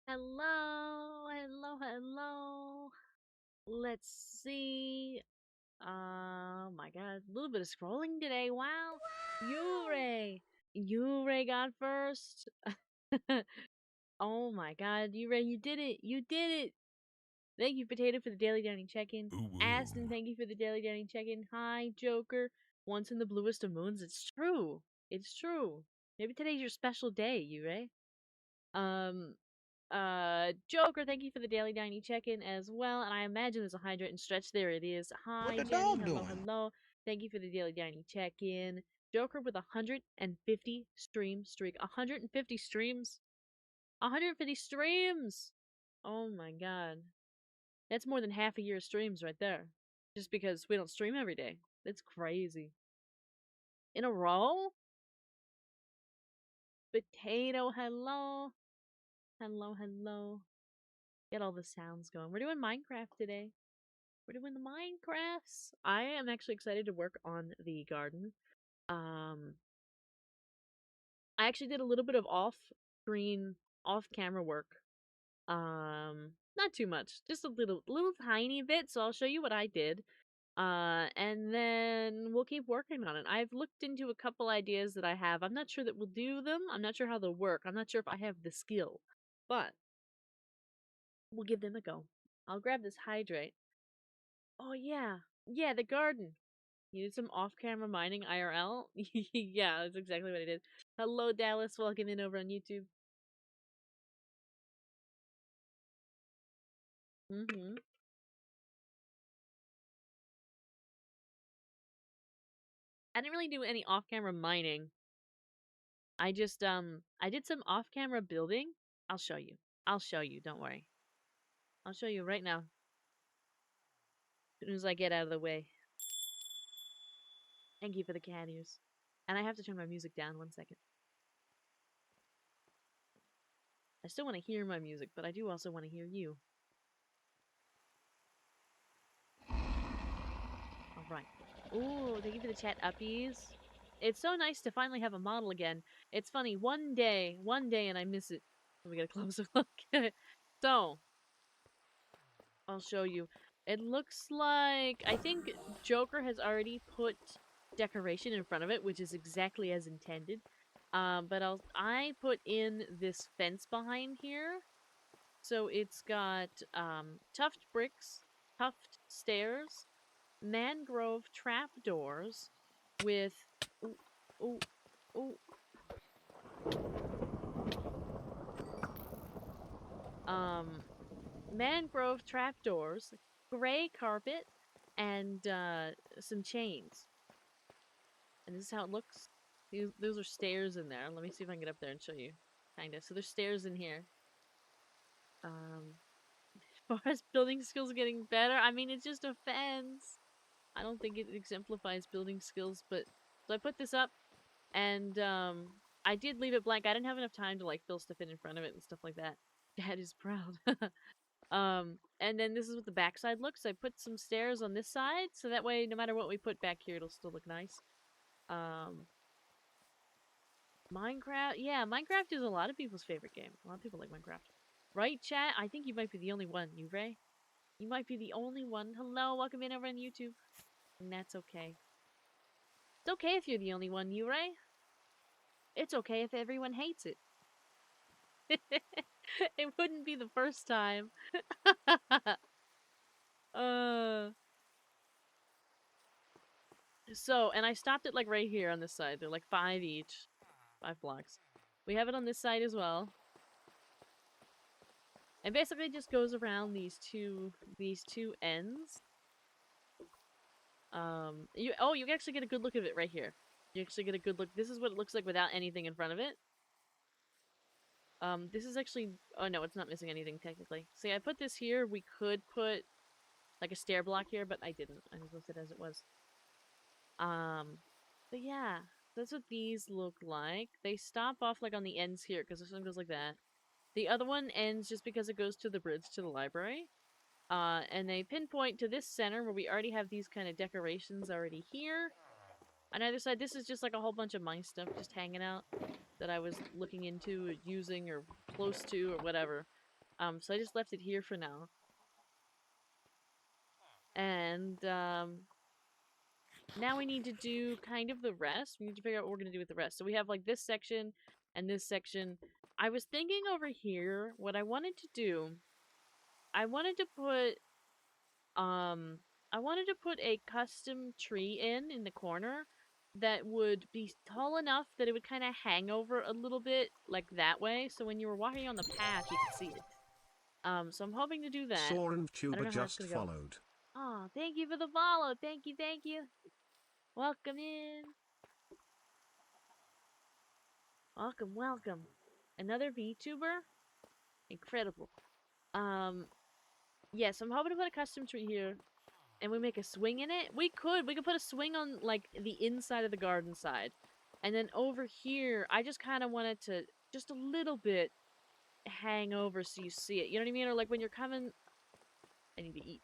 Hello, hello, hello. Let's see. Oh my god, a little bit of scrolling today. Wow. Yurei. Yurei got first. Oh my god, Yurei, you did it. You did it. Thank you, Potato, for the daily dining check-in. Ooh, Aston, ooh. thank you for the daily dining check-in. Hi, Joker. Once in the bluest of moons. It's true. It's true. Maybe today's your special day, Yurei. Um, Joker, thank you for the daily dining check-in as well. And I imagine there's a hydrate and stretch. There it is. What Hi, the Jenny. dog Hello, doing? hello. Thank you for the daily dining check-in. Joker with 150 stream streak. 150 streams. 150 streams. Oh my god. That's more than half a year of streams right there. Just because we don't stream every day. That's crazy. In a row? Potato, hello. Hello, hello. Get all the sounds going. We're doing Minecraft today. We're doing the Minecrafts. I am actually excited to work on the garden. Um, I actually did a little bit of off-screen, off-camera work. Not too much, just a little tiny bit. So I'll show you what I did. And then we'll keep working on it. I've looked into a couple ideas that I have. I'm not sure that we'll do them. I'm not sure how they'll work. I'm not sure if I have the skill, but we'll give them a go. I'll grab this hydrate. Oh yeah, yeah, the garden. You did some off-camera mining IRL? Yeah, that's exactly what I did. Hello, Dallas. Welcome in over on YouTube. Mm-hmm. I didn't really do any off-camera mining. I did some off-camera building. I'll show you. I'll show you. Don't worry. I'll show you right now. As soon as I get out of the way. Thank you for the cat ears. And I have to turn my music down 1 second. I still want to hear my music, but I do also want to hear you. Alright. Ooh, thank you for the chat uppies. It's so nice to finally have a model again. It's funny, one day, and I miss it. Let me get a closer look. So, I'll show you. It looks like, I think Joker has already put decoration in front of it, which is exactly as intended. But I put in this fence behind here. So it's got tuft bricks, tuft stairs, mangrove trapdoors with ooh, ooh, ooh, um mangrove trapdoors, gray carpet, and some chains. And this is how it looks. Those are stairs in there. Let me see if I can get up there and show you. Kinda. So there's stairs in here. As far as building skills getting better, I mean, it's just a fence. I don't think it exemplifies building skills, but so I put this up, and I did leave it blank. I didn't have enough time to like fill stuff in front of it and stuff like that. Dad is proud. And then this is what the backside looks. I put some stairs on this side, so that way, no matter what we put back here, it'll still look nice. Minecraft, yeah, Minecraft is a lot of people's favorite game. A lot of people like Minecraft. Right, chat? I think you might be the only one, you Ray? You might be the only one. Hello, welcome in over on YouTube. And that's okay. It's okay if you're the only one, you Ray. It's okay if everyone hates it. It wouldn't be the first time. uh So, and I stopped it like right here on this side. They're like 5 each. 5 blocks. We have it on this side as well. And basically it just goes around these two ends. You can actually get a good look of it right here. You actually get a good look. This is what it looks like without anything in front of it. This is actually, oh no, it's not missing anything technically. See, I put this here. We could put like a stair block here, but I didn't. I just left it as it was. But yeah, that's what these look like. They stop off like on the ends here because this one goes like that. The other one ends just because it goes to the bridge to the library. And they pinpoint to this center where we already have these kind of decorations already here. On either side, this is just like a whole bunch of my stuff just hanging out that I was looking into, or using, or close to, or whatever. So I just left it here for now. And, now we need to do kind of the rest. We need to figure out what we're going to do with the rest. So we have like this section and this section. I was thinking over here, what I wanted to do, I wanted to put, I wanted to put a custom tree in the corner that would be tall enough that it would kind of hang over a little bit, like that way. So when you were walking on the path, you could see it. So I'm hoping to do that. Soren I don't Tuber know how it's just gonna go. followed. Oh, thank you for the follow. Thank you, thank you. Welcome in. Welcome, welcome. Another VTuber? Incredible. Yes, I'm hoping to put a custom tree here. And we make a swing in it. We could put a swing on, like, the inside of the garden side. And then over here, I just kind of wanted to, just a little bit, hang over so you see it. You know what I mean? Or, like, when you're coming... I need to eat.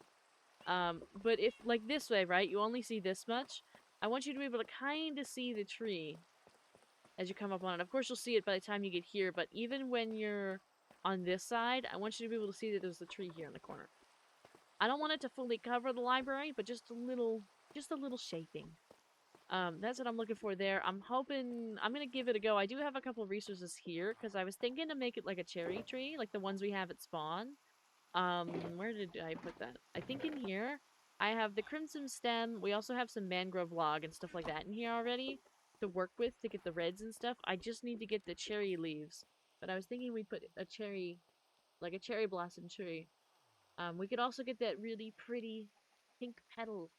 But if, like, this way, right? You only see this much. I want you to be able to kind of see the tree as you come up on it. Of course, you'll see it by the time you get here, but even when you're on this side, I want you to be able to see that there's a tree here in the corner. I don't want it to fully cover the library, but just a little shaping. That's what I'm looking for there. I'm hoping, I'm gonna give it a go. I do have a couple of resources here, because I was thinking to make it like a cherry tree, like the ones we have at spawn. Where did I put that? I think in here. I have the crimson stem. We also have some mangrove log and stuff like that in here already to work with to get the reds and stuff. I just need to get the cherry leaves. But I was thinking we'd put a cherry, like a cherry blossom tree. We could also get that really pretty pink particle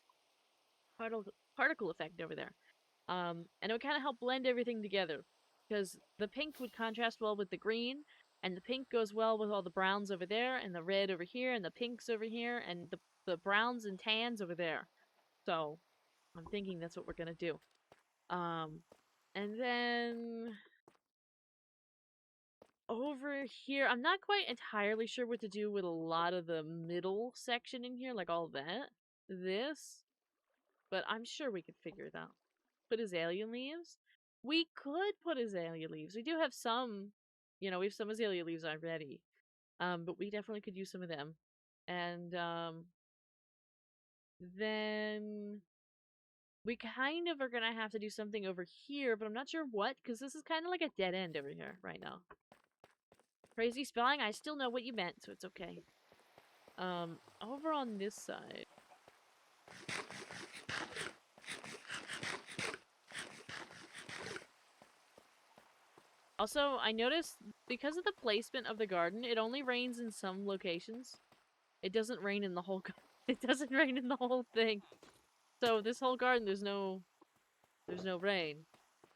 effect over there. And it would kind of help blend everything together. Because the pink would contrast well with the green, and the pink goes well with all the browns over there, and the red over here, and the pinks over here, and the browns and tans over there. So, I'm thinking that's what we're gonna do. And then... over here, I'm not quite entirely sure what to do with a lot of the middle section in here, like all that. This. But I'm sure we could figure it out. Put azalea leaves? We could put azalea leaves. We do have some, we have some azalea leaves already. But we definitely could use some of them. And, then we kind of are gonna have to do something over here, but I'm not sure what, because this is kind of like a dead end over here right now. Crazy spelling, I still know what you meant, so it's okay. Over on this side. Also, I noticed, because of the placement of the garden, it only rains in some locations. It doesn't rain in the whole it doesn't rain in the whole thing. So this whole garden, there's no rain.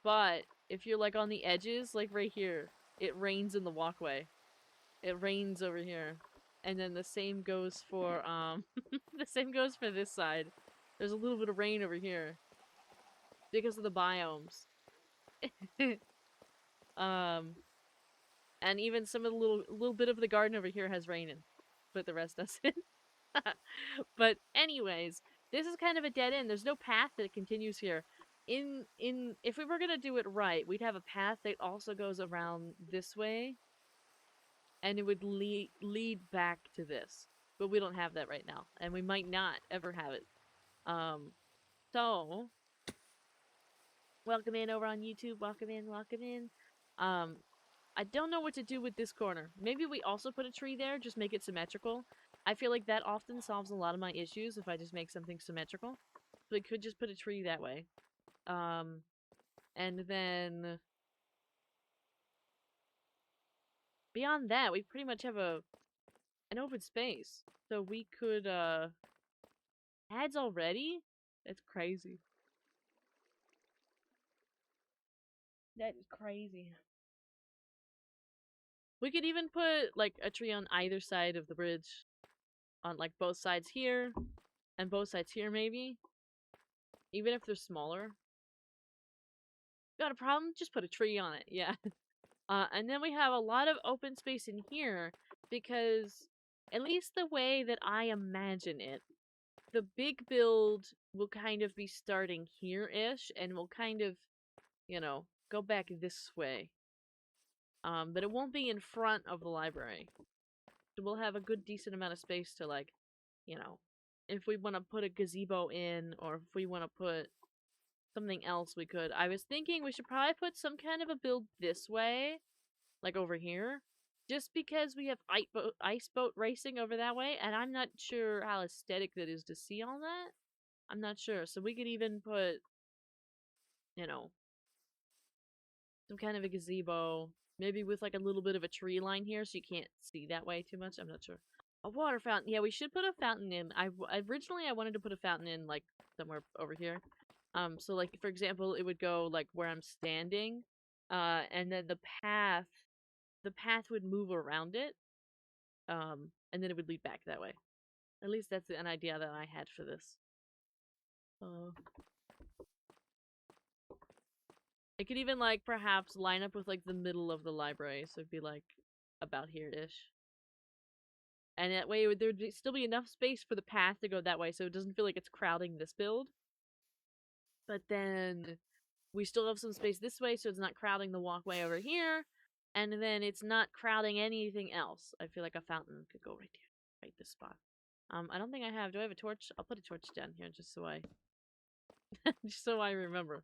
But if you're like on the edges, like right here, it rains in the walkway. It rains over here. And then the same goes for the same goes for this side. There's a little bit of rain over here because of the biomes. And even some of the little bit of the garden over here has rain in, but the rest doesn't. But anyways, this is kind of a dead end. There's no path that continues here. If we were gonna do it right, we'd have a path that also goes around this way, and it would lead back to this. But we don't have that right now, and we might not ever have it. So welcome in over on YouTube. Welcome in. Welcome in. I don't know what to do with this corner. Maybe we also put a tree there, just make it symmetrical. I feel like that often solves a lot of my issues if I just make something symmetrical. So we could just put a tree that way. And then... beyond that, we pretty much have an open space. So we could, ads already? That's crazy. That is crazy. We could even put like a tree on either side of the bridge, on like both sides here and both sides here maybe, even if they're smaller. Got a problem? Just put a tree on it. Yeah. And then we have a lot of open space in here because, at least the way that I imagine it, the big build will kind of be starting here-ish and will kind of, you know, go back this way. But it won't be in front of the library. So we'll have a good decent amount of space to, like, you know, if we want to put a gazebo in or if we want to put something else, we could. I was thinking we should probably put some kind of a build this way, like over here, just because we have ice boat racing over that way, and I'm not sure how aesthetic that is to see all that. I'm not sure. So we could even put, you know, some kind of a gazebo, maybe with like a little bit of a tree line here so you can't see that way too much. I'm not sure. A water fountain. Yeah, we should put a fountain in. Originally I wanted to put a fountain in like somewhere over here. So like for example, it would go like where I'm standing, and then the path would move around it, and then it would lead back that way. At least that's an idea that I had for this. It could even like perhaps line up with like the middle of the library, so it'd be like about here-ish. And that way there'd still be enough space for the path to go that way, so it doesn't feel like it's crowding this build. But then we still have some space this way, so it's not crowding the walkway over here. And then it's not crowding anything else. I feel like a fountain could go right here, right this spot. I don't think I have. Do I have a torch? I'll put a torch down here just so I, just so I remember.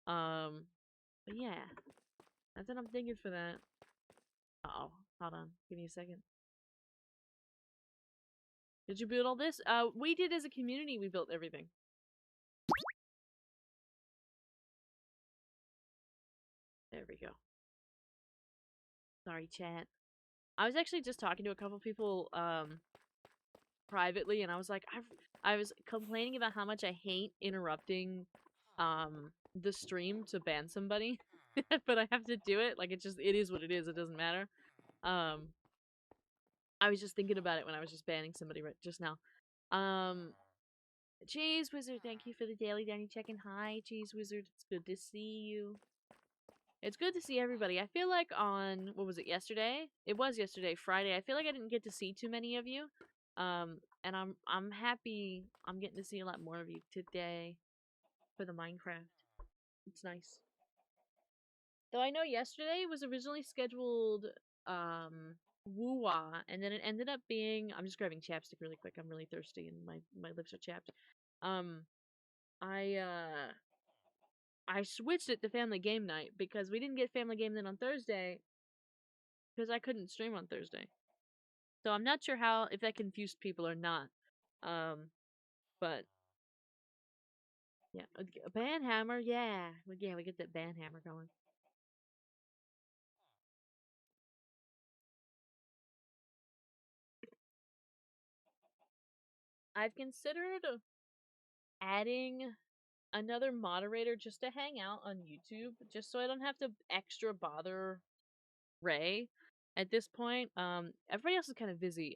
But yeah, that's what I'm thinking for that. Uh-oh, hold on, give me a second. Did you build all this? We did as a community. We built everything. There we go. Sorry, chat. I was actually just talking to a couple people, privately, and I was like, I was complaining about how much I hate interrupting, the stream to ban somebody, but I have to do it. Like, it is what it is. It doesn't matter. Um, I was just thinking about it when I was just banning somebody right just now. Cheese Wizard, thank you for the daily dining check-in. Hi, Cheese Wizard. It's good to see you. It's good to see everybody. I feel like on, what was it, yesterday? It was yesterday, Friday. I feel like I didn't get to see too many of you. And I'm happy I'm getting to see a lot more of you today for the Minecraft. It's nice. Though I know yesterday was originally scheduled, Woo-Wah, and then it ended up being, I'm just grabbing chapstick really quick. I'm really thirsty and my lips are chapped. Um, I switched it to Family Game Night because we didn't get Family Game Night on Thursday because I couldn't stream on Thursday. So I'm not sure if that confused people or not. But yeah, a banhammer, yeah. Yeah, we get that banhammer going. I've considered adding another moderator just to hang out on YouTube, just so I don't have to extra bother Ray at this point. Everybody else is kind of busy,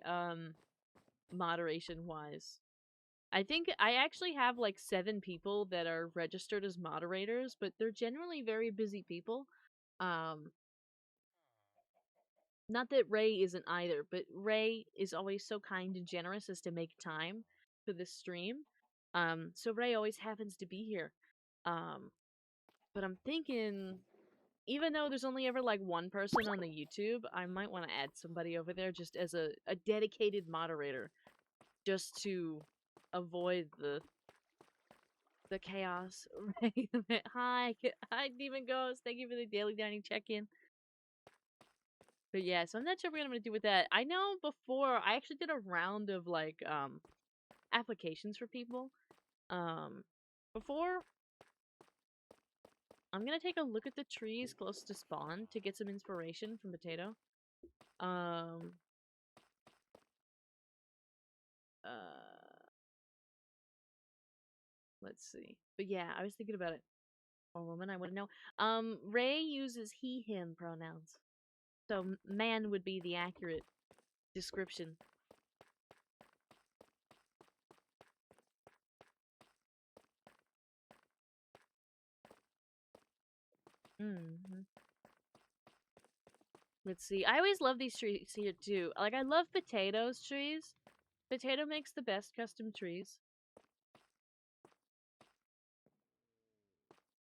moderation wise. I think I actually have like 7 people that are registered as moderators, but they're generally very busy people. Um, Not that Ray isn't either, but Ray is always so kind and generous as to make time for this stream. So Ray always happens to be here. Um, but I'm thinking, even though there's only ever like one person on the YouTube, I might want to add somebody over there just as a dedicated moderator, just to avoid the chaos. Hi, Demon Ghost. Thank you for the daily dining check-in. But yeah, so I'm not sure what I'm gonna do with that. I know before I actually did a round of like applications for people. Before I'm gonna take a look at the trees close to spawn to get some inspiration from Potato. Um let's see. But yeah, I was thinking about it. Or woman, I wouldn't know. Ray uses he him pronouns. So man would be the accurate description. Mm-hmm. Let's see. I always love these trees here too. Like I love potatoes trees. Potato makes the best custom trees.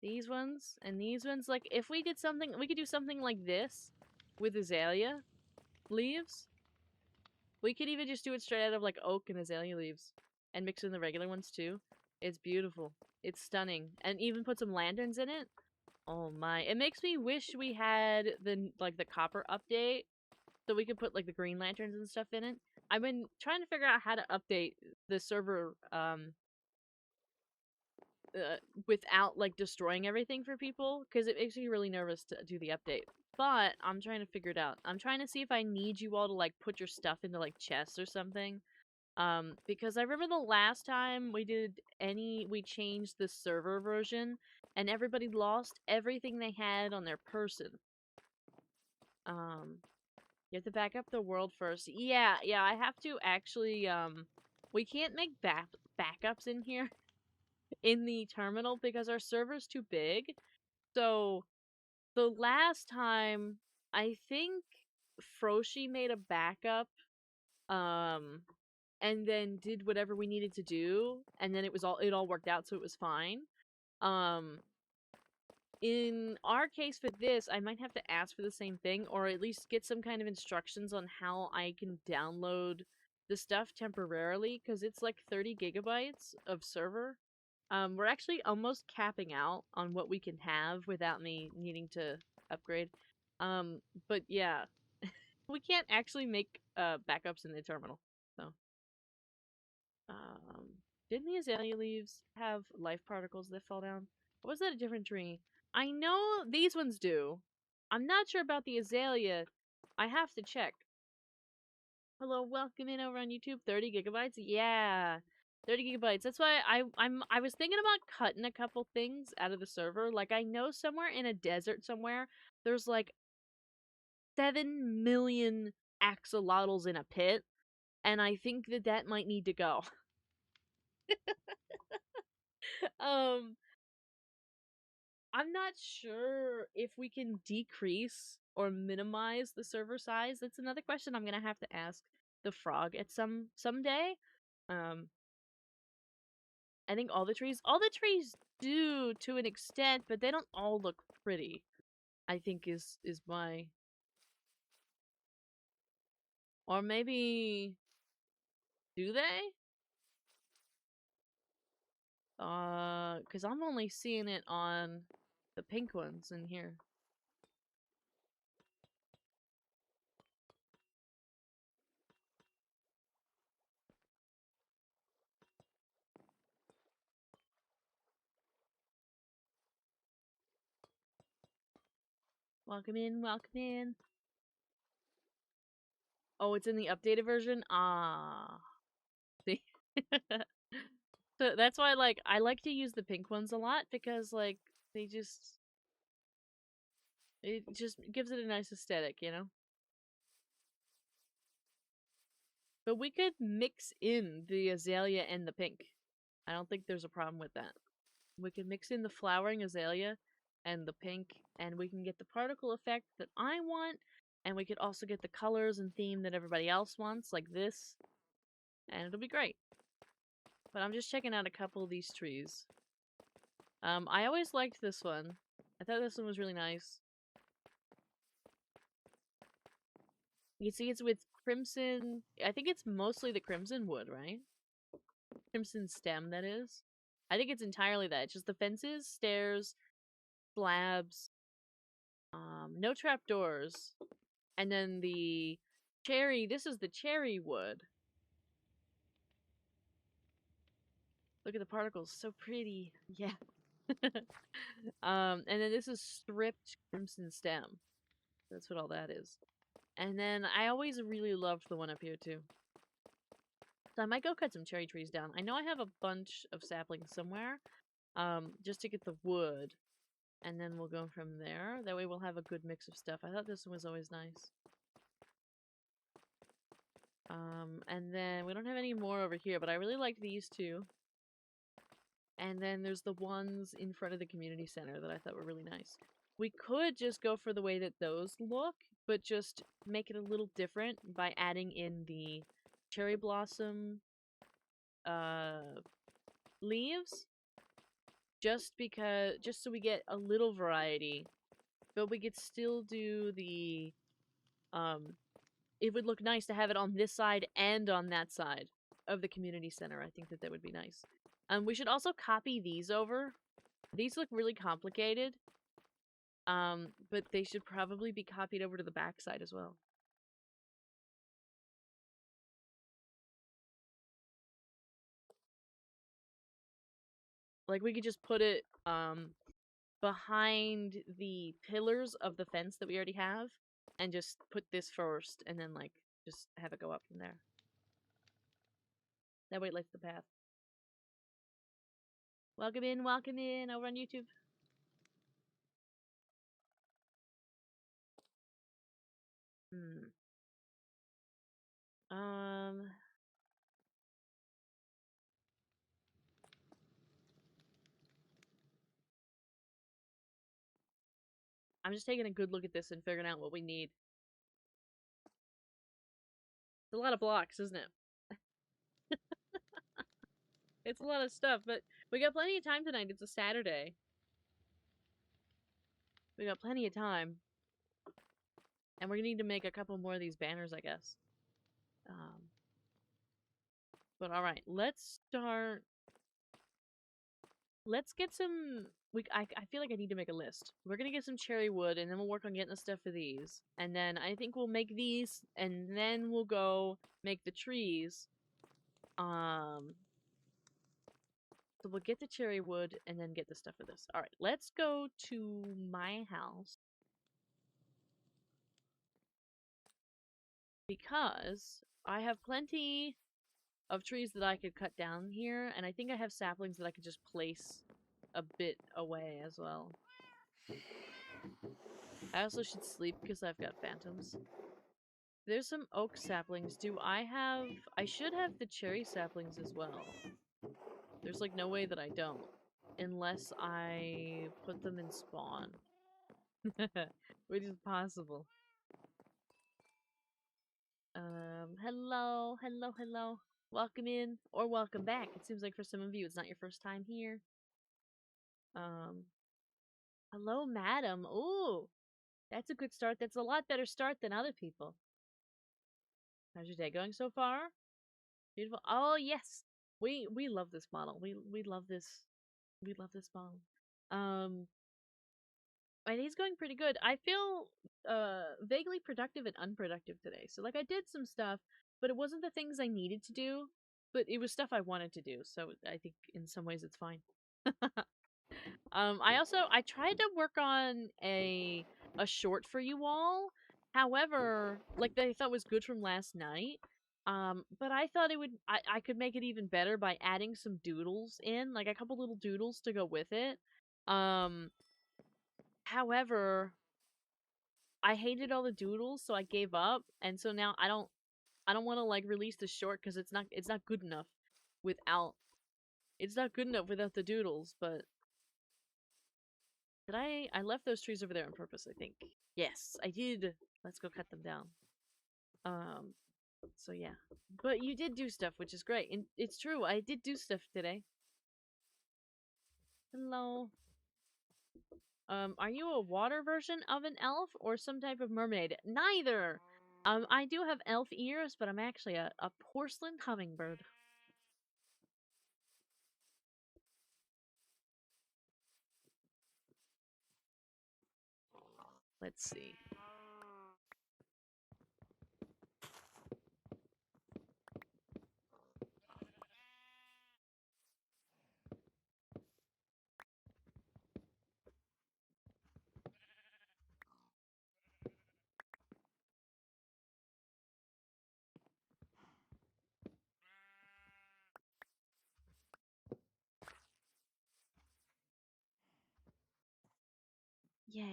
These ones and these ones. Like if we did something, we could do something like this with azalea leaves. We could even just do it straight out of like oak and azalea leaves and mix in the regular ones too. It's beautiful. It's stunning. And even put some lanterns in it. Oh my. It makes me wish we had the copper update so we could put like the green lanterns and stuff in it. I've been trying to figure out how to update the server without like destroying everything for people because it makes me really nervous to do the update. But I'm trying to figure it out. I'm trying to see if I need you all to like put your stuff into like chests or something. Because I remember the last time we changed the server version and everybody lost everything they had on their person. Um, you have to back up the world first. Yeah, I have to actually, we can't make backups in here in the terminal because our server's too big. So, the last time, I think Froshi made a backup, um, and then did whatever we needed to do, and then it all worked out, so it was fine. Um, in our case for this, I might have to ask for the same thing, or at least get some kind of instructions on how I can download the stuff temporarily, because it's like 30 gigabytes of server. We're actually almost capping out on what we can have without me needing to upgrade. But yeah, we can't actually make backups in the terminal. So, um, didn't the azalea leaves have life particles that fall down? Or was that a different tree? I know these ones do. I'm not sure about the azalea. I have to check. Hello, welcome in over on YouTube. 30 gigabytes? Yeah. 30 gigabytes. That's why I was thinking about cutting a couple things out of the server. Like I know somewhere in a desert somewhere there's like 7 million axolotls in a pit, and I think that might need to go. um I'm not sure if we can decrease or minimize the server size. That's another question I'm gonna have to ask the frog at someday. Um, I think all the trees do to an extent, but they don't all look pretty. I think is my, or maybe do they? Because I'm only seeing it on the pink ones in here. Welcome in, welcome in. Oh, it's in the updated version? Ah. See? So that's why like I like to use the pink ones a lot because like they just it just gives it a nice aesthetic, you know? But we could mix in the azalea and the pink. I don't think there's a problem with that. We could mix in the flowering azalea and the pink, and we can get the particle effect that I want, and we could also get the colors and theme that everybody else wants, like this, and it'll be great. But I'm just checking out a couple of these trees. I always liked this one. I thought this one was really nice. You see it's with crimson, I think it's mostly the crimson wood, right? Crimson stem, that is. I think it's entirely that. It's just the fences, stairs, slabs, no trapdoors. And then the cherry, this is the cherry wood. Look at the particles, so pretty. Yeah. And then this is stripped crimson stem. That's what all that is. And then I always really loved the one up here too. So I might go cut some cherry trees down. I know I have a bunch of saplings somewhere, just to get the wood. And then we'll go from there. That way we'll have a good mix of stuff. I thought this one was always nice. And then we don't have any more over here, but I really liked these two. And then there's the ones in front of the community center that I thought were really nice. We could just go for the way that those look, but just make it a little different by adding in the cherry blossom leaves. Just so we get a little variety. But we could still do the it would look nice to have it on this side and on that side of the community center. I think that would be nice. We should also copy these over. These look really complicated. But they should probably be copied over to the back side as well. Like, we could just put it, behind the pillars of the fence that we already have, and just put this first, and then, like, just have it go up from there. That way it lights the path. Welcome in over on YouTube. I'm just taking a good look at this and figuring out what we need. It's a lot of blocks, isn't it? It's a lot of stuff, but we got plenty of time tonight. It's a Saturday. We got plenty of time. And we're gonna need to make a couple more of these banners, I guess. But alright, let's start. Let's get some. I feel like I need to make a list. We're gonna get some cherry wood, and then we'll work on getting the stuff for these. And then I think we'll make these, and then we'll go make the trees. So we'll get the cherry wood, and then get the stuff for this. Alright, let's go to my house. Because I have plenty of trees that I could cut down here, and I think I have saplings that I could just place a bit away as well. I also should sleep because I've got phantoms. There's some oak saplings. I should have the cherry saplings as well. There's like no way that I don't. Unless I put them in spawn. Which is possible. Hello. Welcome in, or welcome back. It seems like for some of you it's not your first time here. Hello, madam. Ooh, that's a good start. That's a lot better start than other people. How's your day going so far? Beautiful. Oh yes, we love this model. We love this. We love this model. My day's going pretty good. I feel vaguely productive and unproductive today. So like I did some stuff, but it wasn't the things I needed to do, but it was stuff I wanted to do. So I think in some ways it's fine. I tried to work on a short for you all. However, like that I thought was good from last night. But I thought I could make it even better by adding some doodles in, like a couple little doodles to go with it. However, I hated all the doodles, so I gave up, and so now I don't want to like release the short because it's not good enough without the doodles. But did I left those trees over there on purpose, I think. Yes, I did. Let's go cut them down. So yeah. But you did do stuff, which is great. And it's true, I did do stuff today. Hello. Are you a water version of an elf or some type of mermaid? Neither! I do have elf ears, but I'm actually a porcelain hummingbird. Let's see. Yeah.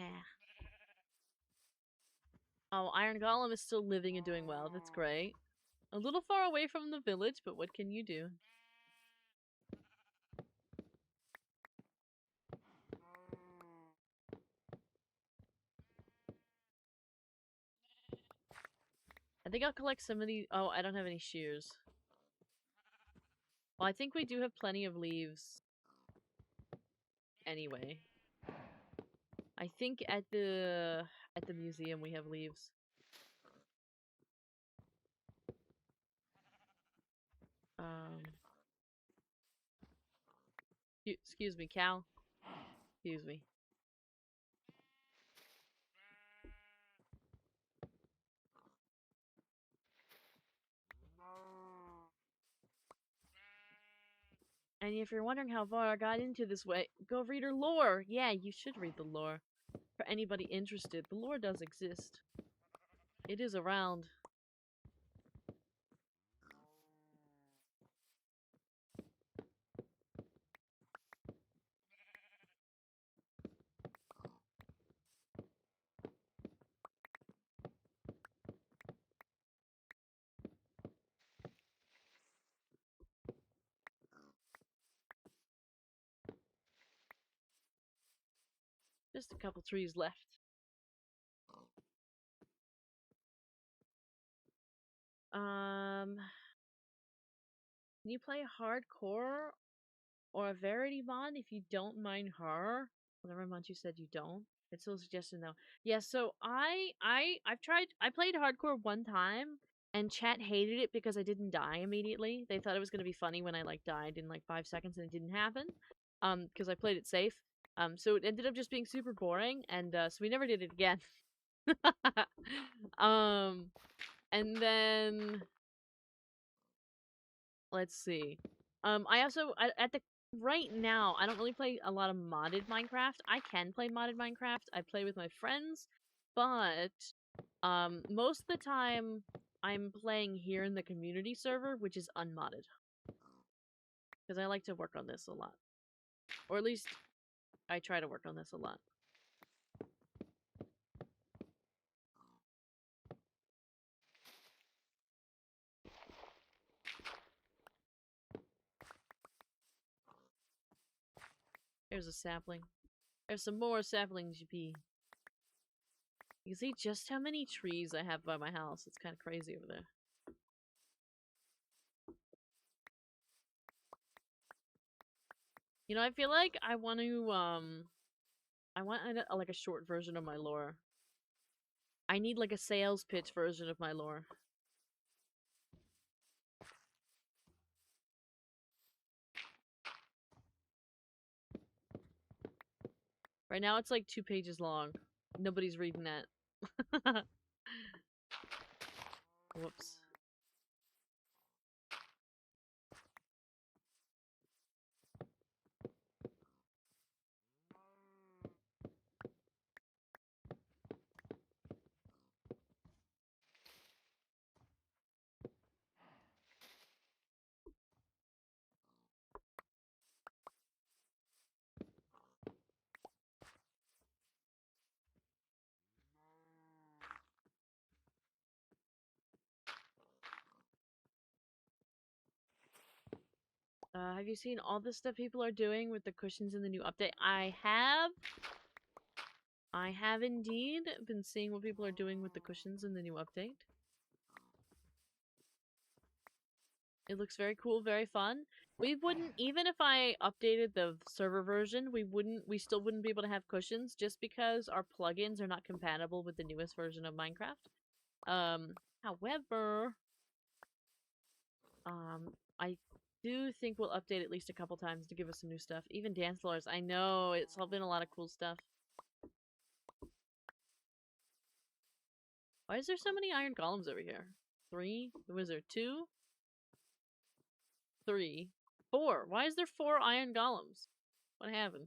Oh, Iron Golem is still living and doing well. That's great. A little far away from the village, but what can you do? I think I'll collect some of these. Oh, I don't have any shears. Well, I think we do have plenty of leaves. Anyway. I think at the museum we have leaves. Um excuse me, Cal. Excuse me. And if you're wondering how Vara got into this way, go read her lore. Yeah, you should read the lore. For anybody interested, the lore does exist. It is around. Just a couple trees left. Can you play hardcore or a Verity mod if you don't mind horror? Whatever mod you said you don't. It's still a suggestion though. Yeah, so I played hardcore one time and chat hated it because I didn't die immediately. They thought it was gonna be funny when I like died in like 5 seconds and it didn't happen. Because I played it safe. So it ended up just being super boring and so we never did it again. um and then let's see. I also at the right now I don't really play a lot of modded Minecraft. I can play modded Minecraft. I play with my friends, but most of the time I'm playing here in the community server, which is unmodded. Because I like to work on this a lot. Or at least I try to work on this a lot. There's a sapling. There's some more saplings, you can see just how many trees I have by my house. It's kind of crazy over there. You know, I feel like I want to, I want like a short version of my lore. I need like a sales pitch version of my lore. Right now it's like 2 pages long. Nobody's reading that. Whoops. Have you seen all the stuff people are doing with the cushions in the new update? I have. I have indeed been seeing what people are doing with the cushions in the new update. It looks very cool, very fun. We wouldn't, even if I updated the server version, we still wouldn't be able to have cushions just because our plugins are not compatible with the newest version of Minecraft. However, I do think we'll update at least a couple times to give us some new stuff. Even dance floors. I know, it's all been a lot of cool stuff. Why is there so many iron golems over here? 3? Was there 2? 3. 4. Why is there 4 iron golems? What happened?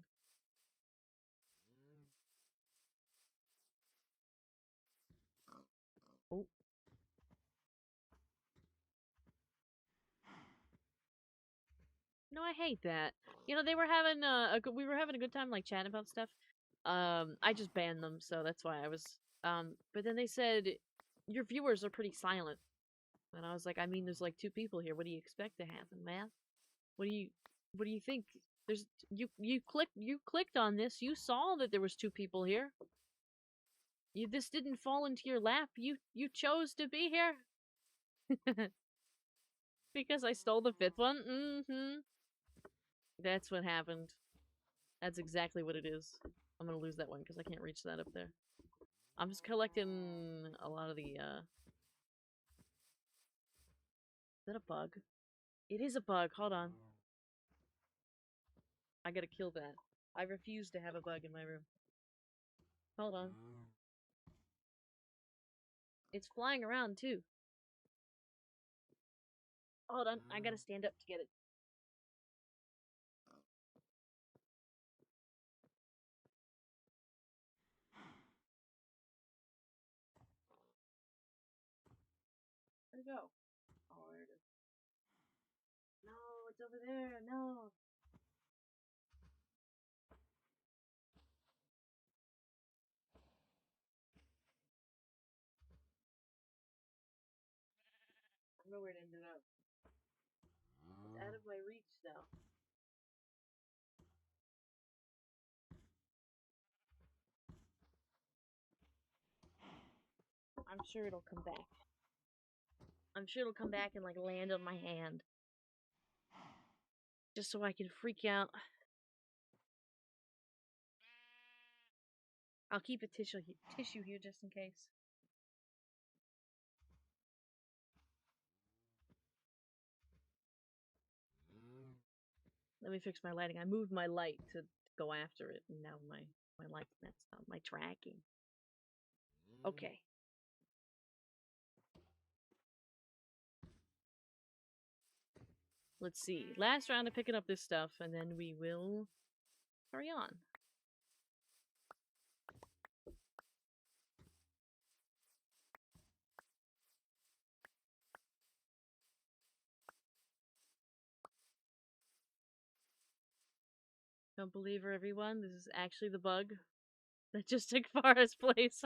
Oh. No, I hate that. You know, they were having we were having a good time like chatting about stuff. I just banned them, so that's why I was. But then they said your viewers are pretty silent, and I was like, I mean, there's like 2 people here. What do you expect to happen, man? What do you what do you think? There's you clicked on this. You saw that there was 2 people here. This didn't fall into your lap. You chose to be here because I stole the 5th one. Mm-hmm. That's what happened. That's exactly what it is. I'm gonna lose that one because I can't reach that up there. I'm just collecting a lot of the, Is that a bug? It is a bug. Hold on. I gotta kill that. I refuse to have a bug in my room. Hold on. It's flying around, too. Hold on. I gotta stand up to get it. Where'd it go? Oh, there it is. No, it's over there. No. I don't know where it ended up. It's out of my reach now. I'm sure it'll come back. I'm sure it'll come back and like land on my hand. Just so I can freak out. I'll keep a tissue here just in case. Let me fix my lighting. I moved my light to go after it, and now my light's messed up. My tracking. Okay. Let's see. Last round of picking up this stuff, and then we will carry on. Don't believe her, everyone. This is actually the bug that just took Farah's place.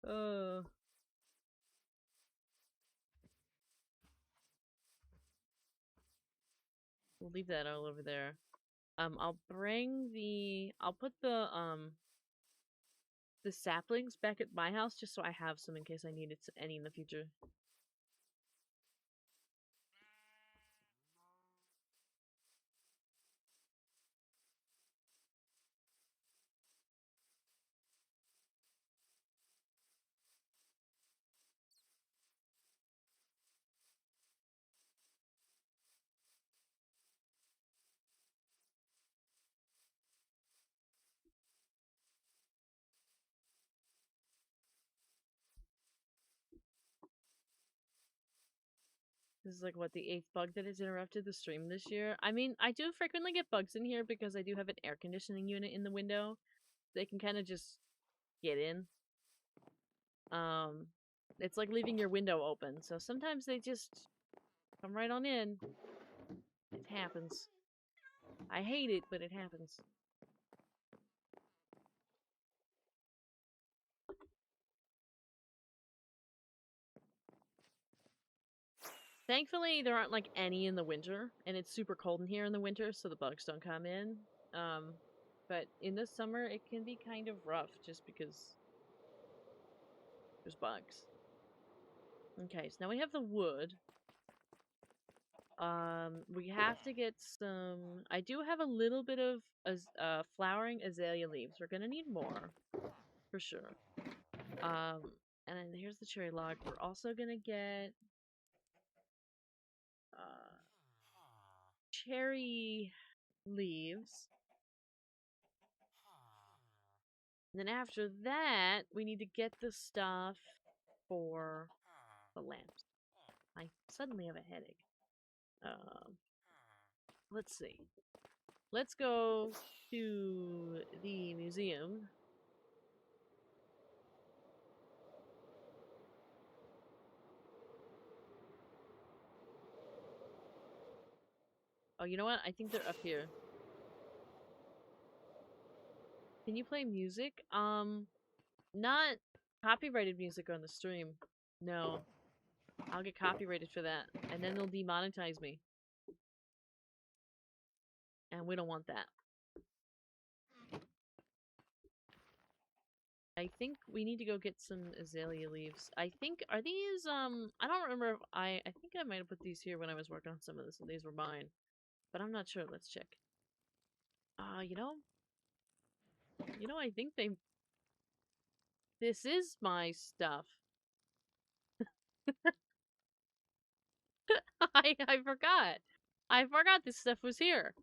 Oh. We'll leave that all over there. I'll put the saplings back at my house just so I have some in case I need any in the future. This is like what, the 8th bug that has interrupted the stream this year. I mean, I do frequently get bugs in here because I do have an air conditioning unit in the window. They can kind of just get in. It's like leaving your window open, so sometimes they just come right on in. It happens. I hate it, but it happens. Thankfully, there aren't like any in the winter, and it's super cold in here in the winter, so the bugs don't come in. But in the summer, it can be kind of rough just because there's bugs. Okay, so now we have the wood. We have to get some. I do have a little bit of flowering azalea leaves. We're gonna need more, for sure. And then here's the cherry log. We're also gonna get cherry leaves. And then after that, we need to get the stuff for the lamps. I suddenly have a headache. Let's see. Let's go to the museum. Oh, you know what? I think they're up here. Can you play music? Not copyrighted music on the stream. No. I'll get copyrighted for that. And then they'll demonetize me. And we don't want that. I think we need to go get some azalea leaves. I think, are these, I don't remember if I think I might have put these here when I was working on some of this, and these were mine. But I'm not sure. Let's check. You know, I think this is my stuff. I forgot. I forgot this stuff was here.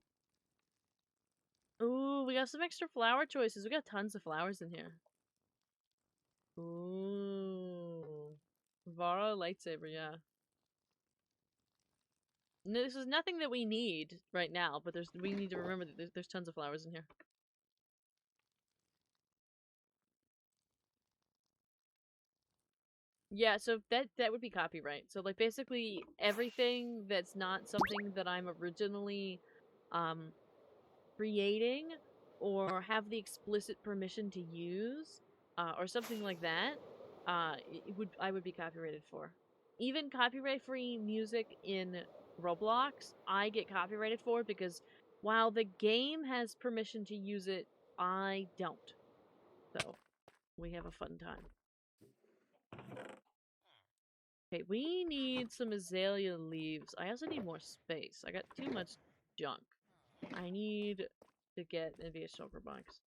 Ooh, we got some extra flower choices. We got tons of flowers in here. Ooh. Vara lightsaber, yeah. No, this is nothing that we need right now, but we need to remember that there's tons of flowers in here. Yeah, so that would be copyright. So like basically everything that's not something that I'm originally um creating or have the explicit permission to use or something like that, I would be copyrighted for. Even copyright free music in Roblox, I get copyrighted for because while the game has permission to use it, I don't. So we have a fun time. Okay, we need some azalea leaves. I also need more space. I got too much junk. I need to get maybe a shulker box.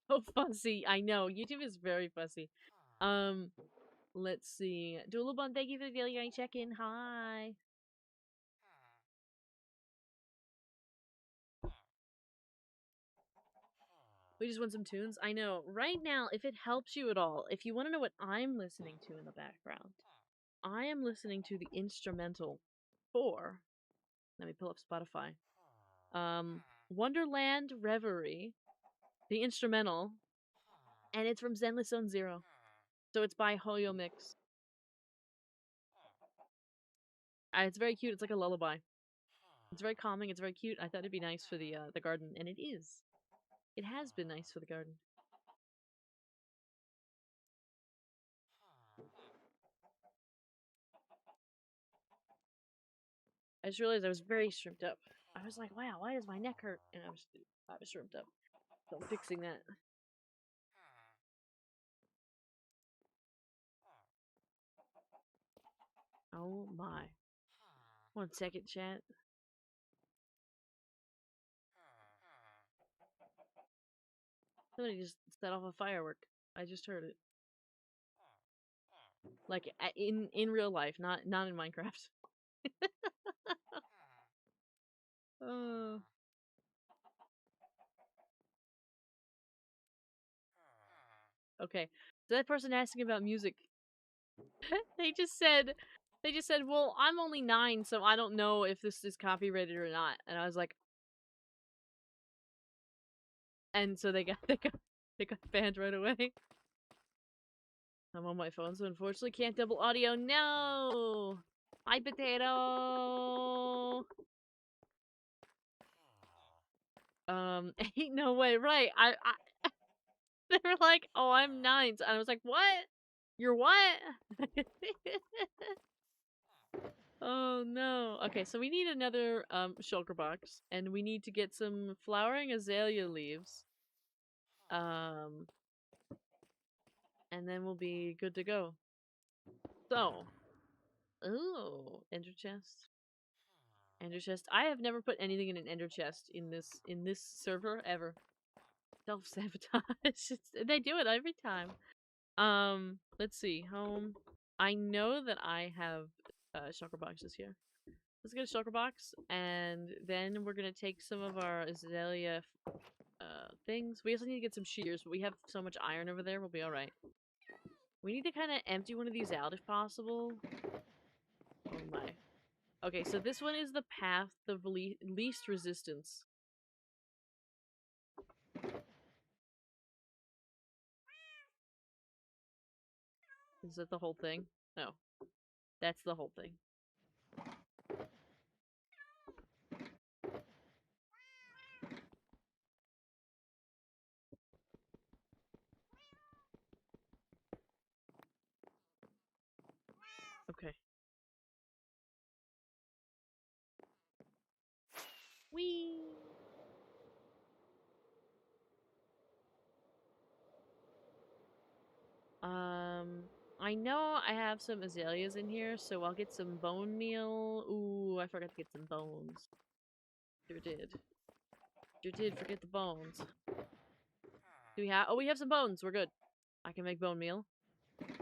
Oh, fussy. I know. YouTube is very fussy. Um, let's see. Doolabun, thank you for the daily check-in. Hi. We just want some tunes. I know. Right now, if it helps you at all, if you want to know what I'm listening to in the background, I am listening to the instrumental for, let me pull up Spotify. Wonderland Reverie, the instrumental, and it's from Zenless Zone Zero. So it's by Hoyo Mix. It's very cute. It's like a lullaby. It's very calming. It's very cute. I thought it'd be nice for the garden, and it is. It has been nice for the garden. I just realized I was very shrimped up. I was like, wow, why does my neck hurt? And I was shrimped up. So I'm fixing that. Oh my. 1 second, chat. Somebody just set off a firework. I just heard it. Like in real life, not in Minecraft. Oh. Okay. So that person asking about music, they just said, well, I'm only 9, so I don't know if this is copyrighted or not. And I was like, and so they got banned right away. I'm on my phone, so unfortunately can't double audio. No! Hi, potato! Ain't no way, right. They were like, oh, I'm 9. And I was like, what? You're what? Oh, no. Okay, so we need another, shulker box, and we need to get some flowering azalea leaves. And then we'll be good to go. So. Ooh, ender chest. Ender chest. I have never put anything in an ender chest in this server ever. Self-sabotage. They do it every time. Let's see. Home. I know that I have shulker boxes here. Let's get a shulker box, and then we're gonna take some of our azalea things. We also need to get some shears, but we have so much iron over there, we'll be alright. We need to kind of empty one of these out if possible. Oh my. Okay, so this one is the path of least resistance. Is that the whole thing? No. That's the whole thing. Okay. Whee! I know I have some azaleas in here, so I'll get some bone meal. Ooh, I forgot to get some bones. Sure did. Sure did forget the bones. Do we have? Oh, we have some bones. We're good. I can make bone meal.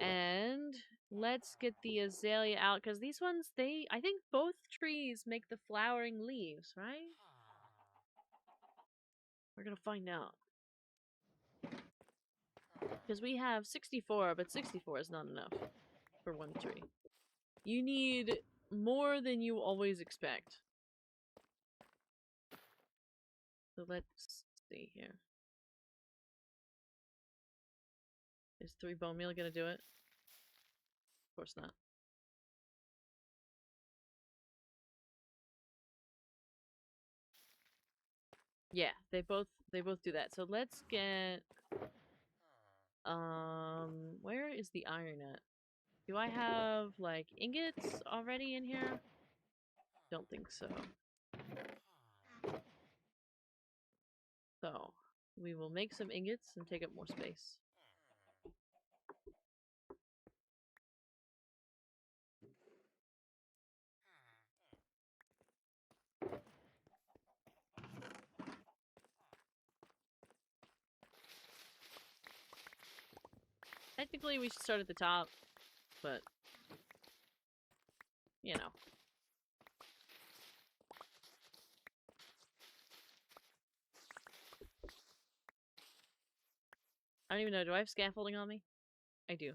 And let's get the azalea out, because these ones, I think both trees make the flowering leaves, right? We're gonna find out. Because we have 64, but 64 is not enough for one tree. You need more than you always expect. So let's see here. Is 3 bone meal gonna do it? Of course not. Yeah, they both do that. So let's get where is the iron at? Do I have like ingots already in here? Don't think so. So we will make some ingots and take up more space. Technically we should start at the top, but you know. I don't even know, do I have scaffolding on me? I do.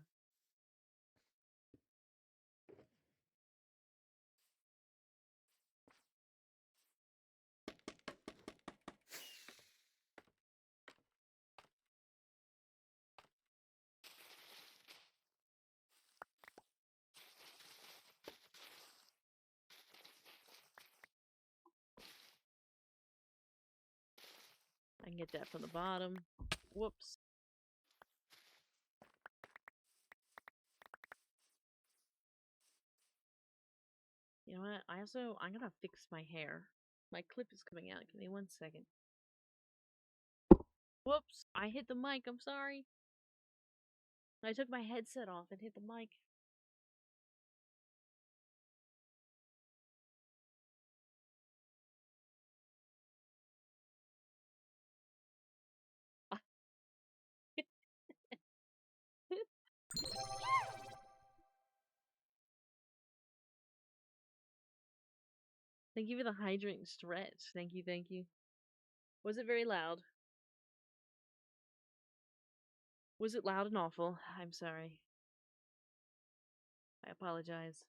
I can get that from the bottom. Whoops. You know what? I'm gonna fix my hair. My clip is coming out. Give me 1 second. Whoops. I hit the mic. I'm sorry. I took my headset off and hit the mic. Thank you for the hydrant stretch. Thank you, thank you. Was it very loud? Was it loud and awful? I'm sorry. I apologize.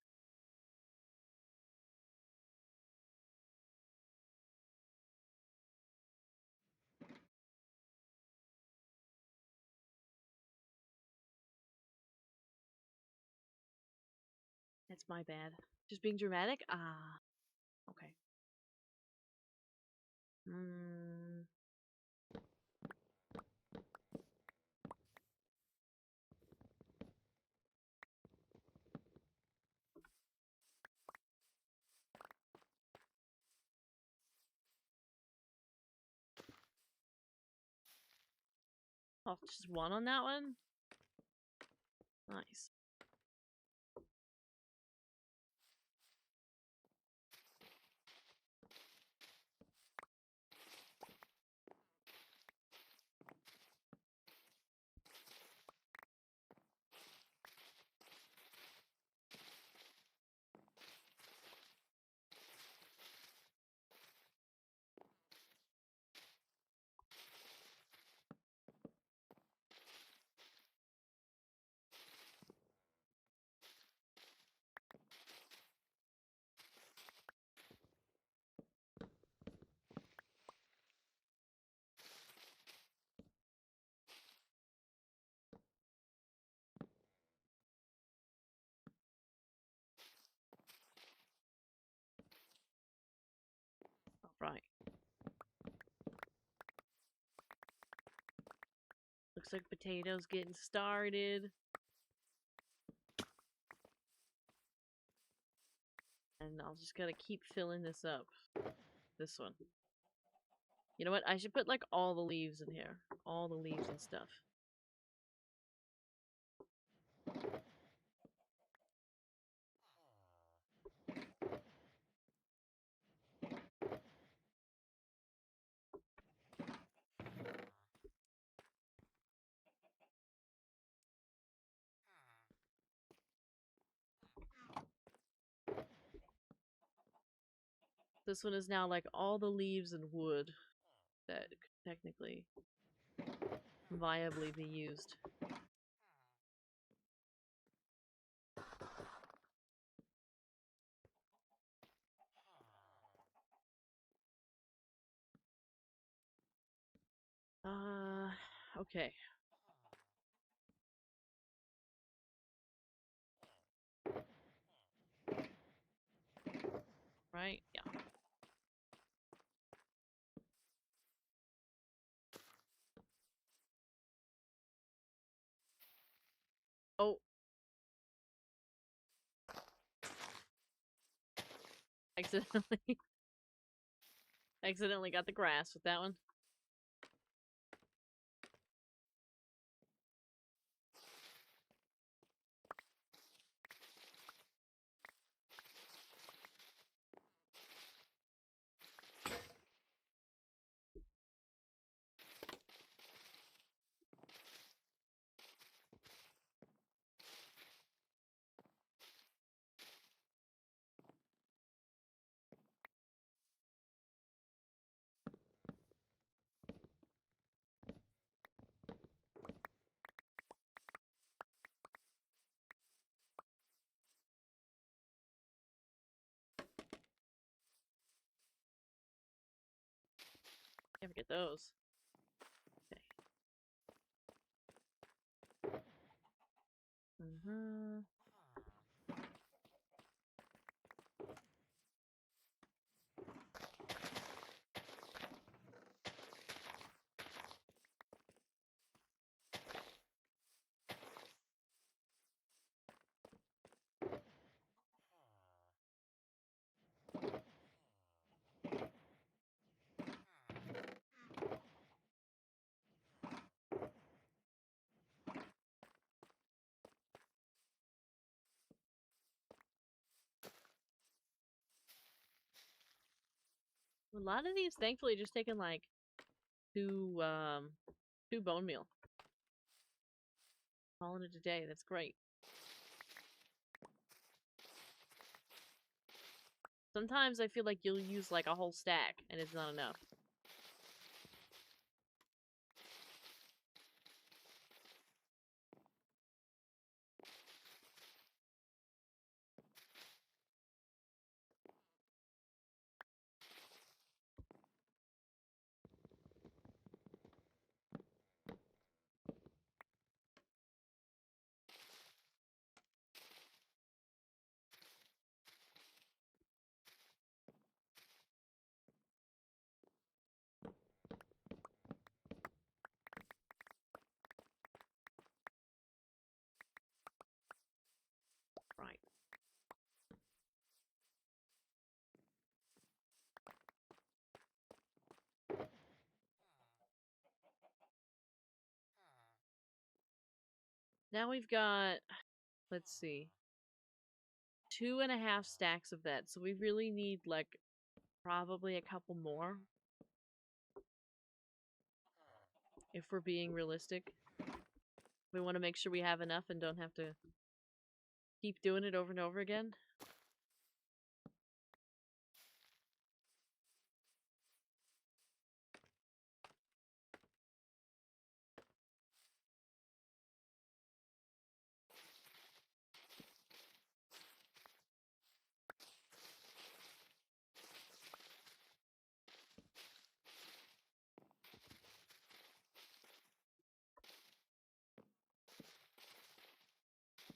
That's my bad. Just being dramatic? Ah. Okay. Hmm. Oh, just 1 on that one? Nice. Alright. Looks like potatoes getting started. And I'll just gotta keep filling this up. This one. You know what? I should put like all the leaves in here. All the leaves and stuff. This one is now like all the leaves and wood that could technically viably be used. Okay. Right? Yeah. Oh. Accidentally. Accidentally got the grass with that one. Can't forget those. Okay. Mm-hmm. A lot of these, thankfully, just taking like two bone meal. Calling it a day. That's great. Sometimes I feel like you'll use like a whole stack and it's not enough. Right. Now we've got, let's see, 2.5 stacks of that. So we really need like probably a couple more. If we're being realistic. We want to make sure we have enough and don't have to keep doing it over and over again.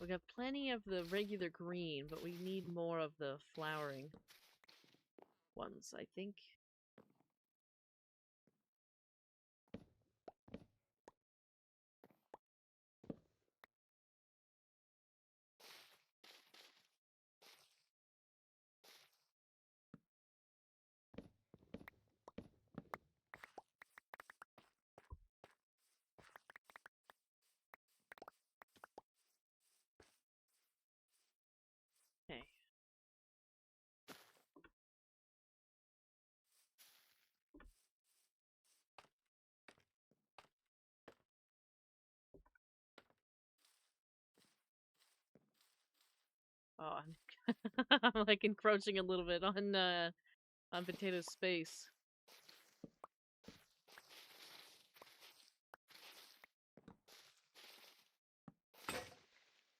We got plenty of the regular green, but we need more of the flowering ones, I think. Okay. Oh, I'm like encroaching a little bit on Potato's space.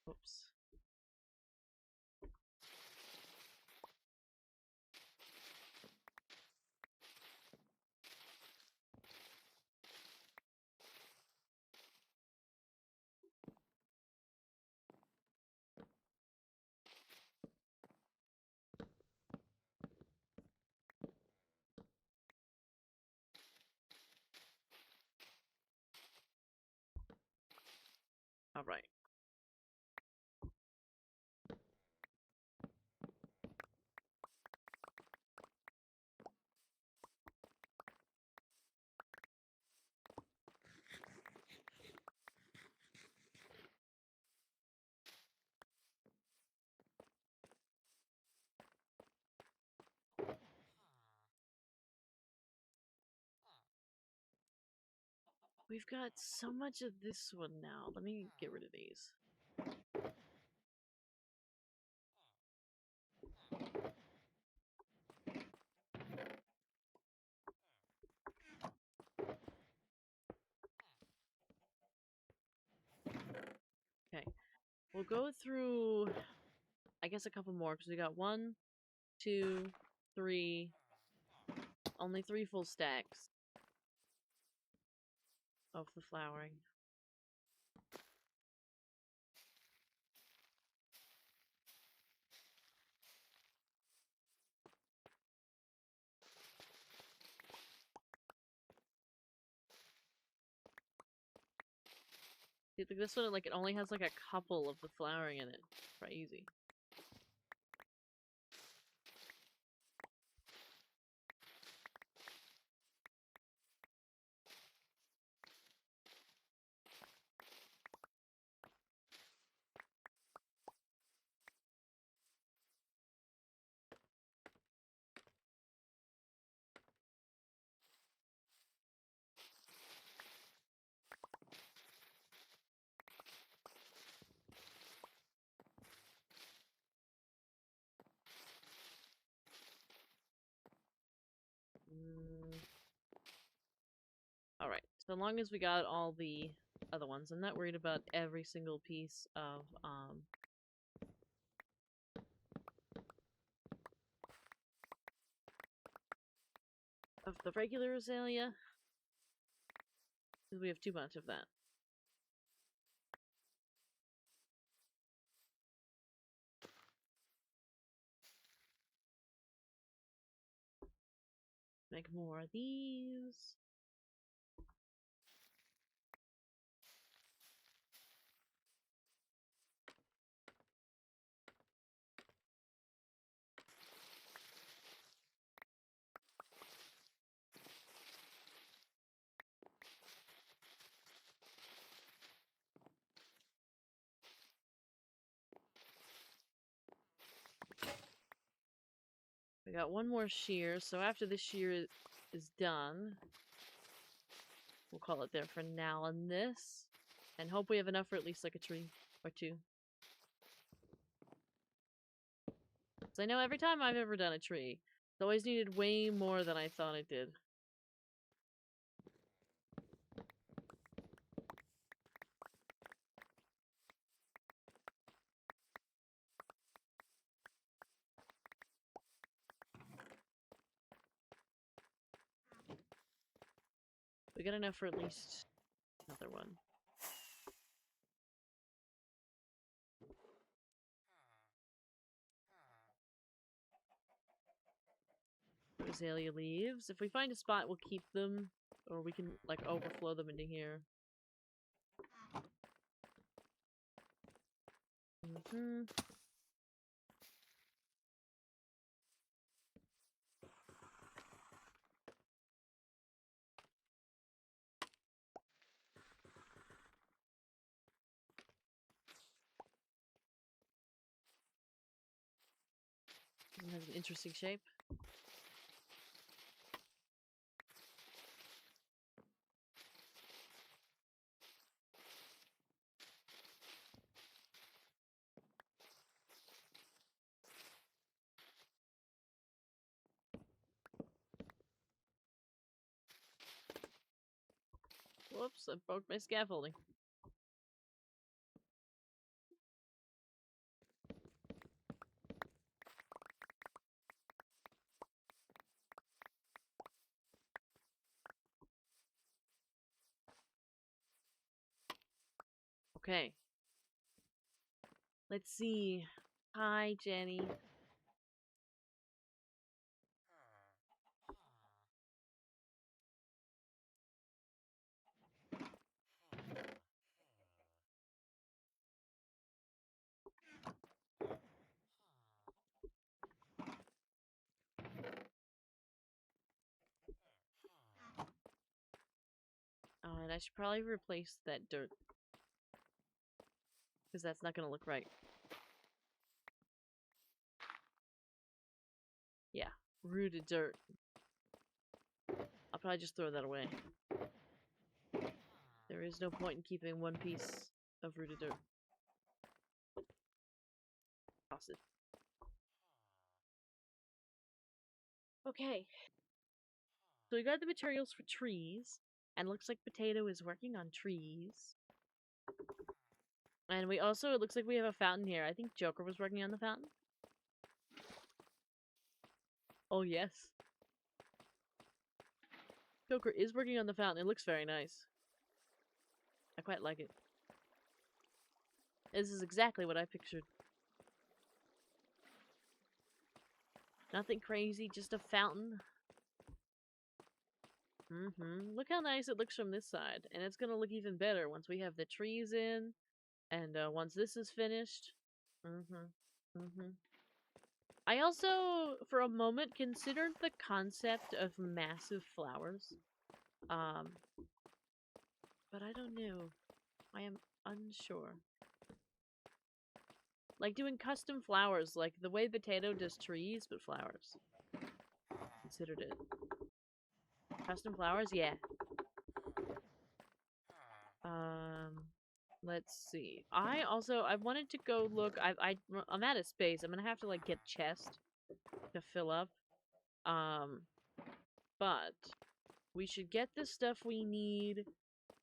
Oops. All right. We've got so much of this one now. Let me get rid of these. Okay. We'll go through, I guess, a couple more, because we got 1, 2, 3, only 3 full stacks of the flowering. See, like this one, like, it only has like a couple of the flowering in it. Crazy. Alright, so long as we got all the other ones, I'm not worried about every single piece of the regular azalea, because we have too much of that. Make more of these. We got one more shear, so after this shear is done, we'll call it there for now on this, and hope we have enough for at least like a tree or two. So I know every time I've ever done a tree, it's always needed way more than I thought it did. We got enough for at least another one. Azalea leaves. If we find a spot, we'll keep them, or we can like overflow them into here. It has an interesting shape. Whoops, I broke my scaffolding. Okay. Let's see. Hi, Jenny. And I should probably replace that dirt. Because that's not going to look right. Yeah, rooted dirt. I'll probably just throw that away. There is no point in keeping one piece of rooted dirt. Toss it. Okay. So we got the materials for trees. And looks like Potato is working on trees. And we also, it looks like we have a fountain here. I think Joker was working on the fountain. Oh, yes. Joker is working on the fountain. It looks very nice. I quite like it. This is exactly what I pictured. Nothing crazy, just a fountain. Look how nice it looks from this side. And it's gonna look even better once we have the trees in. And once this is finished. I also, for a moment, considered the concept of massive flowers. But I don't know. I am unsure. Like doing custom flowers, like the way Potato does trees, but flowers. Considered it. Custom flowers? Yeah. Let's see. I wanted to go look. I'm out of space. I'm gonna have to like get chest to fill up. But we should get the stuff we need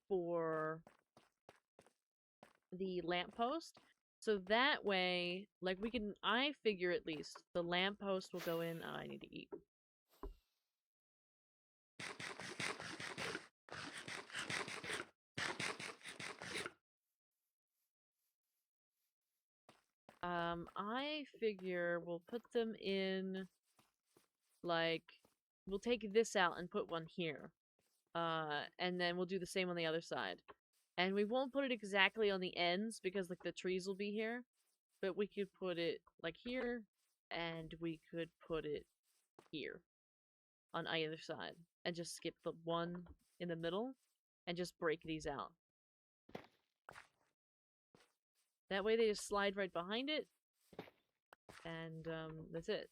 for the lamppost. So that way, like we can, I figure at least, the lamppost will go in. Oh, I need to eat. I figure we'll put them in, like, we'll take this out and put one here. And then we'll do the same on the other side. And we won't put it exactly on the ends because, like, the trees will be here. But we could put it, like, here. And we could put it here. On either side. And just skip the one in the middle. And just break these out. That way they just slide right behind it. And, that's it.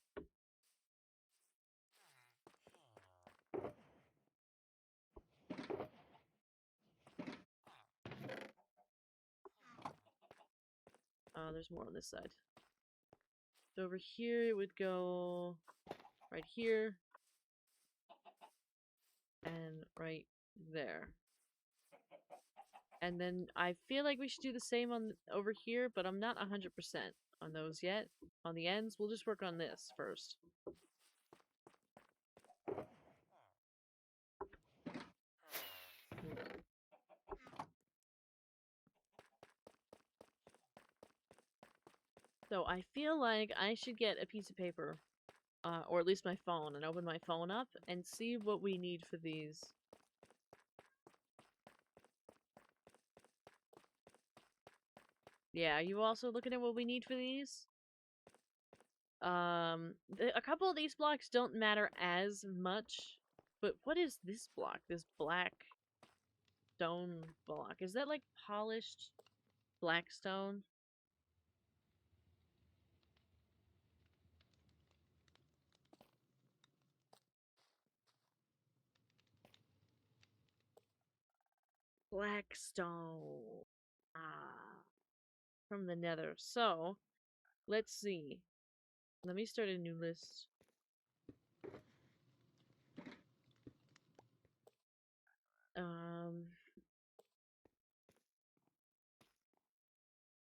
There's more on this side. So over here it would go right here. And right there. And then I feel like we should do the same on over here, but I'm not 100% on those yet. On the ends, we'll just work on this first. So I feel like I should get a piece of paper, or at least my phone, and open my phone up and see what we need for these. Yeah, are you also looking at what we need for these? A couple of these blocks don't matter as much, but what is this block? This black stone block. Is that like polished black stone? Blackstone. Ah, from the Nether. So, let's see. Let me start a new list.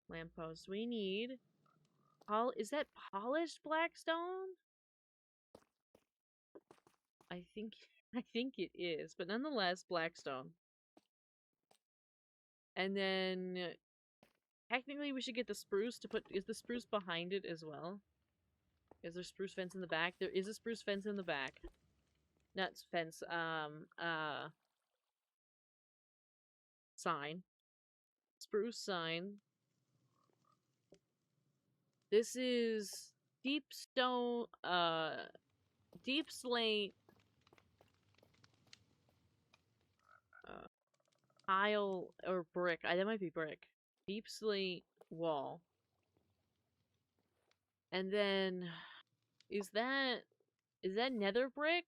Lamppost. We need is that polished blackstone? I think I think it is, but nonetheless, blackstone. And then technically we should get the spruce to put is the spruce behind it as well? Is there spruce fence in the back? There is a spruce fence in the back. Not fence, sign. Spruce sign. This is deep stone, deep slate, tile, or brick. That might be brick. Deep slate wall. And then, is that nether brick?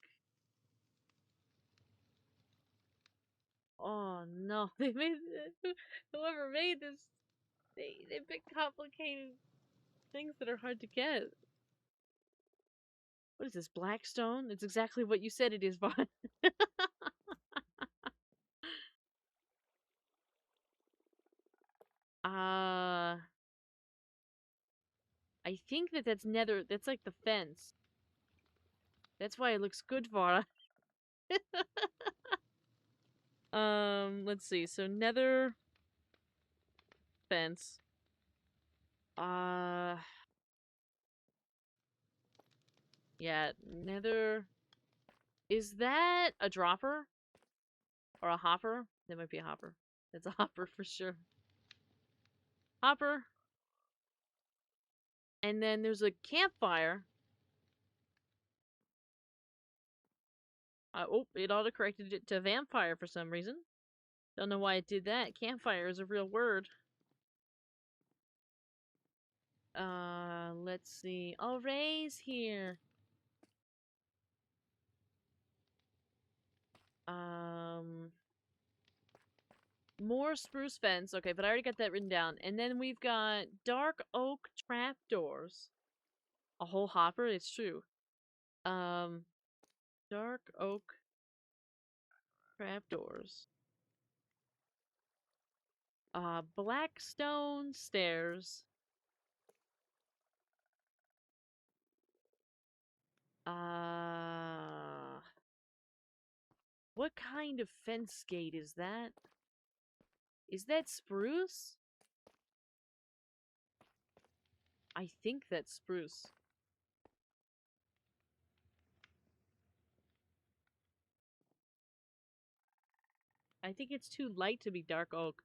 Oh no, they made whoever made this, they picked complicated things that are hard to get. What is this, blackstone? It's exactly what you said it is, Vaughn. I think that's nether, that's like the fence. That's why it looks good, Vara. Let's see. So nether fence. Yeah, nether. Is that a dropper? Or a hopper? That might be a hopper. That's a hopper for sure. Hopper. And then there's a campfire. Oh, it auto-corrected it to vampire for some reason. Don't know why it did that. Campfire is a real word. Let's see. Oh, Ray's here. More spruce fence. Okay, but I already got that written down. And then we've got dark oak trapdoors. A whole hopper? It's true. Dark oak trapdoors. Blackstone stairs. What kind of fence gate is that? Is that spruce? I think that's spruce. I think it's too light to be dark oak.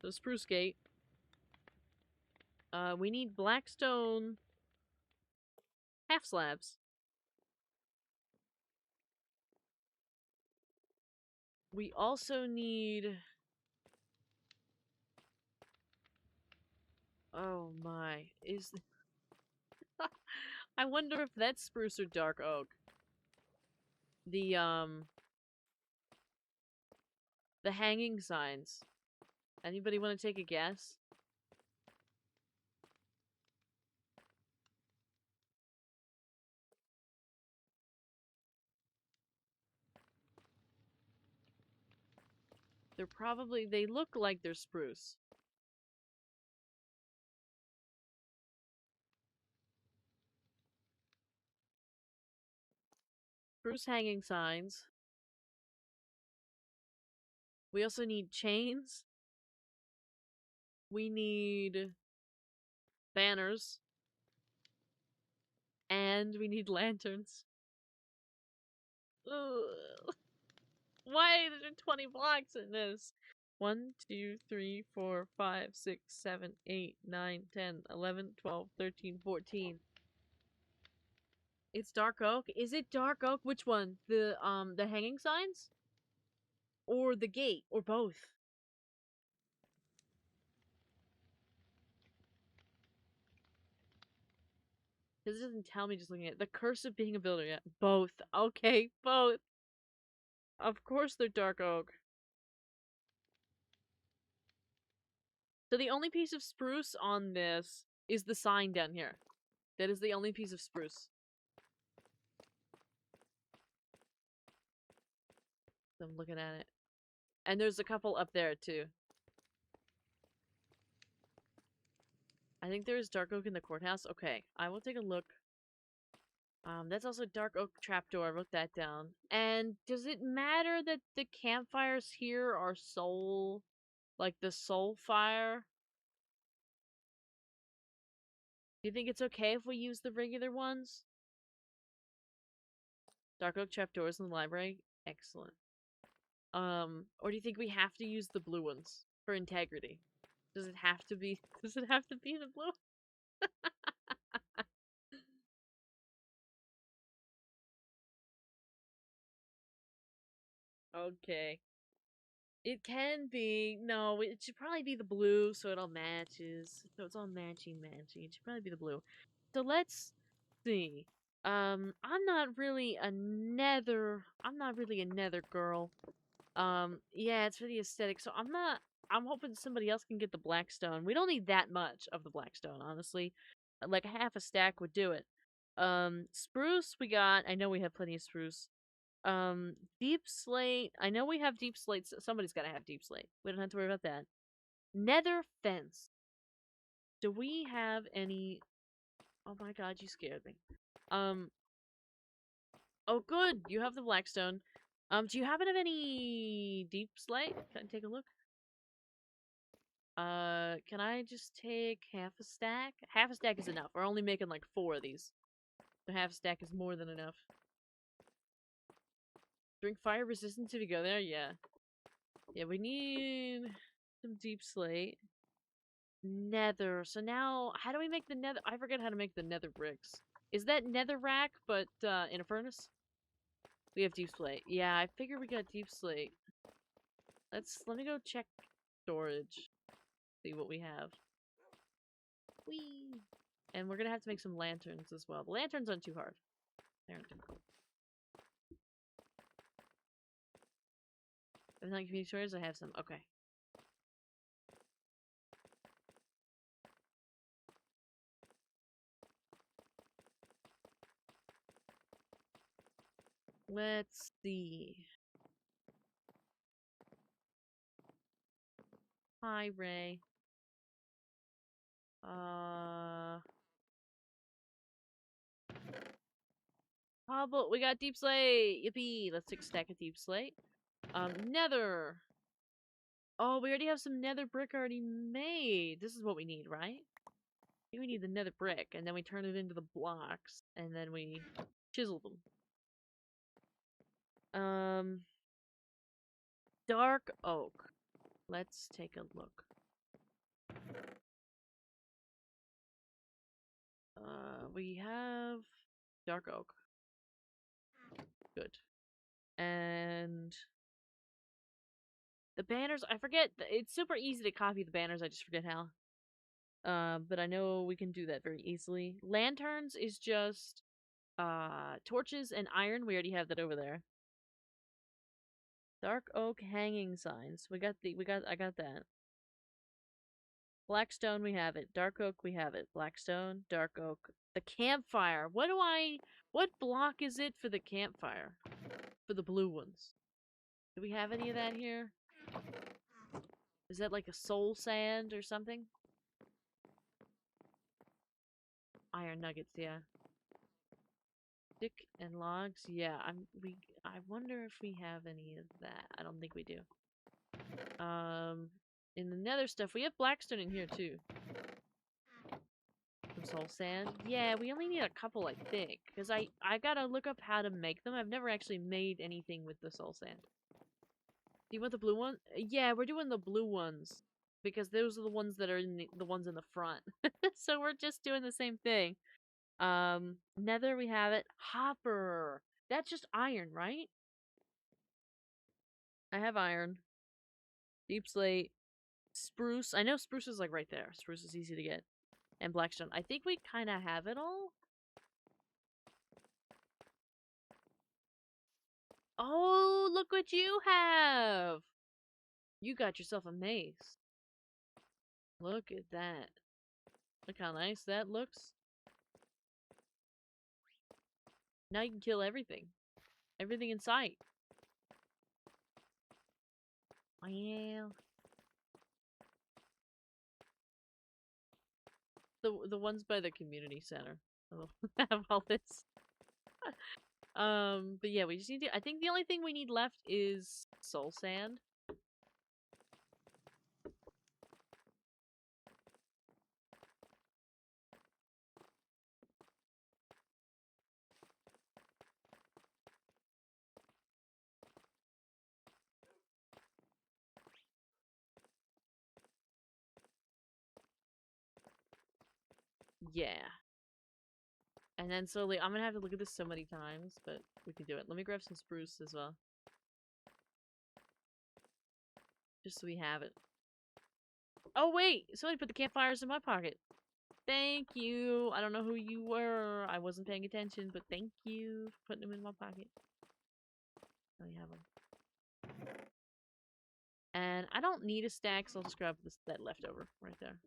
So spruce gate. We need blackstone half slabs. We also need... Oh my, is... I wonder if that's spruce or dark oak. The hanging signs. Anybody want to take a guess? They're probably... They look like they're spruce. Spruce hanging signs. We also need chains. We need banners. And we need lanterns. Ugh. Why are there 20 blocks in this? 1, 2, 3, 4, 5, 6, 7, 8, 9, 10, 11, 12, 13, 14. It's dark oak? Is it dark oak? Which one? The hanging signs? Or the gate? Or both? This doesn't tell me just looking at it. The curse of being a builder. Yeah, both. Okay, both. Of course they're dark oak. So the only piece of spruce on this is the sign down here. That is the only piece of spruce. I'm looking at it. And there's a couple up there, too. I think there's dark oak in the courthouse. Okay, I will take a look. That's also dark oak trapdoor. I wrote that down. And does it matter that the campfires here are soul? Like the soul fire? Do you think it's okay if we use the regular ones? Dark oak trapdoors in the library? Excellent. Or do you think we have to use the blue ones for integrity? Does it have to be the blue? Okay. It can be. No, it should probably be the blue so it all matches. So it's all matching. It should probably be the blue. So let's see. I'm not really a nether girl. Yeah, it's for the aesthetic. So I'm hoping somebody else can get the blackstone. We don't need that much of the blackstone, honestly. Like half a stack would do it. Spruce we got. I know we have plenty of spruce. Deep slate. I know we have deep slates. Somebody's got to have deep slate. We don't have to worry about that. Nether fence. Do we have any? Oh my god, you scared me. Oh good, you have the blackstone. Do you happen to have any deep slate? Can I take a look? Can I just take half a stack? Half a stack is enough. We're only making like 4 of these. So half a stack is more than enough. Drink fire resistance if you go there? Yeah. Yeah, we need some deep slate. Nether. So now, how do we make the nether? I forget how to make the nether bricks. Is that nether rack, but in a furnace? We have deep slate. Yeah, I figure we got deep slate. Let me go check storage. See what we have. Whee! And we're gonna have to make some lanterns as well. The lanterns aren't too hard. They aren't too cool. If not community stores, I have some. Okay. Let's see. Hi, Ray. But we got deep slate! Yippee! Let's take a stack of deep slate. Nether! Oh, we already have some nether brick already made. This is what we need, right? I think we need the nether brick, and then we turn it into the blocks, and then we chisel them. Dark oak. Let's take a look. We have dark oak. Good. And the banners, I forget, it's super easy to copy the banners, I just forget how. But I know we can do that very easily. Lanterns is just, torches and iron, we already have that over there. Dark oak hanging signs, I got that. Blackstone, we have it. Dark oak, we have it. Blackstone, dark oak. The campfire, what block is it for the campfire? For the blue ones. Do we have any of that here? Is that like a soul sand or something? Iron nuggets, yeah. Stick and logs, yeah. I wonder if we have any of that. I don't think we do. In the nether stuff, we have blackstone in here too. Some soul sand. Yeah, we only need a couple, I think, because I gotta look up how to make them. I've never actually made anything with the soul sand. Do you want the blue one? Yeah, we're doing the blue ones because those are the ones that are in the ones in the front. So we're just doing the same thing. Nether, we have it. Hopper. That's just iron, right? I have iron. Deep slate. Spruce. I know spruce is like right there. Spruce is easy to get. And blackstone. I think we kind of have it all. Oh, look what you have! You got yourself a mace. Look at that. Look how nice that looks. Now you can kill everything. Everything in sight. Well. The ones by the community center. Have all this. But yeah, we just need to. I think the only thing we need left is soul sand. Yeah. And then slowly, I'm gonna have to look at this so many times, but we can do it. Let me grab some spruce as well. Just so we have it. Oh wait! Somebody put the campfires in my pocket. Thank you. I don't know who you were. I wasn't paying attention, but thank you for putting them in my pocket. Let me have them. And I don't need a stack, so I'll just grab that leftover right there.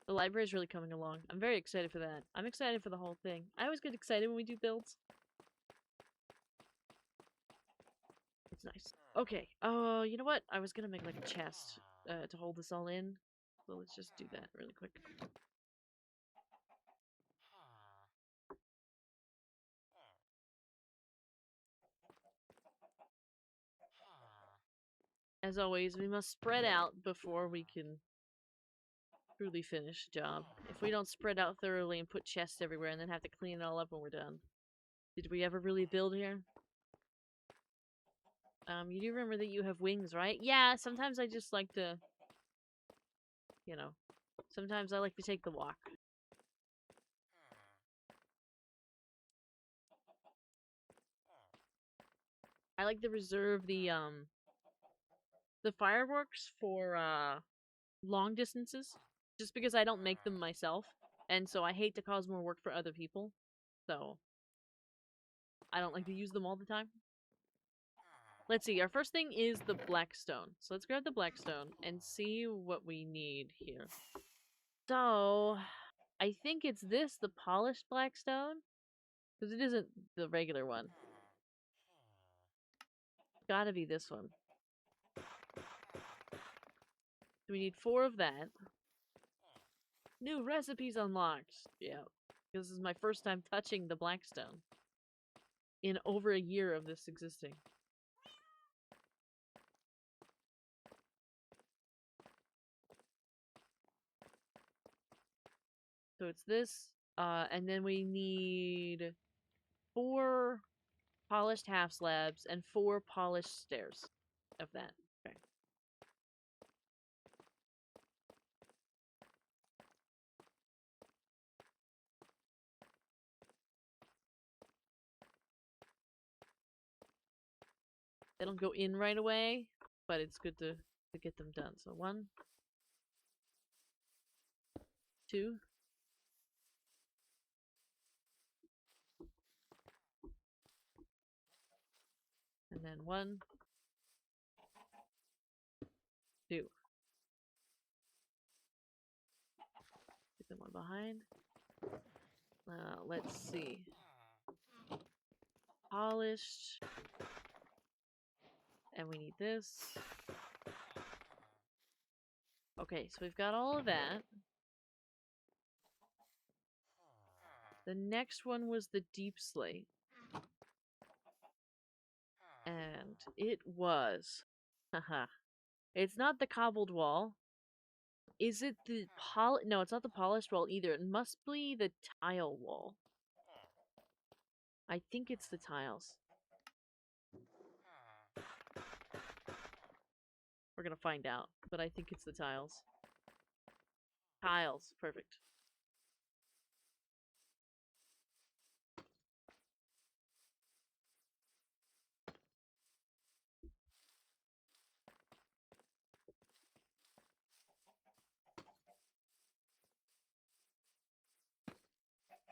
The library is really coming along. I'm very excited for that. I'm excited for the whole thing. I always get excited when we do builds. It's nice. Okay. You know what? I was gonna make like a chest to hold this all in. So let's just do that really quick. As always, we must spread out before we can truly finish the job. If we don't spread out thoroughly and put chests everywhere and then have to clean it all up when we're done. Did we ever really build here? You do remember that you have wings, right? Yeah, sometimes I just like to, you know, sometimes I like to take the walk. I like to reserve the fireworks for, long distances. Just because I don't make them myself. And so I hate to cause more work for other people. So, I don't like to use them all the time. Let's see, our first thing is the blackstone. So let's grab the blackstone and see what we need here. So, I think it's this, the polished blackstone. Because it isn't the regular one. Gotta be this one. So we need 4 of that. New recipes unlocked. Yeah. This is my first time touching the blackstone. In over a year of this existing. So it's this, and then we need 4 polished half slabs and 4 polished stairs of that. Okay. They don't go in right away, but it's good to get them done. So 1, 2, and then 1, 2. Get them one behind. Let's see. Polished. And we need this. Okay, so we've got all of that. The next one was the deep slate. And it was. Haha. It's not the cobbled wall. Is it the No, it's not the polished wall either. It must be the tile wall. I think it's the tiles. We're gonna find out, but I think it's the tiles. Tiles, perfect.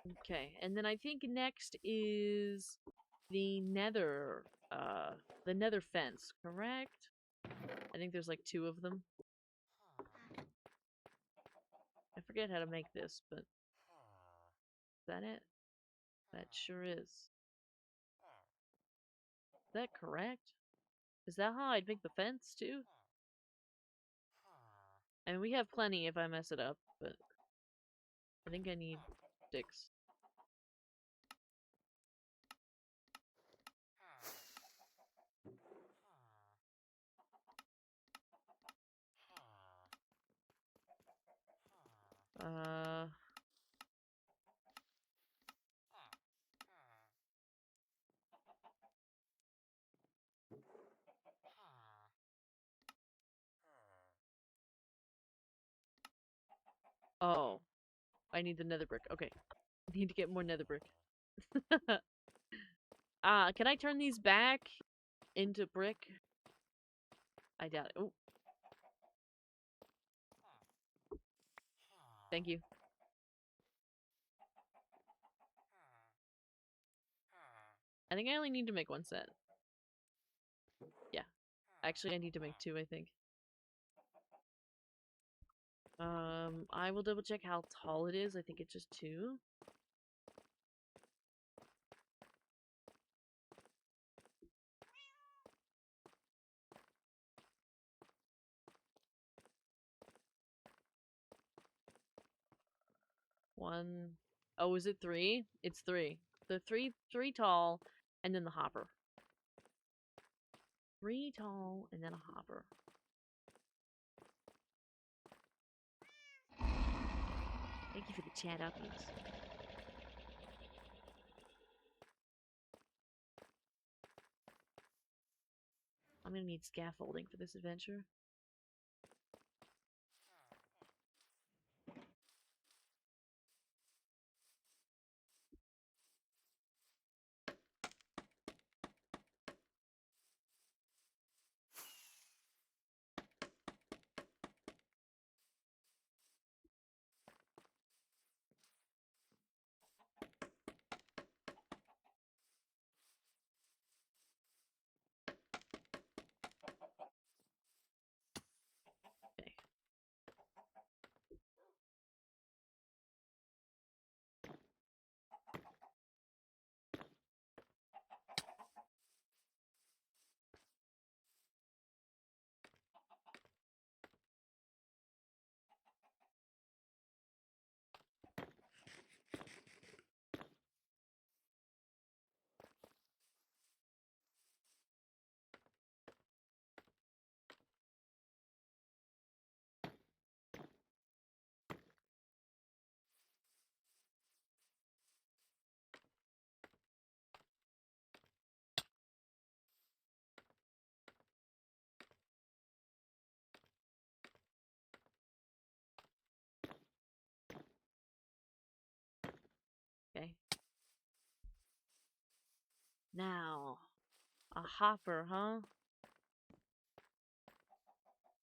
Okay, and then I think next is the the nether fence, correct? I think there's like 2 of them. I forget how to make this, but is that it? That sure is. Is that correct? Is that how I'd make the fence too? And we have plenty if I mess it up, but I think I need sticks. Uh, oh. I need the nether brick. Okay. I need to get more nether brick. Can I turn these back into brick? I doubt it. Oh, thank you. I think I only need to make 1 set. Yeah. Actually, I need to make 2, I think. I will double check how tall it is. I think it's just 2. One. Oh, is it 3? It's 3. The 3 tall, and then the hopper. 3 tall, and then a hopper. Thank you for the chat updates. I'm gonna need scaffolding for this adventure. Okay. Okay. Now, a hopper, huh?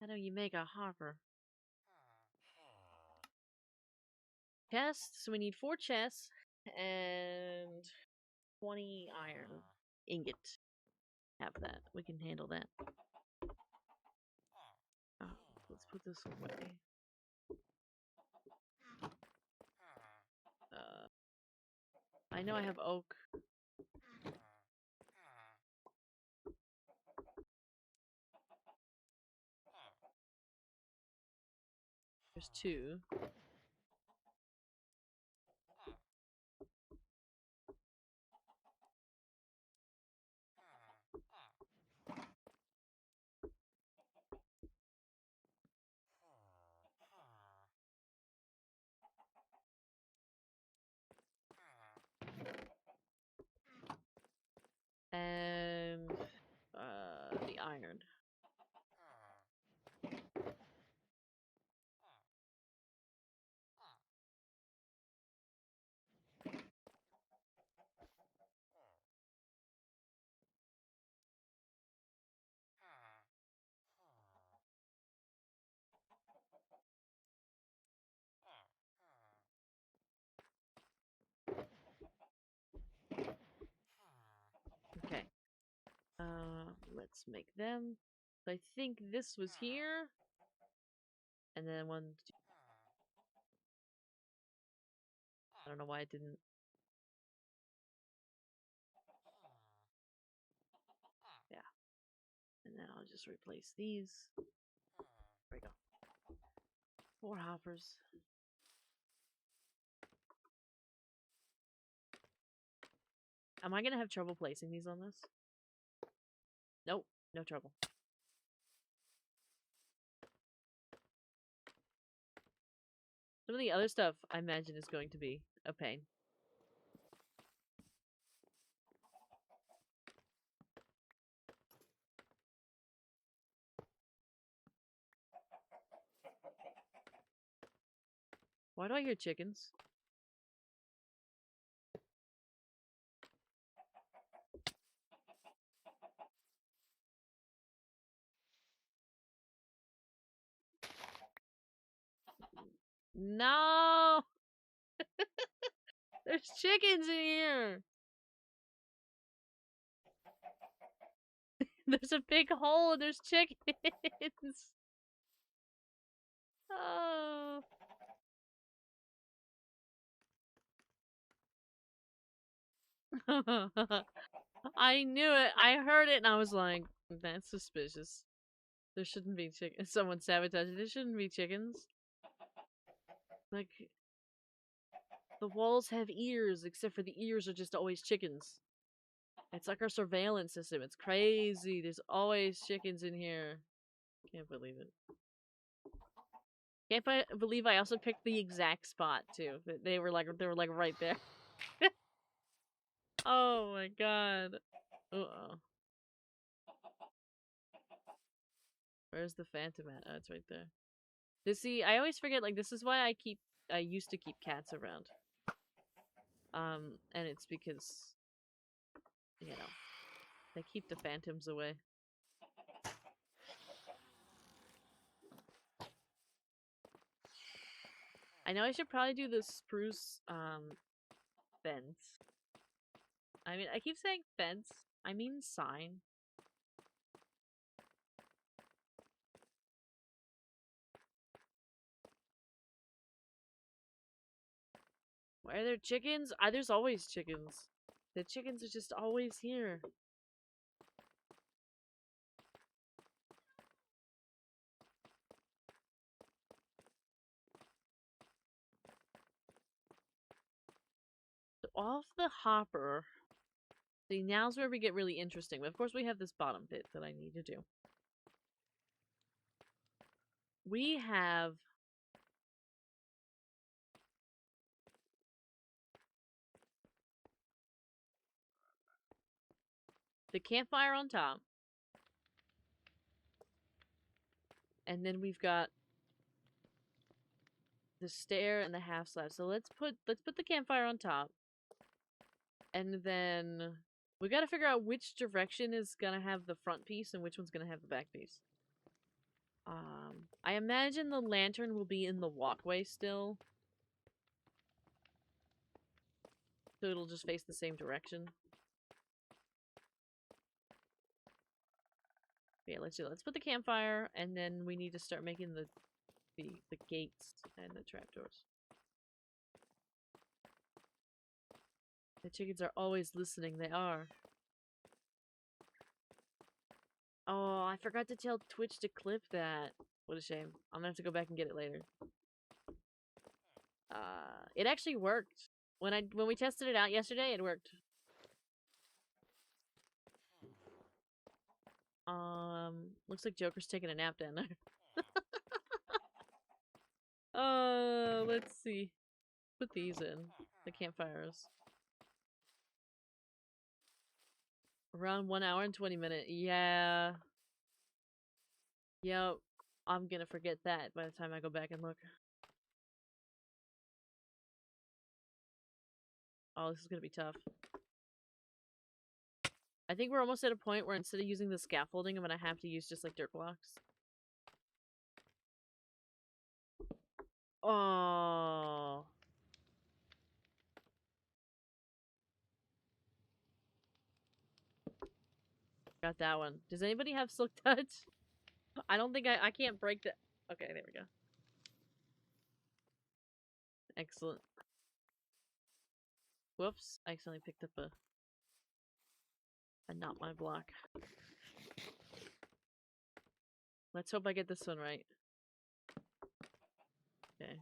How do you make a hopper? Chests. So we need 4 chests and 20 iron ingot. Have that. We can handle that. Oh, let's put this away. I know I have oak. There's 2. And the iron. Let's make them. So I think this was here. And then one, two. I don't know why it didn't. Yeah. And then I'll just replace these. There we go. 4 hoppers. Am I gonna have trouble placing these on this? Nope, no trouble. Some of the other stuff I imagine is going to be a pain. Why do I hear chickens? No! There's chickens in here! There's a big hole and there's chickens! Oh. I knew it. I heard it and I was like, that's suspicious. There shouldn't be chickens. Someone sabotaged it. There shouldn't be chickens. Like, the walls have ears, except for the ears are just always chickens. It's like our surveillance system. It's crazy. There's always chickens in here. Can't believe it. Can't believe I also picked the exact spot too. They were like right there. Oh my god. Uh-oh. Where's the phantom at? Oh, it's right there. See, I always forget, like, this is why I used to keep cats around. And it's because, you know, they keep the phantoms away. I know I should probably do the spruce, fence. I mean, I keep saying fence. I mean sign. Why are there chickens? There's always chickens. The chickens are just always here. So off the hopper. See, now's where we get really interesting. But of course we have this bottom bit that I need to do. We have the campfire on top. And then we've got the stair and the half slab. So let's put the campfire on top. And then we gotta figure out which direction is gonna have the front piece and which one's gonna have the back piece. I imagine the lantern will be in the walkway still. So it'll just face the same direction. Yeah, let's do that. Let's put the campfire, and then we need to start making the gates and the trapdoors. The chickens are always listening. They are. Oh, I forgot to tell Twitch to clip that. What a shame. I'm gonna have to go back and get it later. It actually worked. When we tested it out yesterday, it worked. Looks like Joker's taking a nap down there. Let's see. Put these in. The campfires. Around 1 hour and 20 minutes. Yeah. Yep. I'm gonna forget that by the time I go back and look. Oh, this is gonna be tough. I think we're almost at a point where instead of using the scaffolding, I'm gonna have to use just like dirt blocks. Oh. Got that one. Does anybody have Silk Touch? I don't think I can't break the... Okay, there we go. Excellent. Whoops, I accidentally picked up a not my block. Let's hope I get this one right. Okay.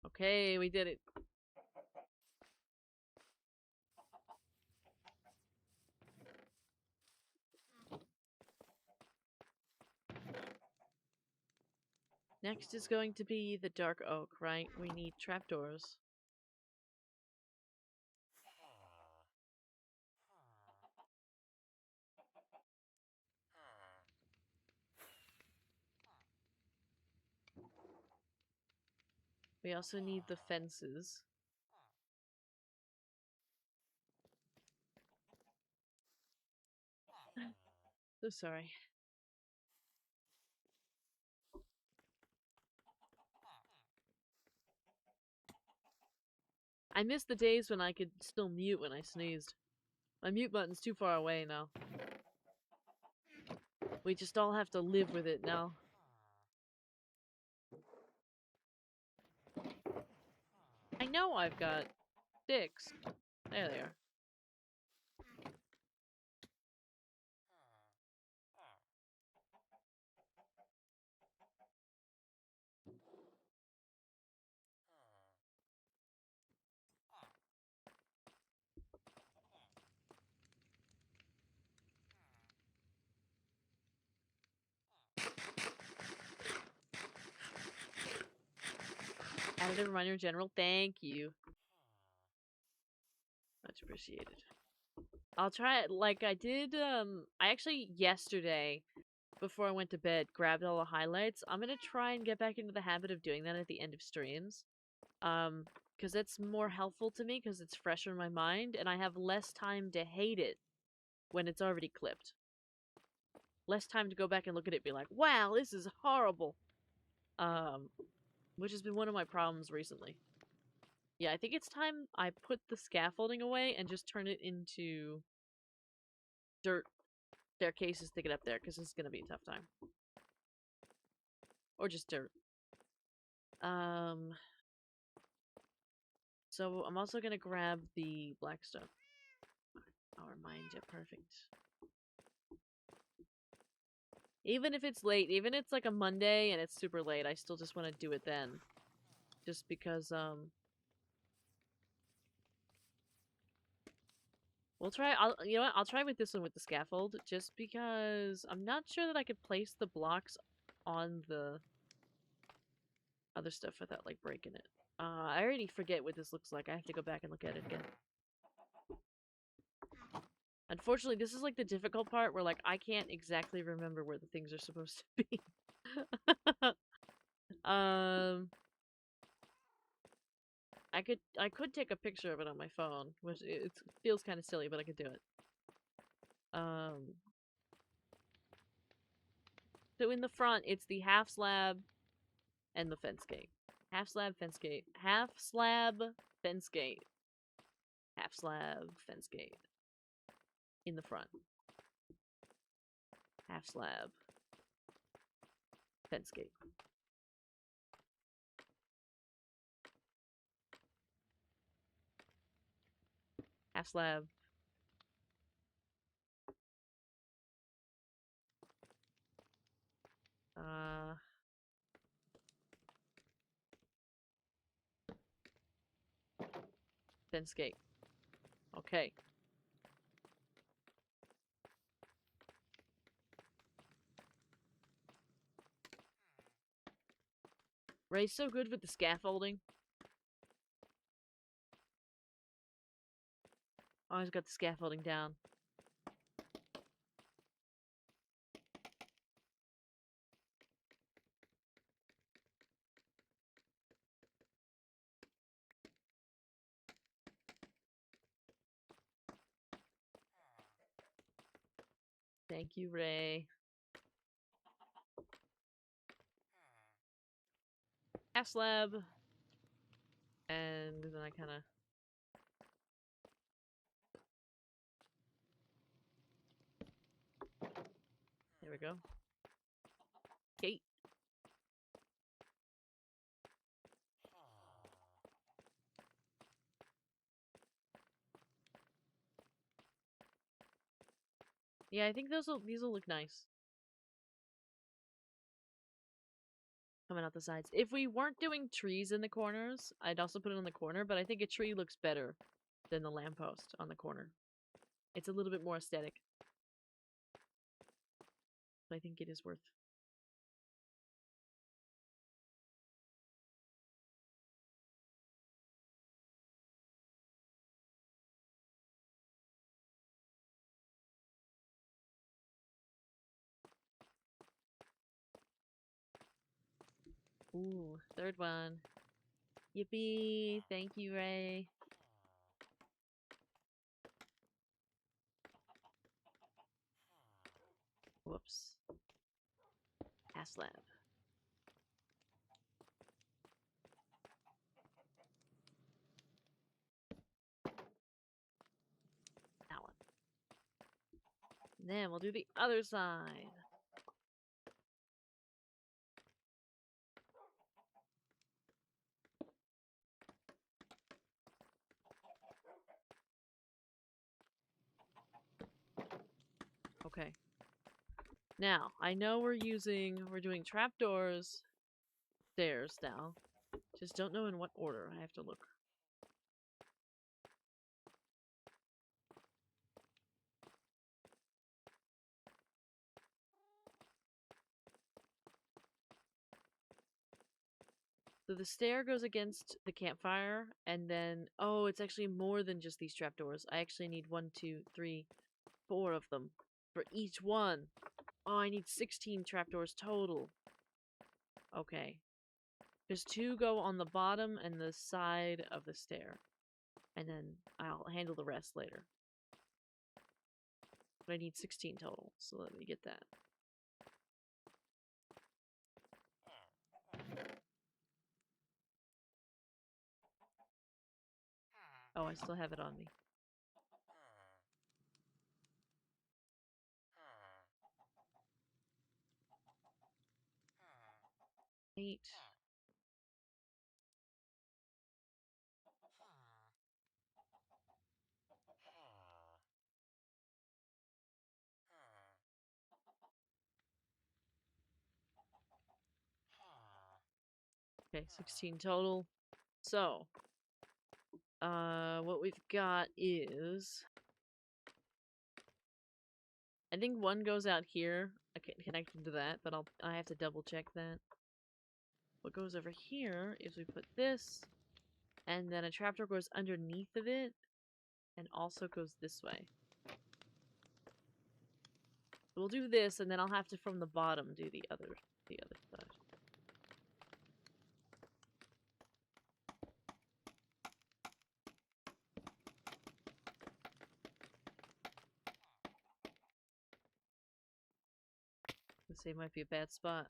Okay, we did it. Next is going to be the Dark Oak, right? We need trapdoors. We also need the fences. So sorry. I miss the days when I could still mute when I sneezed. My mute button's too far away now. We just all have to live with it now. I know I've got sticks. There they are. Added a reminder general. Thank you. Much appreciated. I'll try it like I did, I actually yesterday, before I went to bed, grabbed all the highlights. I'm gonna try and get back into the habit of doing that at the end of streams. Because it's more helpful to me because it's fresher in my mind and I have less time to hate it when it's already clipped. Less time to go back and look at it and be like, wow, this is horrible. Which has been one of my problems recently. Yeah, I think it's time I put the scaffolding away and just turn it into dirt staircases to get up there, because it's going to be a tough time. Or just dirt. So I'm also going to grab the blackstone. I'll remind you, perfect. Even if it's late, even if it's like a Monday and it's super late, I still just want to do it then. Just because, we'll try, you know what, I'll try with this one with the scaffold, just because I'm not sure that I could place the blocks on the other stuff without, like, breaking it. I already forget what this looks like. I have to go back and look at it again. Unfortunately, this is, like, the difficult part where, like, I can't exactly remember where the things are supposed to be. I could take a picture of it on my phone, which it feels kind of silly, but I could do it. So in the front, it's the half slab and the fence gate. Half slab, fence gate. Half slab, fence gate. Half slab, fence gate. In the front. Half slab, fence gate. Half slab. Fence gate. Okay. Ray's so good with the scaffolding. Always got the scaffolding down. Thank you, Ray. gas lab. And then I kind of... There we go. Okay. Yeah, I think these will look nice. Coming out the sides. If we weren't doing trees in the corners, I'd also put it on the corner, but I think a tree looks better than the lamppost on the corner. It's a little bit more aesthetic. But I think it is worth. Ooh, third one. Yippee! Thank you, Ray. Whoops. Gas lab. That one. And then we'll do the other side. Okay. Now, I know we're doing trapdoors, stairs now. Just don't know in what order. I have to look. So the stair goes against the campfire, and then, oh, it's actually more than just these trapdoors. I actually need 1, 2, 3, 4 of them for each one. Oh, I need 16 trapdoors total. Okay. Because 2 go on the bottom and the side of the stair. And then I'll handle the rest later. But I need 16 total, so let me get that. Oh, I still have it on me. 8. Okay, 16 total. So, what we've got is... I think 1 goes out here, connected to that, but I have to double check that. What goes over here is we put this, and then a trapdoor goes underneath of it, and also goes this way. We'll do this, and then I'll have to, from the bottom, do the other side. This say might be a bad spot.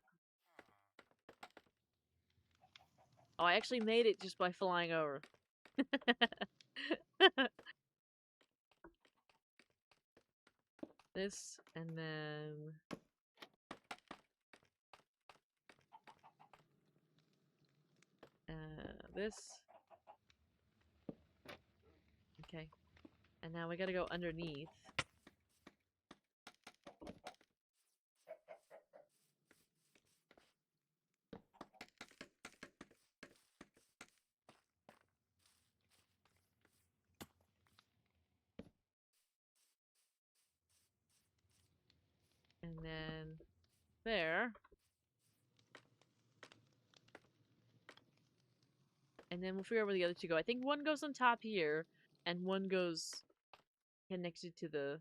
Oh, I actually made it just by flying over. This, and then... this. Okay. And now we gotta go underneath. And then... there. And then we'll figure out where the other 2 go. I think 1 goes on top here, and 1 goes connected to the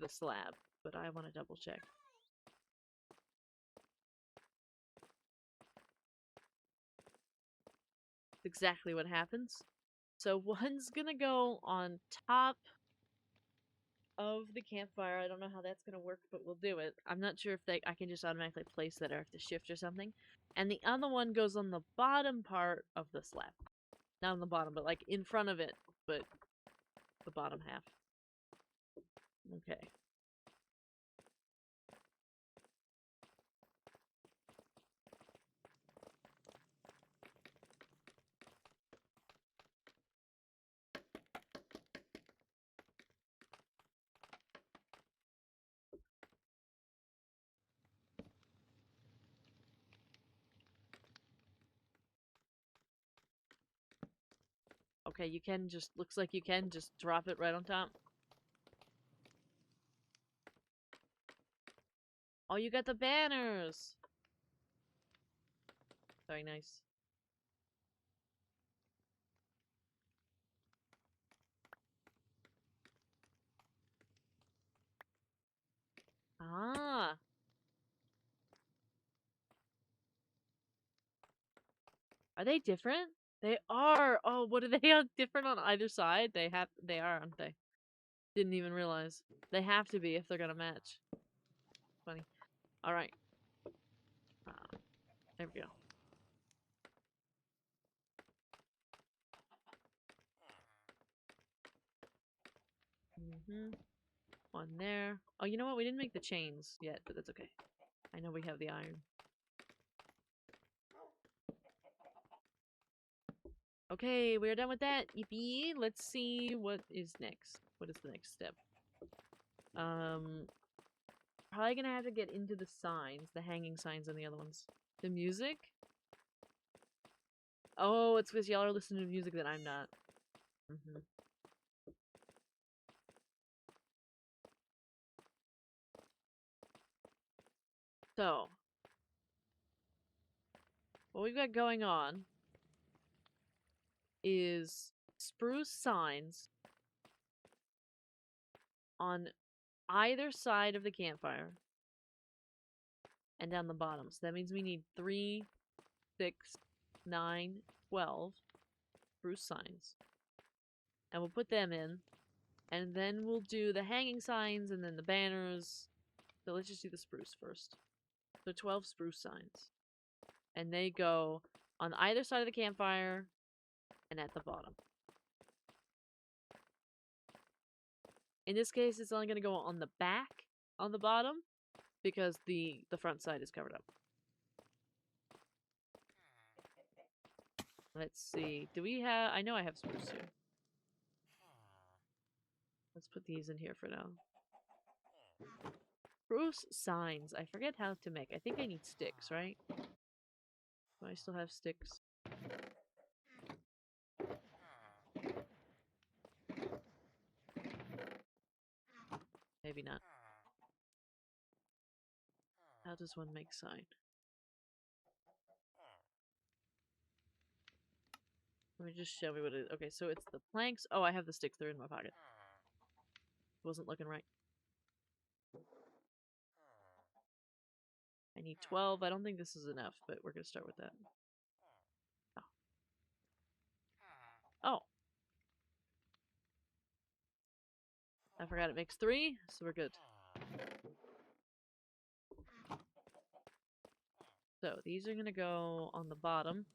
slab. But I want to double check. Exactly what happens. So 1's gonna go on top of the campfire. I don't know how that's gonna work, but we'll do it. I'm not sure if I can just automatically place that or have to shift or something. And the other one goes on the bottom part of the slab. Not on the bottom, but like in front of it, but the bottom half. Okay. Okay, you can just, looks like you can just drop it right on top. Oh, you got the banners! Very nice. Ah! Are they different? They are! Oh, what are they different on either side? They are, aren't they? Didn't even realize. They have to be if they're gonna match. Funny. Alright. There we go. One there. Oh, you know what? We didn't make the chains yet, but that's okay. I know we have the iron. Okay, we're done with that. Yippee! Let's see what is next. What is the next step? Probably gonna have to get into the signs, the hanging signs and the other ones. The music? Oh, it's because y'all are listening to music that I'm not. So, what we've got going on is spruce signs on either side of the campfire and down the bottom. So that means we need 3, 6, 9, 12 spruce signs. And we'll put them in. And then we'll do the hanging signs and then the banners. So let's just do the spruce first. So 12 spruce signs. And they go on either side of the campfire and at the bottom. In this case, it's only going to go on the back on the bottom because the front side is covered up. Let's see. Do we have... I know I have spruce here. Let's put these in here for now. Spruce signs. I forget how to make. I think I need sticks, right? Do I still have sticks? Maybe not. How does one make sign? Let me just show me what it is. Okay, so it's the planks. Oh, I have the sticks. They're in my pocket. Wasn't looking right. I need 12. I don't think this is enough, but we're gonna start with that. Oh. Oh. I forgot it makes 3, so we're good. So these are gonna go on the bottom.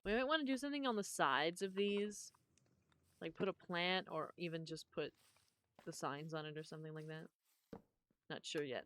We might want to do something on the sides of these. Like put a plant or even just put the signs on it or something like that. Not sure yet.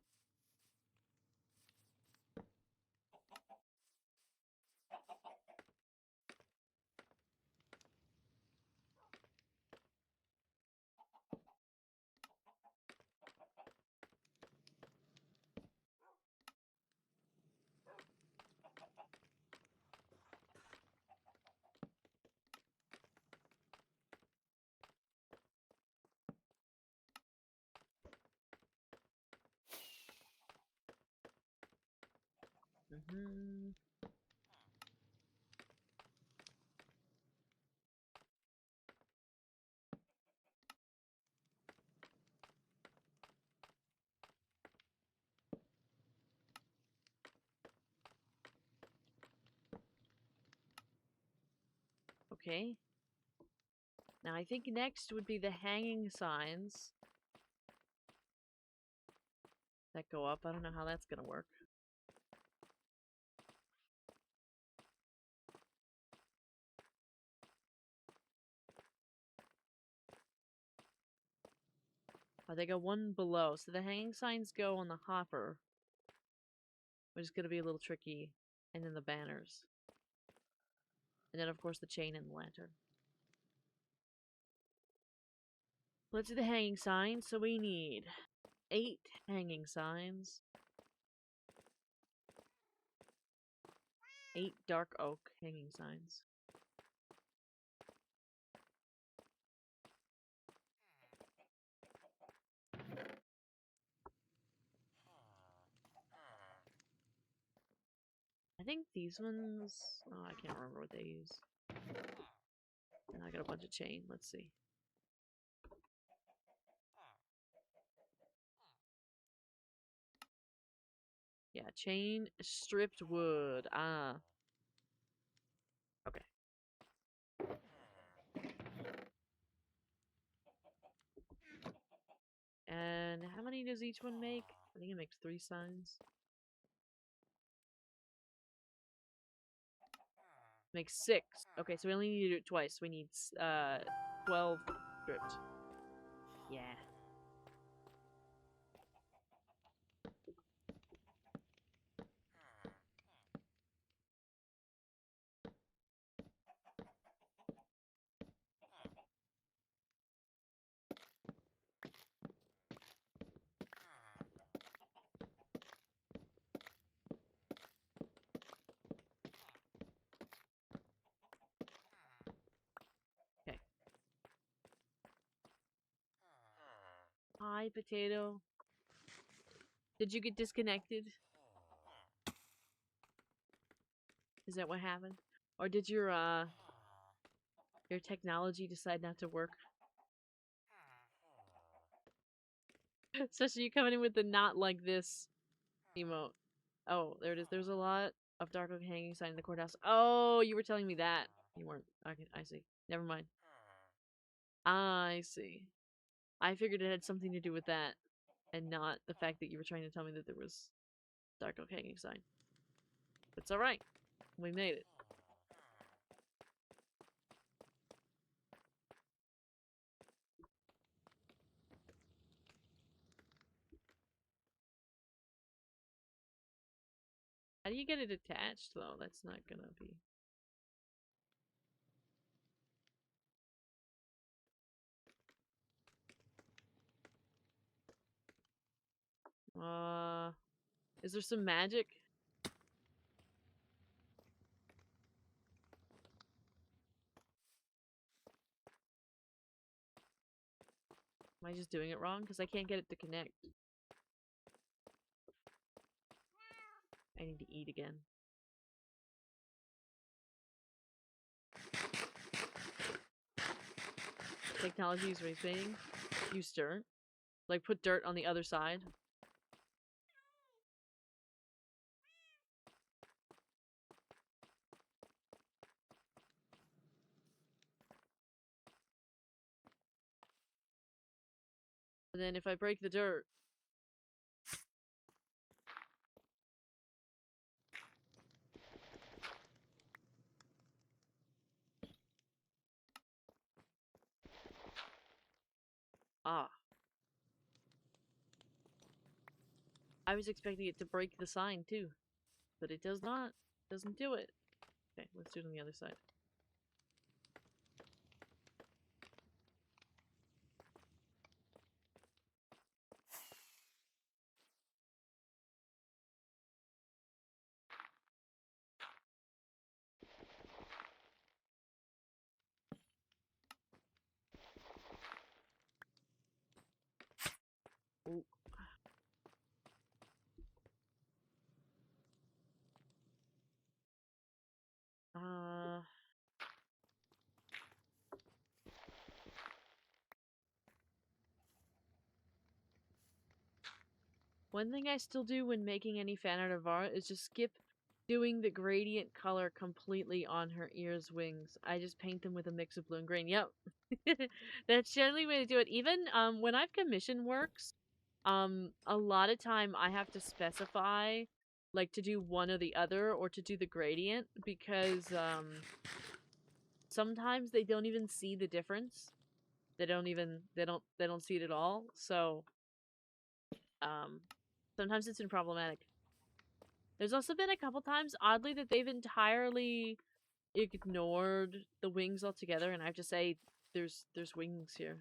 Okay. Now I think next would be the hanging signs that go up. I don't know how that's gonna work. Oh, they go one below. So the hanging signs go on the hopper, which is gonna be a little tricky. And then the banners. And then of course the chain and the lantern. Let's do the hanging signs. So we need 8 hanging signs. 8 dark oak hanging signs. I think these ones... Oh, I can't remember what they use. And I got a bunch of chain. Let's see. Yeah, chain, stripped wood. Ah. Okay. And how many does each one make? I think it makes 3 signs. Makes 6. Okay, so we only need to do it twice. We need 12 stripped. Yeah. Okay. Hi, potato. Did you get disconnected? Is that what happened? Or did your technology decide not to work? Especially you coming in with the not like this emote. Oh, there it is. There's a lot of dark oak hanging sign in the courthouse. Oh, you were telling me that. You weren't. Okay, I see. Never mind. I see. I figured it had something to do with that, and not the fact that you were trying to tell me that there was dark oak hanging sign. It's alright. We made it. How do you get it attached, though? That's not gonna be... Is there some magic? Am I just doing it wrong? Because I can't get it to connect. I need to eat again. Technology is rotating. Use dirt. Like, put dirt on the other side. And then if I break the dirt... Ah. I was expecting it to break the sign, too. But it does not. It doesn't do it. Okay, let's do it on the other side. Ooh. One thing I still do when making any fan art of art is just skip doing the gradient color completely on her ears, wings. I just paint them with a mix of blue and green. Yep. That's generally the way to do it. Even when I've commissioned works, a lot of time I have to specify like to do one or the other or to do the gradient because sometimes they don't even see the difference. They don't see it at all. So um sometimes it's been problematic. There's also been a couple times, oddly, that they've entirely ignored the wings altogether, and I have to say, there's wings here.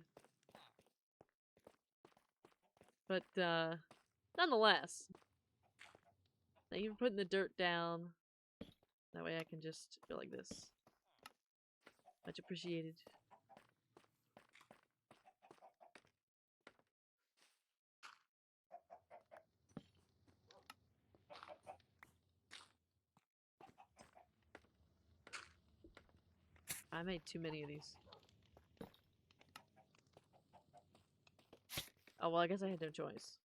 But nonetheless, thank you for putting the dirt down. That way I can just go like this. Much appreciated. I made too many of these. Oh, well, I guess I had no choice.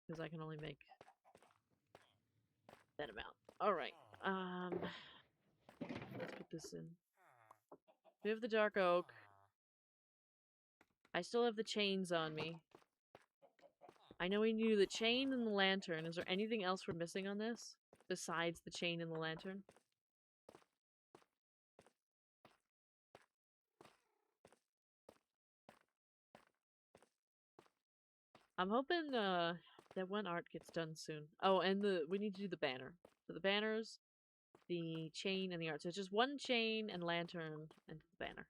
Because I can only make that amount. Alright. Let's put this in. We have the dark oak. I still have the chains on me. I know we knew the chain and the lantern. Is there anything else we're missing on this? Besides the chain and the lantern? I'm hoping that one art gets done soon. Oh, and we need to do the banner. So the banners, the chain, and the art. So it's just one chain and lantern and the banner.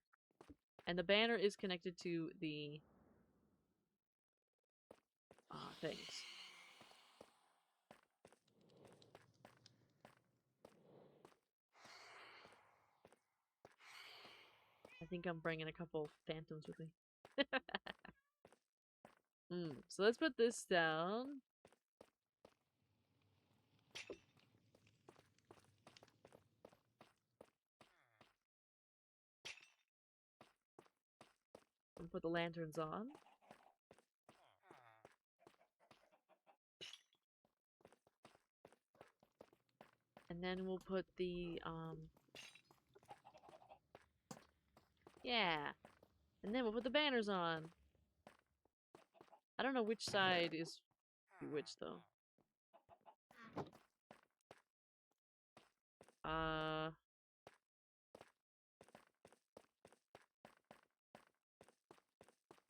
And the banner is connected to the things. I think I'm bringing a couple phantoms with me. So let's put this down. And put the lanterns on. And then we'll put the, yeah. And then we'll put the banners on. I don't know which side is which, though.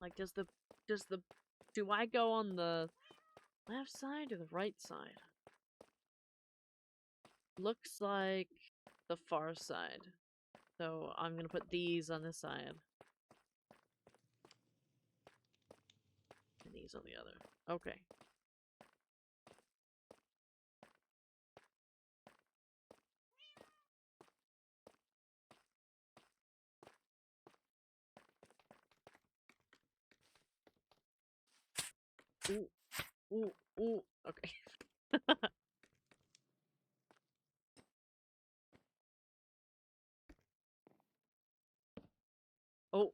Like, do I go on the left side or the right side? Looks like the far side. So I'm gonna put these on this side. And these on the other. Okay. Ooh, ooh, ooh. Okay. Oh.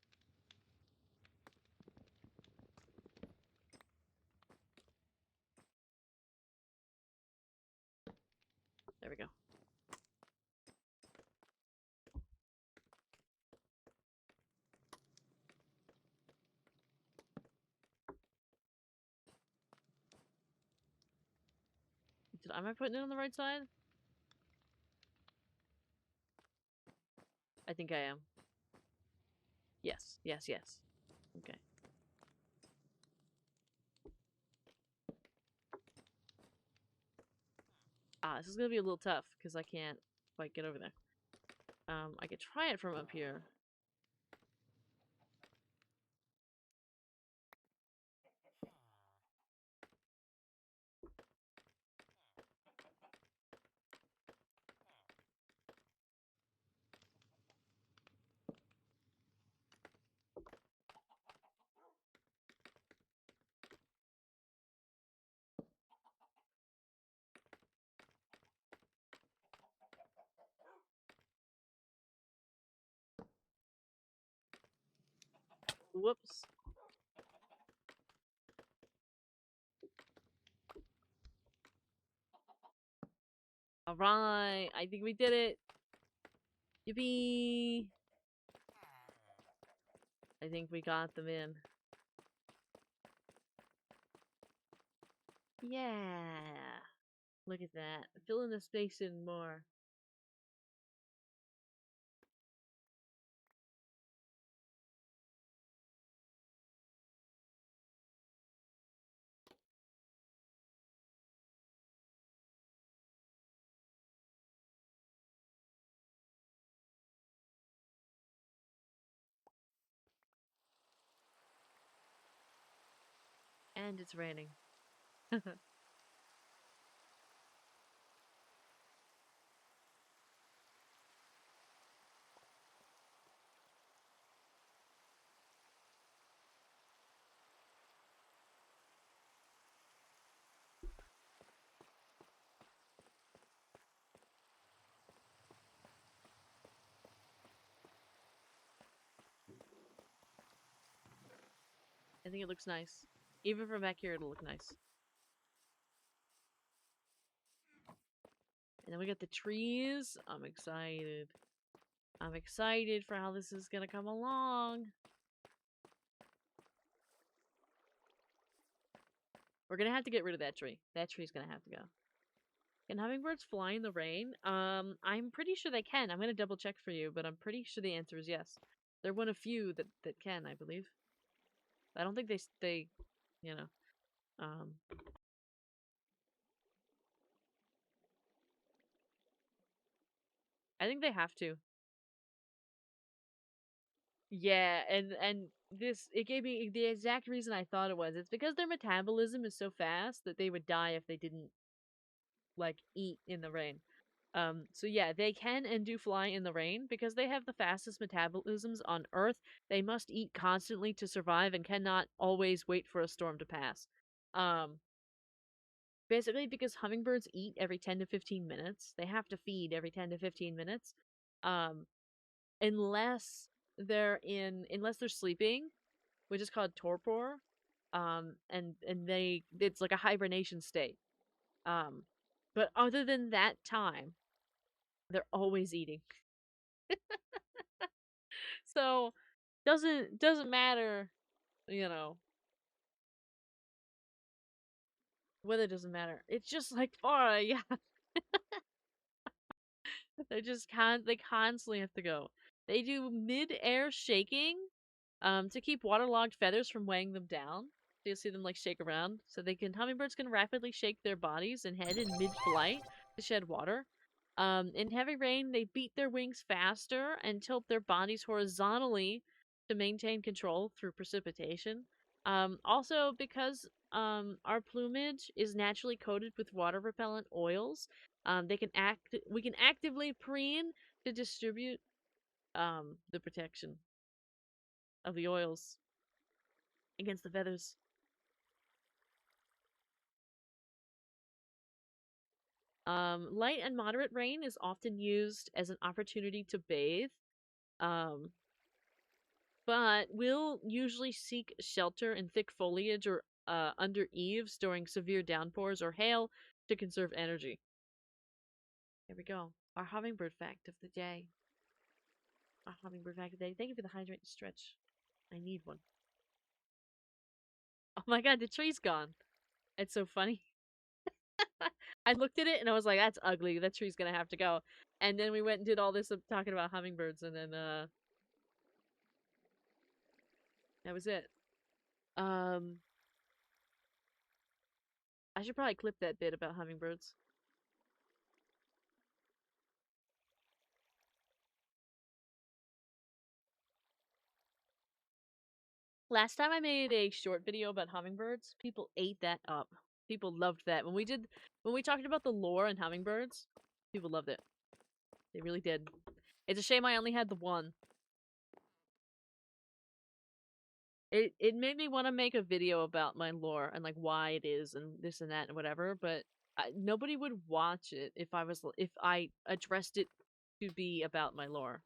There we go. Am I putting it on the right side? I think I am. Yes, yes, yes. Okay. This is gonna be a little tough because I can't quite get over there. I could try it from up here. Whoops. Alright, I think we did it. Yippee! I think we got them in. Yeah! Look at that. Fill in the space in more. And it's raining. I think it looks nice. Even from back here, it'll look nice. And then we got the trees. I'm excited. I'm excited for how this is gonna come along. We're gonna have to get rid of that tree. That tree's gonna have to go. Can hummingbirds fly in the rain? I'm pretty sure they can. I'm gonna double check for you, but I'm pretty sure the answer is yes. They're one of few that can, I believe. I don't think they, you know, um, I think they have to. Yeah, and this it gave me the exact reason I thought it was. It's because their metabolism is so fast that they would die if they didn't like eat in the rain. So yeah, they can and do fly in the rain because they have the fastest metabolisms on Earth. They must eat constantly to survive and cannot always wait for a storm to pass. Um, Basically because hummingbirds eat every 10 to 15 minutes. They have to feed every 10 to 15 minutes. Um, unless unless they're sleeping, which is called torpor. And it's like a hibernation state. Um, but other than that time, they're always eating. So doesn't matter, you know, weather doesn't matter. It's just like Florida, yeah. They constantly have to go. They do mid-air shaking to keep waterlogged feathers from weighing them down. So you'll see them like shake around. So hummingbirds can rapidly shake their bodies and head in mid-flight to shed water. In heavy rain, they beat their wings faster and tilt their bodies horizontally to maintain control through precipitation. Also, because our plumage is naturally coated with water repellent oils, we can actively preen to distribute the protection of the oils against the feathers. Light and moderate rain is often used as an opportunity to bathe. Um, but will usually seek shelter in thick foliage or under eaves during severe downpours or hail to conserve energy. Here we go. Our hummingbird fact of the day. Our hummingbird fact of the day. Thank you for the hydrate stretch. I need one. Oh my god, the tree's gone. It's so funny. I looked at it and I was like, that's ugly. That tree's gonna have to go. And then we went and did all this talking about hummingbirds, and then that was it. Um I should probably clip that bit about hummingbirds. Last time I made a short video about hummingbirds, people ate that up. People loved that. When we talked about the lore and hummingbirds, people loved it. They really did. It's a shame I only had the one. It made me want to make a video about my lore and like why it is and this and that and whatever, but nobody would watch it if I addressed it to be about my lore.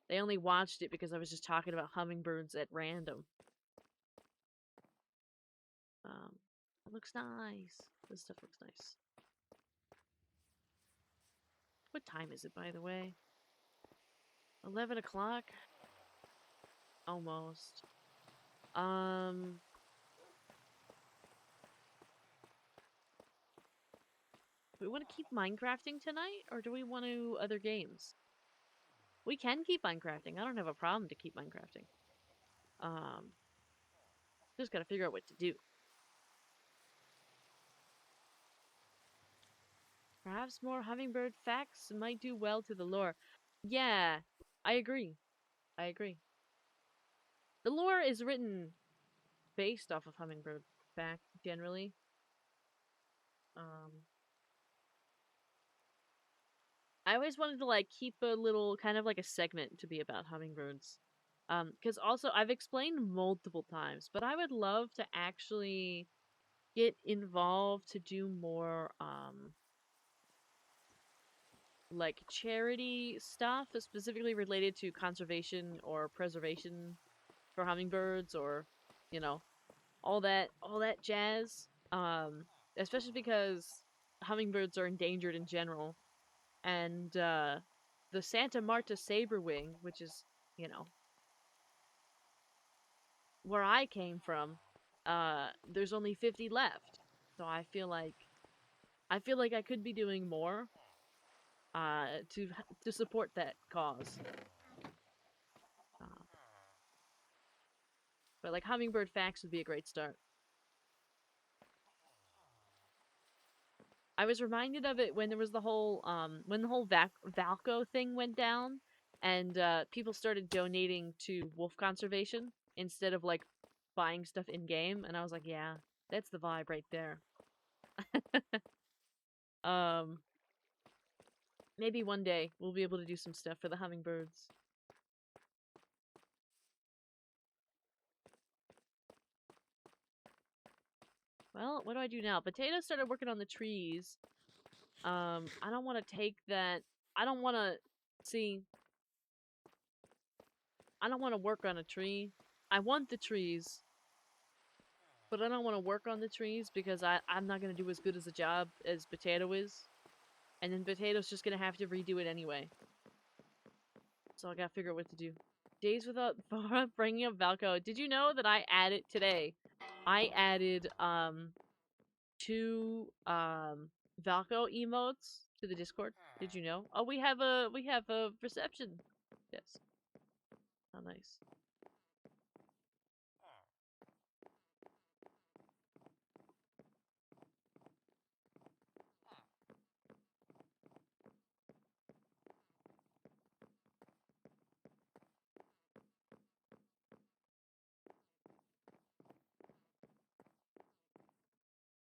They only watched it because I was just talking about hummingbirds at random. It looks nice. This stuff looks nice. What time is it, by the way? 11 o'clock? Almost. Do we want to keep Minecrafting tonight, or do we want to other games? We can keep Minecrafting. I don't have a problem to keep Minecrafting. Just gotta figure out what to do. Perhaps more hummingbird facts might do well to the lore. Yeah, I agree. I agree. The lore is written based off of hummingbird fact, generally. Um, I always wanted to like keep a little kind of like a segment to be about hummingbirds. Because also I've explained multiple times, but I would love to actually get involved to do more like charity stuff specifically related to conservation or preservation for hummingbirds, or you know, all that jazz. Especially because hummingbirds are endangered in general, and the Santa Marta saberwing, which is, you know, where I came from, there's only 50 left. So I feel like I could be doing more to support that cause. Uh, but like hummingbird facts would be a great start. I was reminded of it when there was the whole when the whole Valco thing went down, and people started donating to wolf conservation instead of like buying stuff in game, and I was like, yeah, that's the vibe right there. um Maybe one day we'll be able to do some stuff for the hummingbirds. Well, what do I do now? Potato started working on the trees. I don't want to take that. I don't want to see. I don't want to work on a tree. I want the trees, but I don't want to work on the trees because I'm not going to do as good as a job as Potato is. And then Potato's just going to have to redo it anyway. So I got to figure out what to do. Days without bringing up Valco. Did you know that I added today? I added, two, Valco emotes to the Discord. Did you know? Oh, we have a reception. Yes. How nice.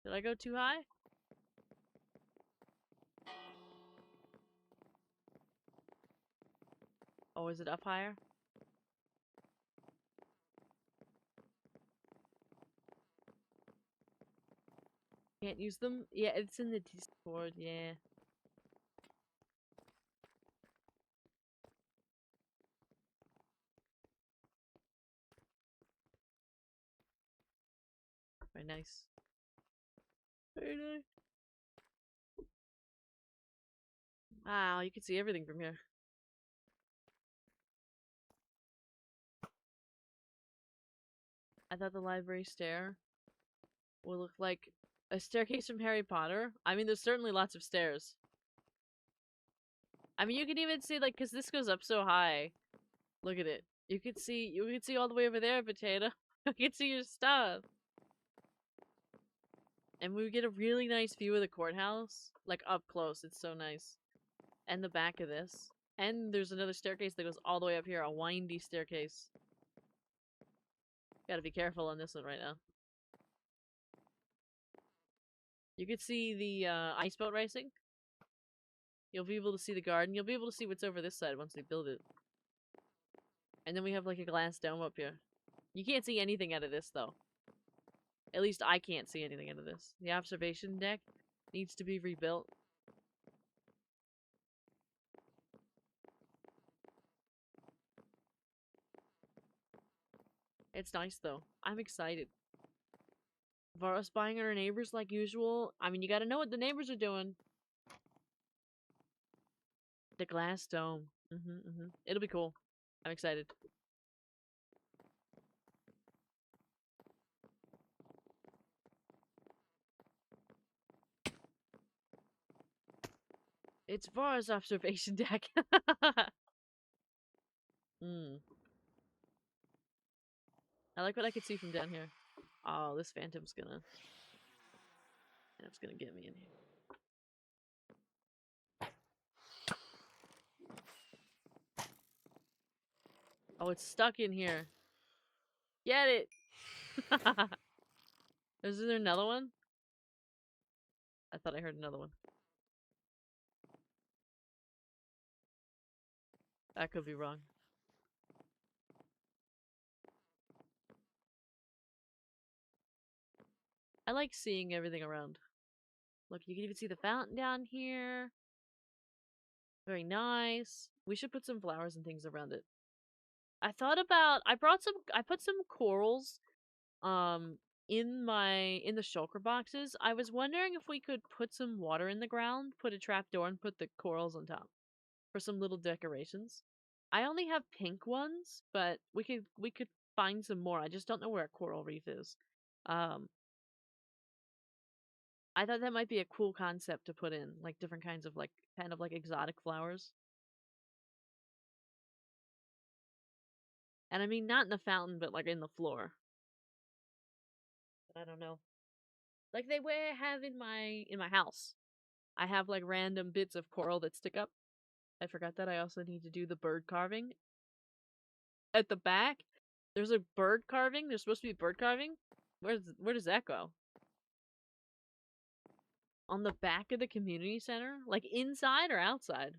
Did I go too high? Oh, is it up higher? Can't use them? Yeah, it's in the Discord, yeah. Very nice. Very nice. Wow, you can see everything from here. I thought the library stair would look like a staircase from Harry Potter. I mean, there's certainly lots of stairs. I mean, you can even see, like, because this goes up so high. Look at it. You can see all the way over there, Potato. You can see your stuff. And we get a really nice view of the courthouse. Like, up close. It's so nice. And the back of this. And there's another staircase that goes all the way up here. A windy staircase. Gotta be careful on this one right now. You can see the ice boat racing. You'll be able to see the garden. You'll be able to see what's over this side once they build it. And then we have like a glass dome up here. You can't see anything out of this though. At least I can't see anything out of this. The observation deck needs to be rebuilt. It's nice though. I'm excited. Vara spying on our neighbors like usual. I mean, you gotta know what the neighbors are doing. The glass dome. It'll be cool. I'm excited. It's Vara's observation deck. Hmm. I like what I could see from down here. Oh, this phantom's gonna get me in here. Oh, it's stuck in here. Get it! Is there another one? I thought I heard another one. That could be wrong. I like seeing everything around. Look, you can even see the fountain down here. Very nice. We should put some flowers and things around it. I put some corals in the shulker boxes. I was wondering if we could put some water in the ground, put a trap door, and put the corals on top for some little decorations. I only have pink ones, but we could find some more. I just don't know where a coral reef is. Um I thought that might be a cool concept to put in, like different kinds of like kind of like exotic flowers. And I mean not in the fountain, but like in the floor. I don't know. Like they have in my house. I have like random bits of coral that stick up. I forgot that I also need to do the bird carving. At the back, there's a bird carving. There's supposed to be bird carving. Where does that go? On the back of the community center? Like inside or outside?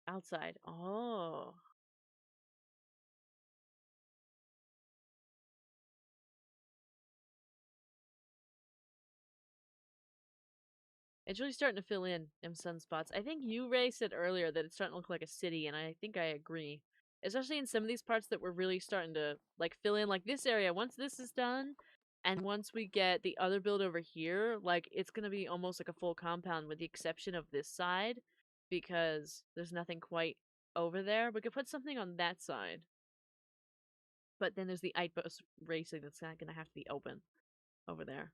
Outside. Oh. It's really starting to fill in sunspots. I think you, Ray, said earlier that it's starting to look like a city, and I think I agree. Especially in some of these parts that we're really starting to like fill in, like this area. Once this is done, and once we get the other build over here, like it's gonna be almost like a full compound with the exception of this side, because there's nothing quite over there. We could put something on that side, but then there's the outpost racing that's not gonna have to be open over there.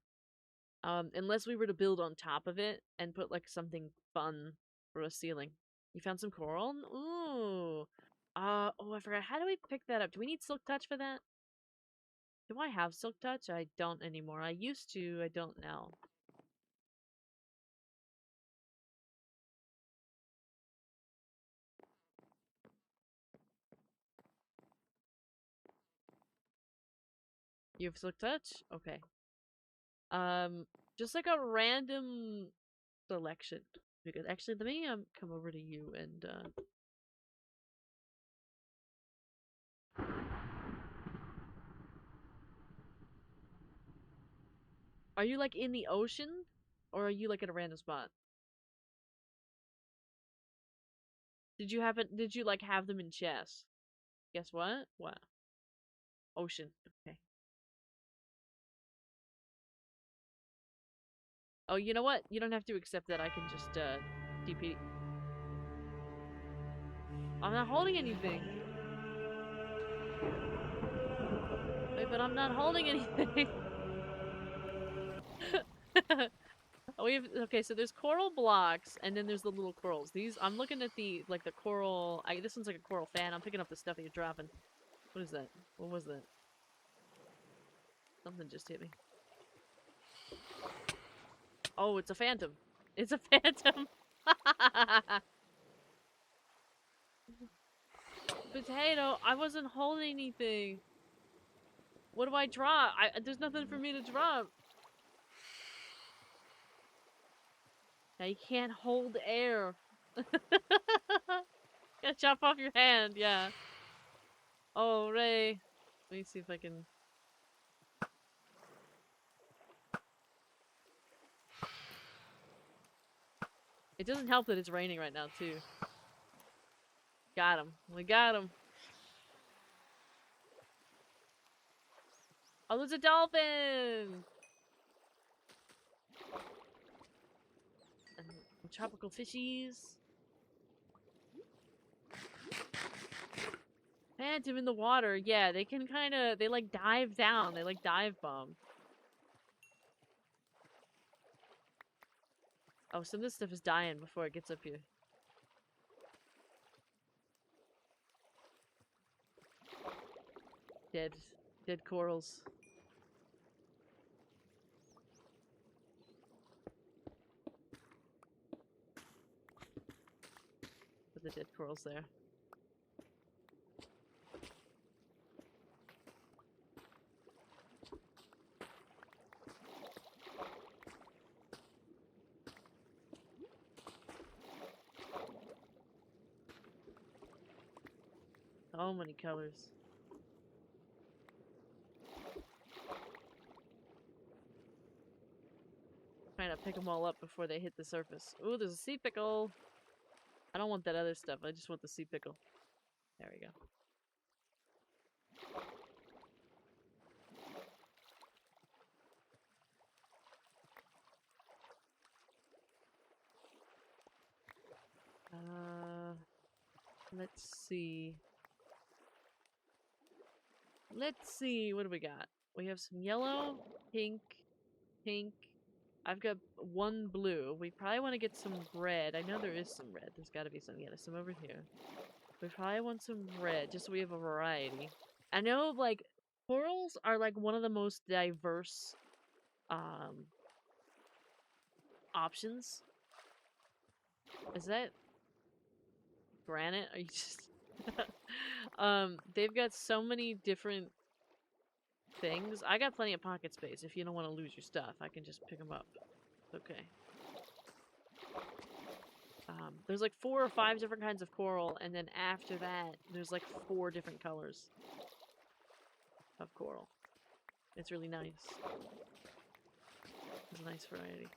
Unless we were to build on top of it and put like something fun for a ceiling. You found some coral? Ooh. Oh, I forgot. How do we pick that up? Do we need Silk Touch for that? Do I have Silk Touch? I don't anymore. I used to, I don't now. You have Silk Touch? Okay. Just like a random selection. Because actually, let me come over to you and are you like in the ocean? Or are you like at a random spot? Did you like have them in chests? Guess what? What? Ocean. Okay. Oh, you know what? You don't have to accept that. I can just DP. I'm not holding anything. Wait, but I'm not holding anything. We have okay, so there's coral blocks and then there's the little corals. These I'm looking at the like the coral this one's like a coral fan. I'm picking up the stuff that you're dropping. What is that? What was that? Something just hit me. Oh, it's a phantom. It's a phantom. Potato, I wasn't holding anything. What do I drop? There's nothing for me to drop. Now you can't hold air. Gotta chop off your hand, yeah. Oh, Ray. Let me see if I can... It doesn't help that it's raining right now, too. Got him. We got him. Oh, there's a dolphin! And tropical fishies. Phantom in the water. Yeah, they can they like dive down. They like dive bomb. Oh, some of this stuff is dying before it gets up here. Dead. Dead corals. Put the dead corals there. So many colors. Trying to pick them all up before they hit the surface. Ooh, there's a sea pickle. I don't want that other stuff. I just want the sea pickle. There we go. Let's see. Let's see. What do we got? We have some yellow, pink, pink. I've got one blue. We probably want to get some red. I know there is some red. There's got to be some. Yeah, there's some over here. We probably want some red, just so we have a variety. I know, like, corals are, like, one of the most diverse, options. Is that granite? Are you just... they've got so many different things. I got plenty of pocket space. If you don't want to lose your stuff, I can just pick them up. It's okay. There's like 4 or 5 different kinds of coral, and then after that, there's like 4 different colors of coral. It's really nice. It's a nice variety.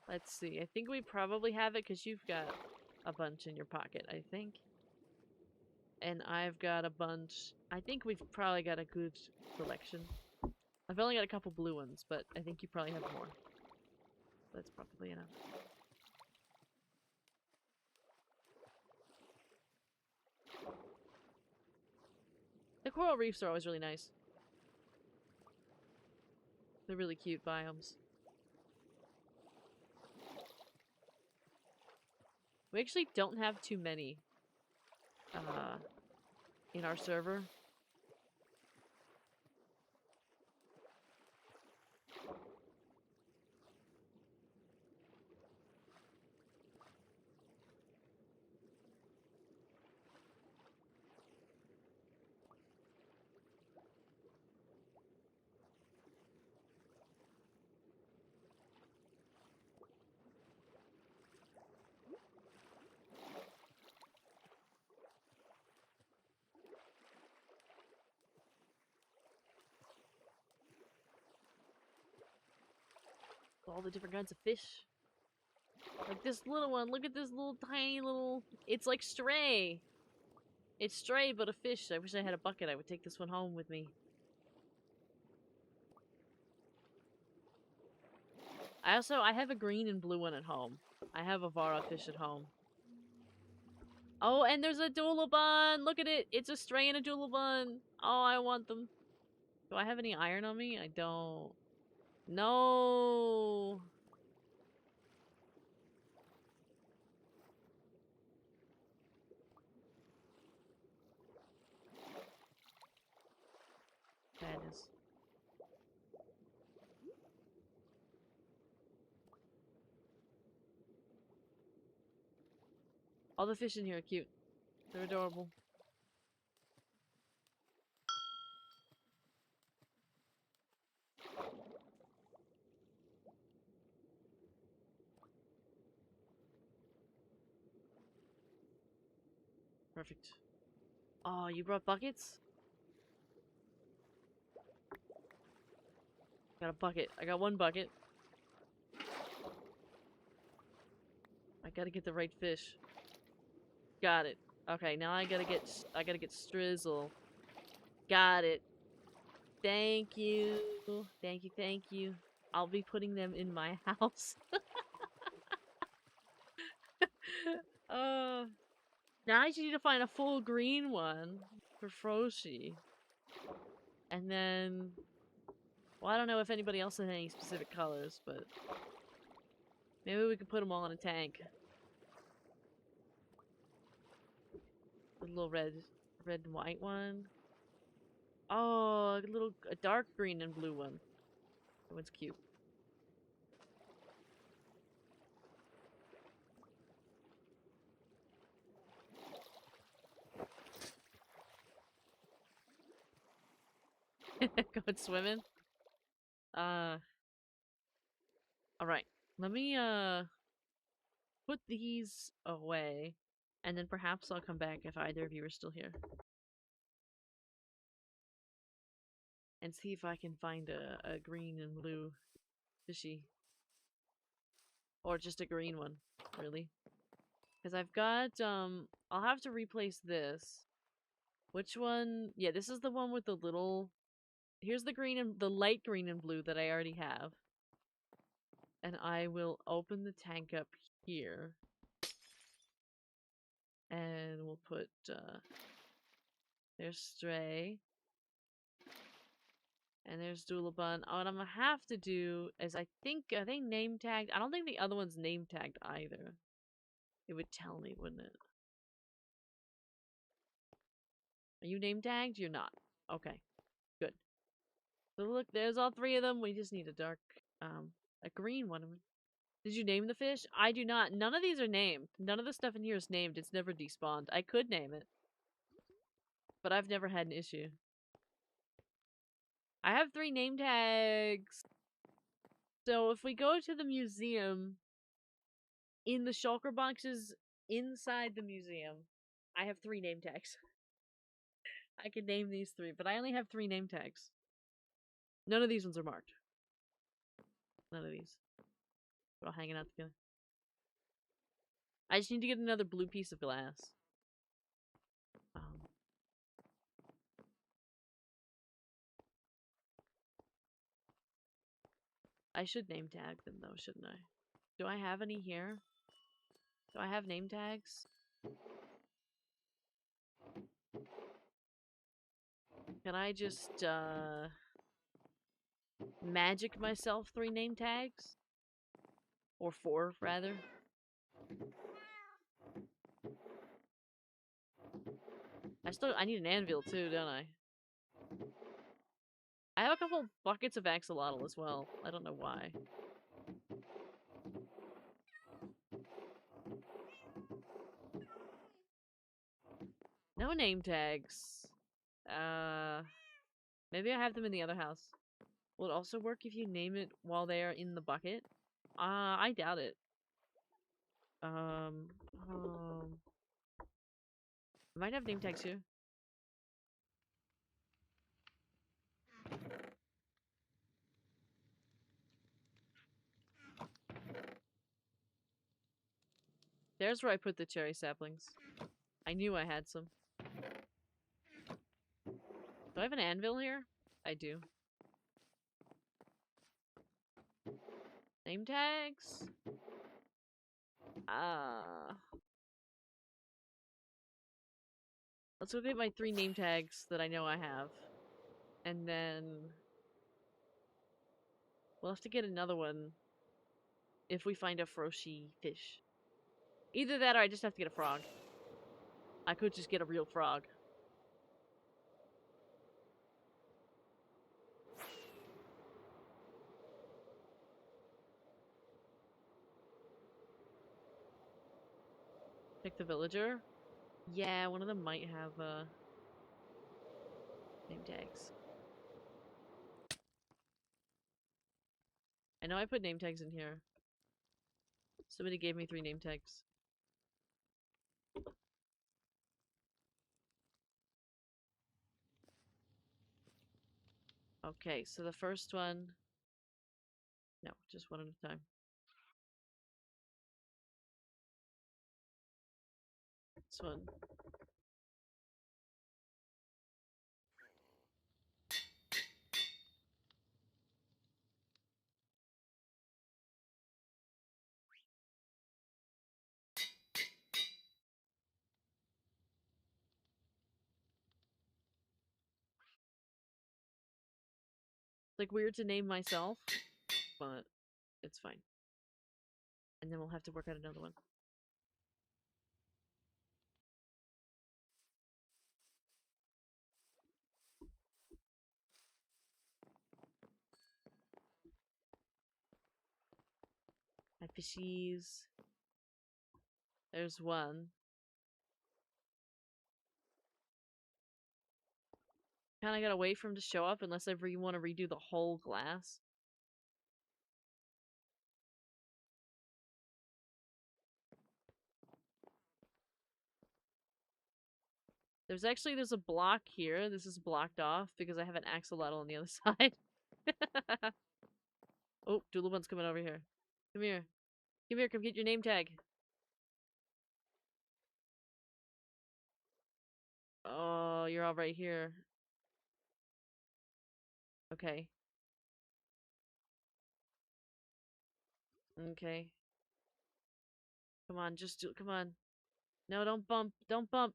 Let's see. I think we probably have it because you've got a bunch in your pocket, I think. And I've got a bunch. I think we've probably got a good collection. I've only got a couple blue ones, but I think you probably have more. That's probably enough. The coral reefs are always really nice. They're really cute biomes. We actually don't have too many in our server. All the different kinds of fish. Like this little one. Look at this little tiny little... It's like stray. It's stray, but a fish. I wish I had a bucket. I would take this one home with me. I have a green and blue one at home. I have a Vara fish at home. Oh, and there's a Doulabun! Look at it! It's a stray and a Doulabun! Oh, I want them. Do I have any iron on me? I don't. No! Madness. All the fish in here are cute. They're adorable. Perfect. Oh, you brought buckets? Got a bucket. I got one bucket. I gotta get the right fish. Got it. Okay, now I gotta get Strizzle. Got it. Thank you. Thank you, thank you. I'll be putting them in my house. uh, now I just need to find a full green one for Froshi. And then... Well, I don't know if anybody else has any specific colors, but... Maybe we could put them all in a tank. A little red and white one. Oh, a dark green and blue one. That one's cute. Going swimming? Alright. Let me, put these away. And then perhaps I'll come back if either of you are still here. And see if I can find a green and blue fishy. Or just a green one, really. Because I've got, I'll have to replace this. Which one? Yeah, this is the one with the little... Here's the green and the light green and blue that I already have. And I will open the tank up here. And we'll put, there's Stray. And there's Doulabun. Oh, what I'm gonna have to do is are they name tagged? I don't think the other one's name tagged either. It would tell me, wouldn't it? Are you name tagged? You're not. Okay. Good. So look, there's all three of them. We just need a green one. Did you name the fish? I do not. None of these are named. None of the stuff in here is named. It's never despawned. I could name it. But I've never had an issue. I have 3 name tags. So if we go to the museum, in the shulker boxes inside the museum, I have 3 name tags. I can name these 3, but I only have 3 name tags. None of these ones are marked. None of these. They're all hanging out together. I just need to get another blue piece of glass. I should name tag them though, shouldn't I? Do I have any here? Do I have name tags? Can I just, magic myself 3 name tags? Or 4, rather? I need an anvil too, don't I? I have a couple buckets of axolotl as well. I don't know why. No name tags. Maybe I have them in the other house. Will it also work if you name it while they are in the bucket? I doubt it. I might have name tags here. There's where I put the cherry saplings. I knew I had some. Do I have an anvil here? I do. Name tags? Let's go get my 3 name tags that I know I have. And then... we'll have to get another one if we find a Froshi fish. Either that or I just have to get a frog. I could just get a real frog. Pick the villager? Yeah, one of them might have, name tags. I know I put name tags in here. Somebody gave me 3 name tags. Okay, so the first one... No, just one at a time. This one. Like, weird to name myself, but it's fine. And then we'll have to work out another one. My fishies. There's one. Kinda gotta wait for him to show up unless I want to redo the whole glass. There's a block here. This is blocked off because I have an axolotl on the other side. Oh, Doodlebun's coming over here. Come here. Come here, come get your name tag. Oh, you're all right here. Okay. Okay. Come on, come on. No, don't bump. Don't bump.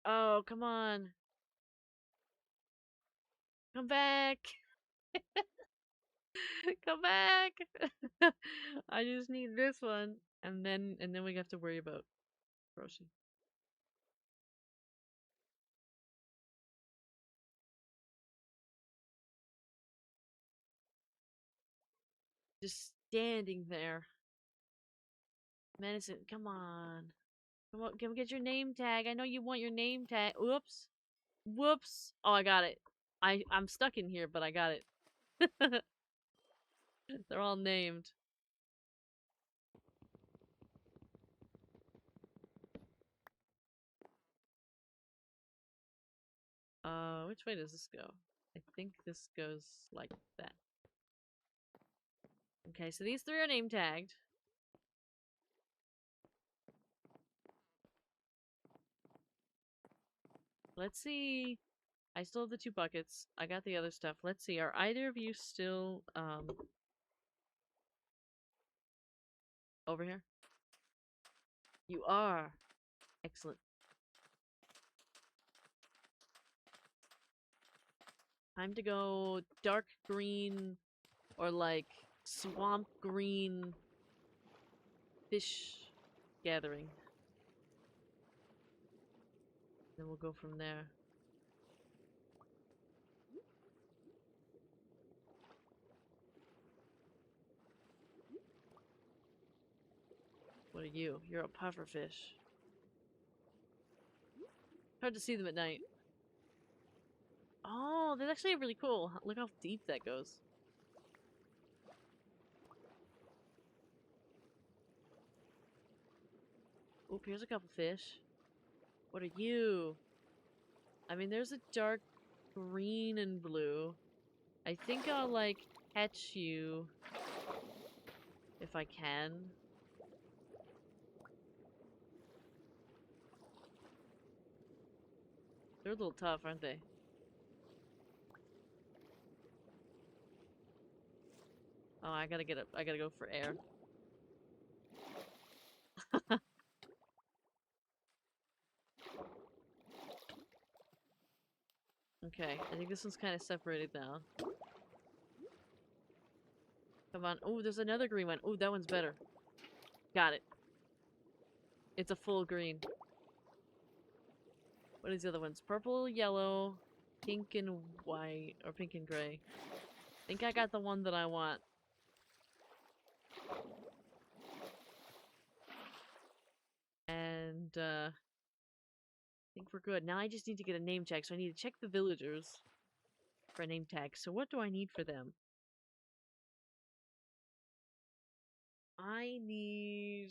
Oh, come on. Come back. Come back. I just need this one. And then we have to worry about Roshi. Just standing there. Medicine, come on. Come on, can we get your name tag? I know you want your name tag. Whoops. Whoops. Oh, I got it. I'm stuck in here, but I got it. They're all named. Which way does this go? I think this goes like that. Okay, so these three are name tagged. Let's see. I still have the two buckets. I got the other stuff. Let's see. Are either of you still, over here? You are. Excellent. Time to go dark green or like swamp green fish gathering. Then we'll go from there. What are you? You're a pufferfish. Hard to see them at night. Oh, that's actually really cool. Look how deep that goes. Oop, here's a couple fish. What are you? I mean, there's a dark green and blue. I think I'll, like, catch you if I can. They're a little tough, aren't they? Oh, I gotta get up. I gotta go for air. Okay, I think this one's kind of separated now. Come on. Oh, there's another green one. Oh, that one's better. Got it. It's a full green. What are these other ones? Purple, yellow, pink and white, or pink and gray. I think I got the one that I want. And, I think we're good. Now I just need to get a name tag, so I need to check the villagers for a name tag. So what do I need for them? I need...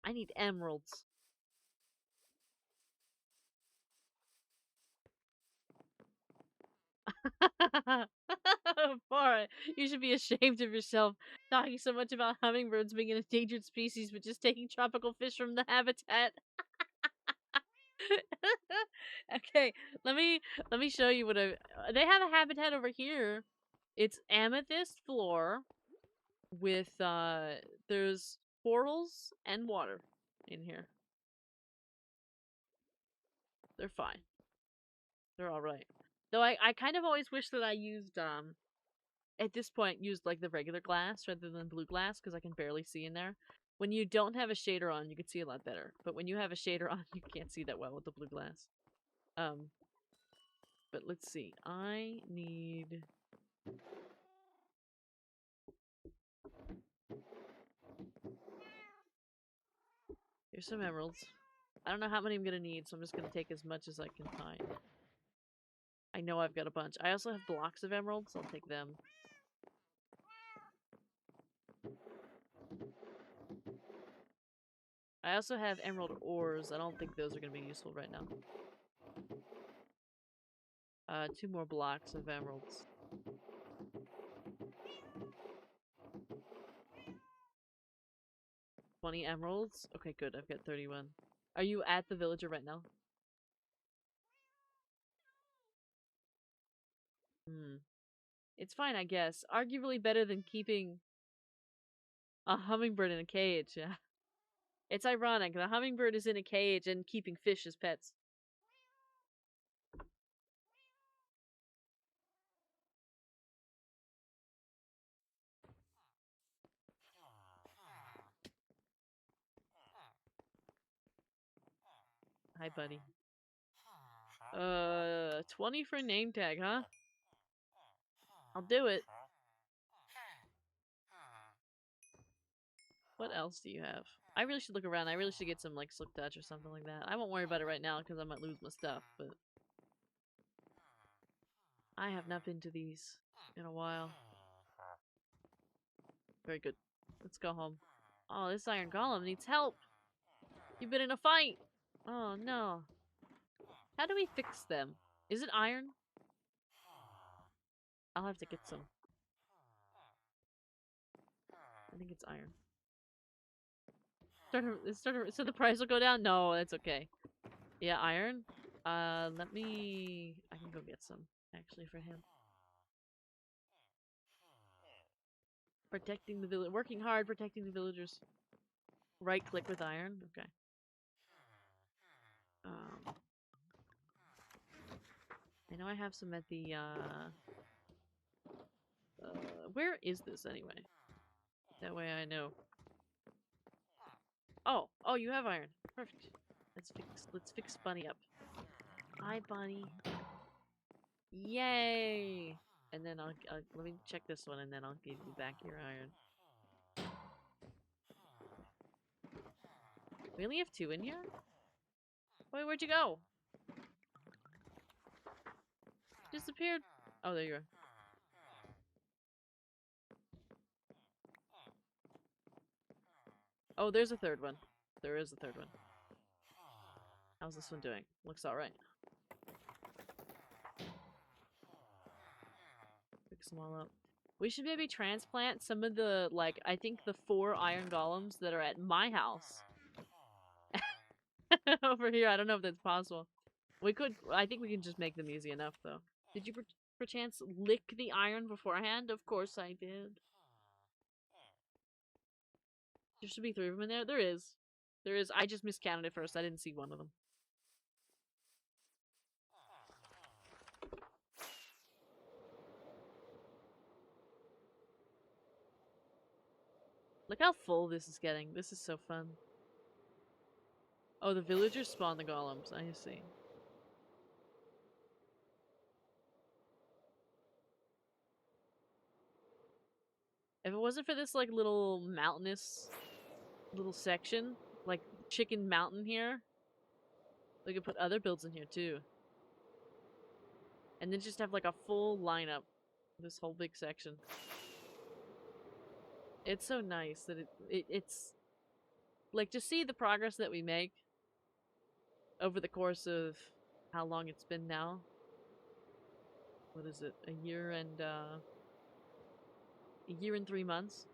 I need emeralds. Poor, you should be ashamed of yourself talking so much about hummingbirds being an endangered species, but just taking tropical fish from the habitat. Okay, let me show you what they have a habitat over here. It's amethyst floor with there's corals and water in here. They're fine. They're all right. Though I kind of always wish that I used at this point used like the regular glass rather than blue glass because I can barely see in there. When you don't have a shader on, you can see a lot better. But when you have a shader on, you can't see that well with the blue glass. But let's see. I need... Here's some emeralds. I don't know how many I'm gonna need, so I'm just gonna take as much as I can find. I know I've got a bunch. I also have blocks of emeralds. I'll take them. I also have emerald ores. I don't think those are gonna be useful right now. 2 more blocks of emeralds. $20 emeralds? Okay, good. I've got 31. Are you at the villager right now? It's fine, I guess. Arguably better than keeping a hummingbird in a cage. Yeah. It's ironic. The hummingbird is in a cage and keeping fish as pets. Hi, buddy. 20 for a name tag, huh? I'll do it. What else do you have? I really should look around. I really should get some, like, Slick Touch or something like that. I won't worry about it right now because I might lose my stuff, but... I have not been to these in a while. Very good. Let's go home. Oh, this iron golem needs help! You've been in a fight! Oh, no. How do we fix them? Is it iron? I'll have to get some. I think it's iron. So the price will go down? No, that's okay. Yeah, iron. Let me... I can go get some, actually, for him. Protecting the village. Working hard, protecting the villagers. Right click with iron? Okay. I know I have some at the, where is this, anyway? That way I know. Oh, you have iron. Perfect. Let's fix Bunny up. Hi, Bunny. Yay! And then let me check this one, and then I'll give you back your iron. We only have 2 in here? Wait, where'd you go? Disappeared. Oh, there you are. Oh, there's a 3rd one. There is a 3rd one. How's this one doing? Looks alright. Fix them all up. We should maybe transplant some of the, like, I think the 4 iron golems that are at my house. Over here, I don't know if that's possible. We could, I think we can just make them easy enough, though. Did you perchance lick the iron beforehand? Of course I did. There should be 3 of them in there. There is. There is. I just miscounted it first. I didn't see one of them. Look how full this is getting. This is so fun. Oh, the villagers spawn the golems. I see. If it wasn't for this, like, little mountainous little section, like Chicken Mountain here, we could put other builds in here, too. And then just have, like, a full lineup. This whole big section. It's so nice that it's... Like, to see the progress that we make over the course of how long it's been now. what is it? A year and 3 months.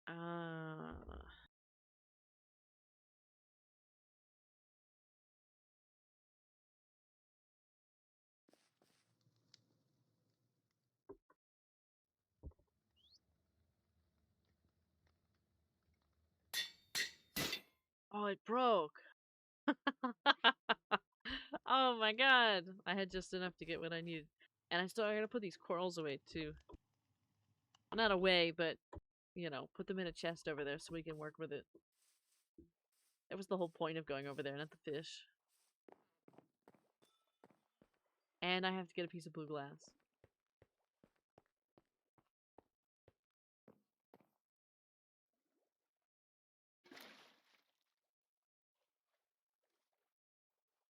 Uh, oh, it broke. Oh my god. I had just enough to get what I needed. And I gotta put these corals away too. Well, not away, but, you know, put them in a chest over there so we can work with it. That was the whole point of going over there, not the fish. And I have to get a piece of blue glass.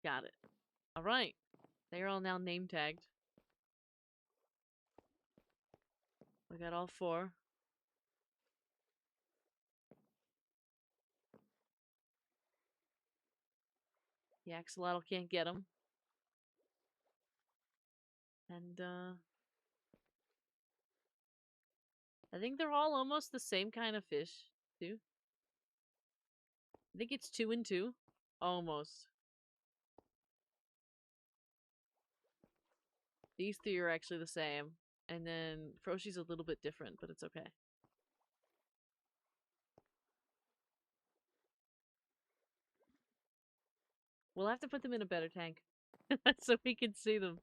Got it. Alright. They are all now name tagged. We got all 4. The axolotl can't get them. And, I think they're all almost the same kind of fish, too. I think it's 2 and 2. Almost. These 3 are actually the same. And then Froshi's a little bit different, but it's okay. We'll have to put them in a better tank so we can see them.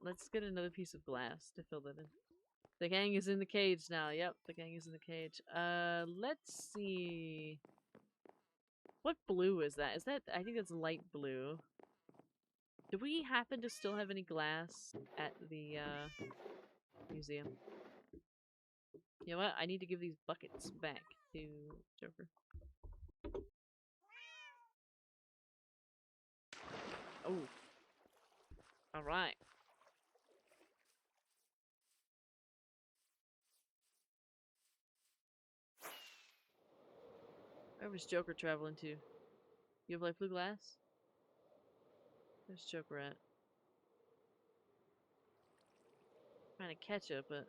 Let's get another piece of glass to fill that in. The gang is in the cage now. Yep, the gang is in the cage. Let's see. What blue is that? Is that? I think that's light blue. Do we happen to still have any glass at the museum? You know what? I need to give these buckets back to Joker. Oh. Alright. Where was Joker traveling to? You have light blue glass? Where's Joker at? Trying to catch it, but...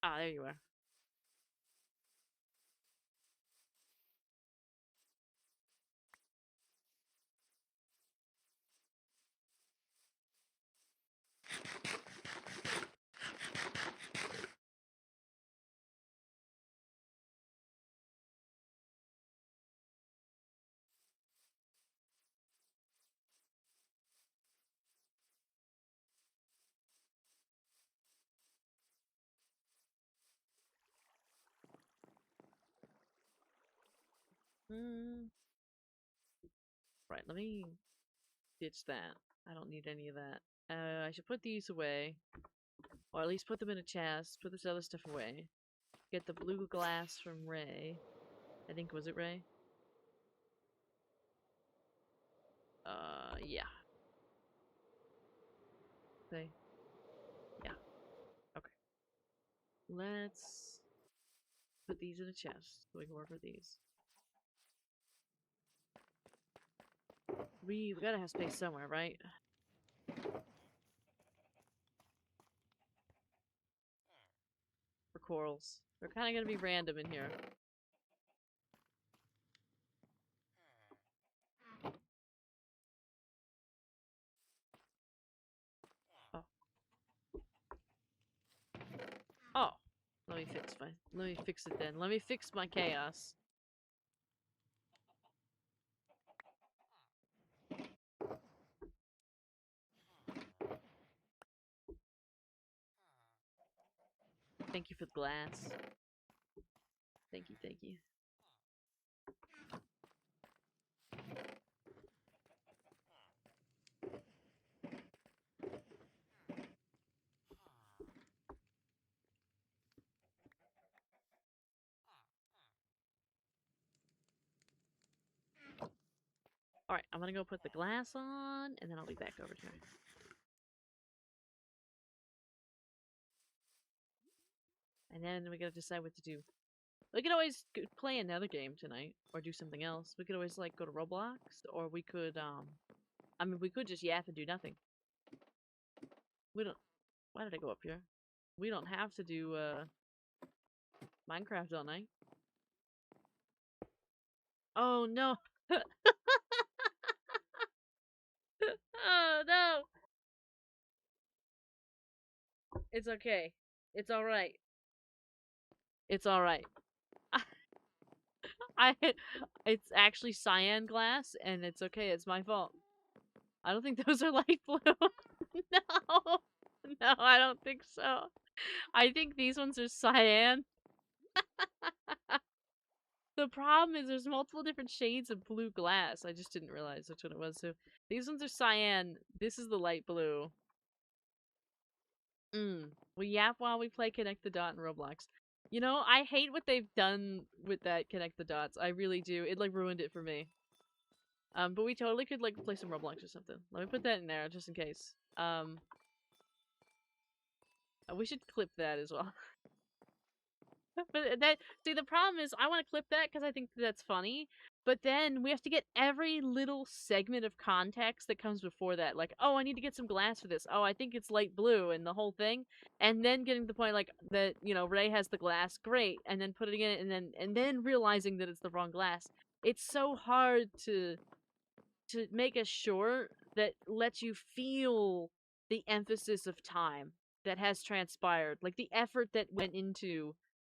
Ah, there you are. Hmm. Right, let me ditch that. I don't need any of that. I should put these away. Or at least put them in a chest. Put this other stuff away. Get the blue glass from Ray. I think, was it Ray? Yeah. Okay. Yeah. Okay. Let's put these in a chest so we can work with these. We gotta have space somewhere, right? For corals. They're kind of gonna be random in here. Oh. Oh. Let me fix it then. Let me fix my chaos. Thank you for the glass. Thank you, thank you. Alright, I'm gonna go put the glass on, and then I'll be back over here. And then we gotta decide what to do. We could always play another game tonight, or do something else. We could always, like, go to Roblox, or we could, I mean, we could just yap and do nothing. We don't... Why did I go up here? We don't have to do, Minecraft all night. Oh, no! Oh, no! It's okay. It's alright. It's alright. It's actually cyan glass, and it's okay, it's my fault. I don't think those are light blue. No! No, I don't think so. I think these ones are cyan. The problem is there's multiple different shades of blue glass. I just didn't realize which one it was. So these ones are cyan. This is the light blue. We yap while we play Connect the Dot in Roblox. You know, I hate what they've done with that Connect the Dots. I really do. It, like, ruined it for me. But we totally could, like, play some Roblox or something. Let me put that in there, just in case. We should clip that as well. But that, see, the problem is I want to clip that because I think that's funny, but then we have to get every little segment of context that comes before that. Like, oh, I need to get some glass for this. Oh, I think it's light blue and the whole thing. And then getting to the point like that, you know, Ray has the glass, great, and then putting it in and then realizing that it's the wrong glass. It's so hard to make a short that lets you feel the emphasis of time that has transpired, like the effort that went into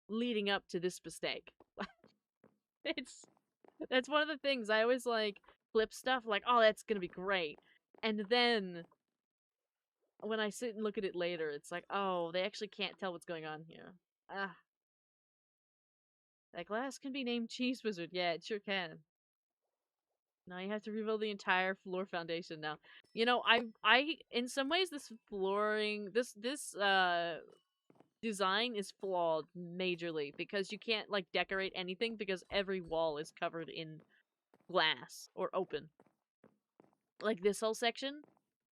leading up to this mistake. it's that's one of the things I always like flip stuff like, oh, that's gonna be great, and then when I sit and look at it later, it's like, oh, they actually can't tell what's going on here. Ah, that glass can be named Cheese Wizard. Yeah, it sure can. Now you have to rebuild the entire floor foundation now. You know, in some ways this flooring, this design is flawed majorly because you can't, like, decorate anything because every wall is covered in glass or open. Like this whole section,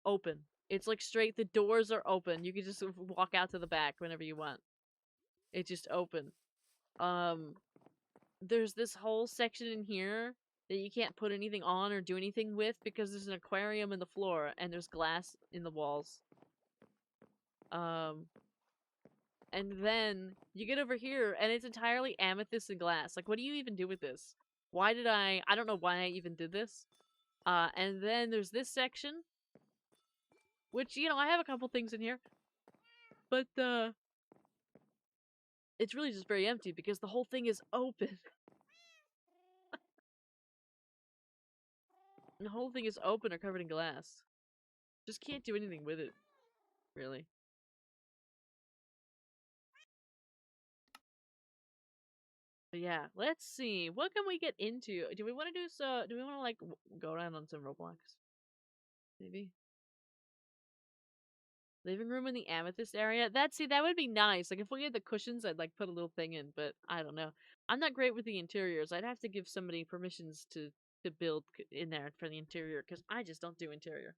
open. It's like straight, the doors are open. You can just walk out to the back whenever you want. It's just open. Um, there's this whole section in here that you can't put anything on or do anything with because there's an aquarium in the floor and there's glass in the walls. And then you get over here and it's entirely amethyst and glass. Like, what do you even do with this? Why did I don't know why I even did this. And then there's this section, which, you know, I have a couple things in here, but, it's really just very empty because the whole thing is open. The whole thing is open or covered in glass. Just can't do anything with it, really. But yeah, let's see. What can we get into? Do we want to do so? Do we want to, like, go around on some Roblox? Maybe. Living room in the amethyst area? That would be nice. Like, if we had the cushions, I'd, like, put a little thing in, but I don't know. I'm not great with the interiors. I'd have to give somebody permissions to build in there for the interior, because I just don't do interior.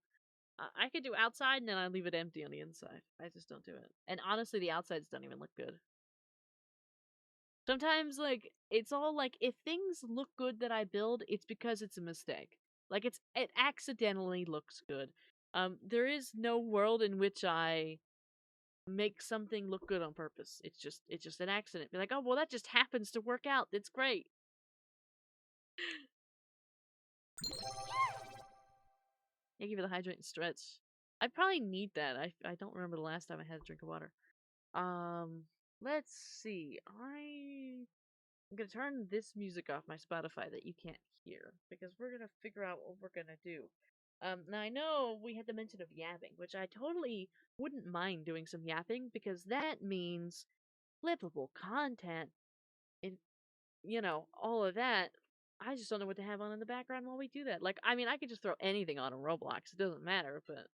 I could do outside, and then I leave it empty on the inside. I just don't do it. And honestly, the outsides don't even look good. Sometimes, like, it's all like, if things look good that I build, it's because it's a mistake. Like, it accidentally looks good. There is no world in which I make something look good on purpose. It's just an accident. Be like, oh, well, that just happens to work out. It's great. Yeah, give it a hydrate and stretch. I probably need that. I don't remember the last time I had a drink of water. Let's see. I'm gonna turn this music off my Spotify that you can't hear because we're gonna figure out what we're gonna do. Now I know we had the mention of yapping, which I totally wouldn't mind doing some yapping because that means flippable content and, you know, all of that. I just don't know what to have on in the background while we do that. Like, I mean, I could just throw anything on in Roblox. It doesn't matter, but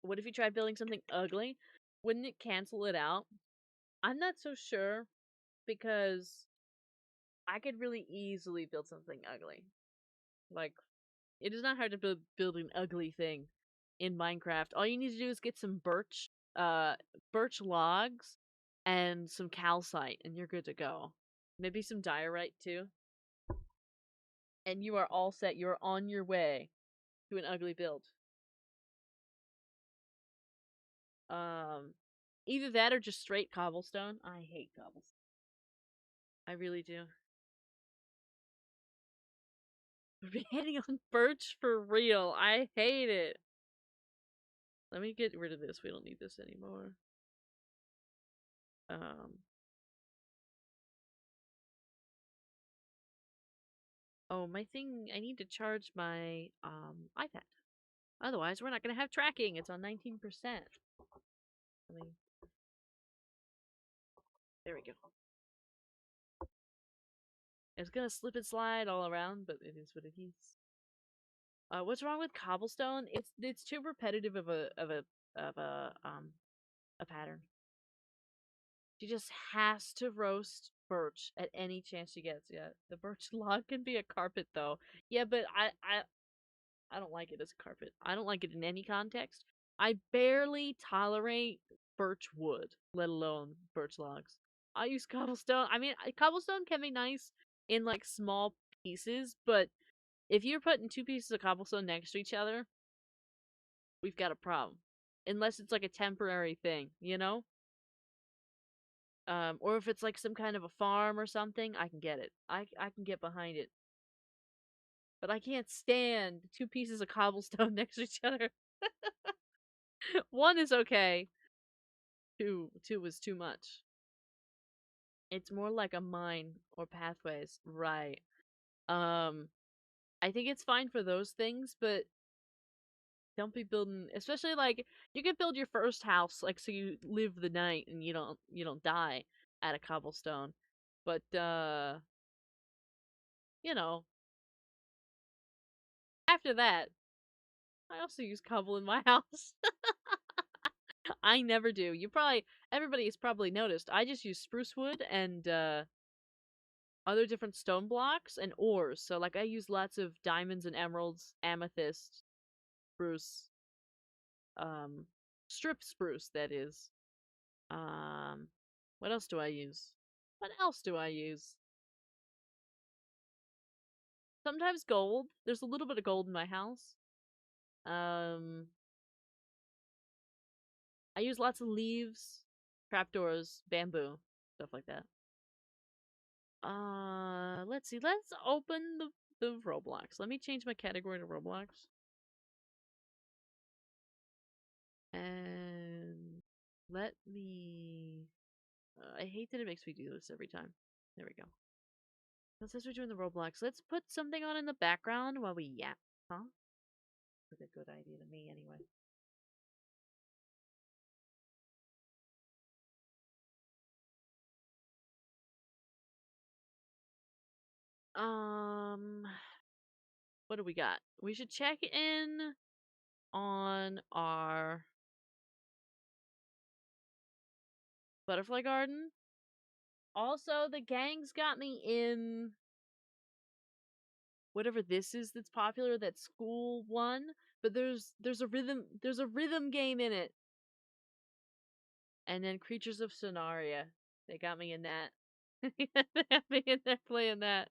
what if you tried building something ugly? Wouldn't it cancel it out? I'm not so sure because I could really easily build something ugly. Like, it is not hard to build an ugly thing in Minecraft. All you need to do is get some birch logs and some calcite, and you're good to go. Maybe some diorite too. And you are all set. You are on your way to an ugly build. Um, Either that or just straight cobblestone. I hate cobblestone. I really do. Hitting on birch for real. I hate it. Let me get rid of this. We don't need this anymore. Um. Oh, my thing. I need to charge my iPad. Otherwise, we're not gonna have tracking. It's on 19%. Let me. There we go. It's gonna slip and slide all around, but it is what it is. What's wrong with cobblestone? It's too repetitive of a pattern. She just has to roast birch at any chance she gets. Yeah, the birch log can be a carpet though. Yeah, but I don't like it as a carpet. I don't like it in any context. I barely tolerate birch wood, let alone birch logs. I use cobblestone. I mean, cobblestone can be nice in like small pieces, but if you're putting two pieces of cobblestone next to each other, we've got a problem. Unless it's like a temporary thing, you know? Or if it's like some kind of a farm or something, I can get it. I can get behind it. But I can't stand two pieces of cobblestone next to each other. One is okay. Two is too much. It's more like a mine or pathways, right? Um, I think it's fine for those things, but don't be building, especially like you could build your first house like so you live the night and you don't die at a cobblestone. But you know, after that, I also use cobble in my house. I never do. Everybody has probably noticed. I just use spruce wood and other different stone blocks and ores. So like I use lots of diamonds and emeralds, amethyst, spruce, um strip spruce that is. Um what else do I use? What else do I use? Sometimes gold. There's a little bit of gold in my house. Um I use lots of leaves, trapdoors, bamboo, stuff like that. Let's see. Let's open the Roblox. Let me change my category to Roblox. And let me. I hate that it makes me do this every time. There we go. Since we're doing the Roblox, let's put something on in the background while we yap. Huh? That's a good idea to me, anyway. Um, what do we got? We should check in on our butterfly garden. Also, the gang's got me in whatever this is that's popular, that school one, but there's a rhythm game in it. And then Creatures of Sonaria. They got me in that. They have me in there playing that.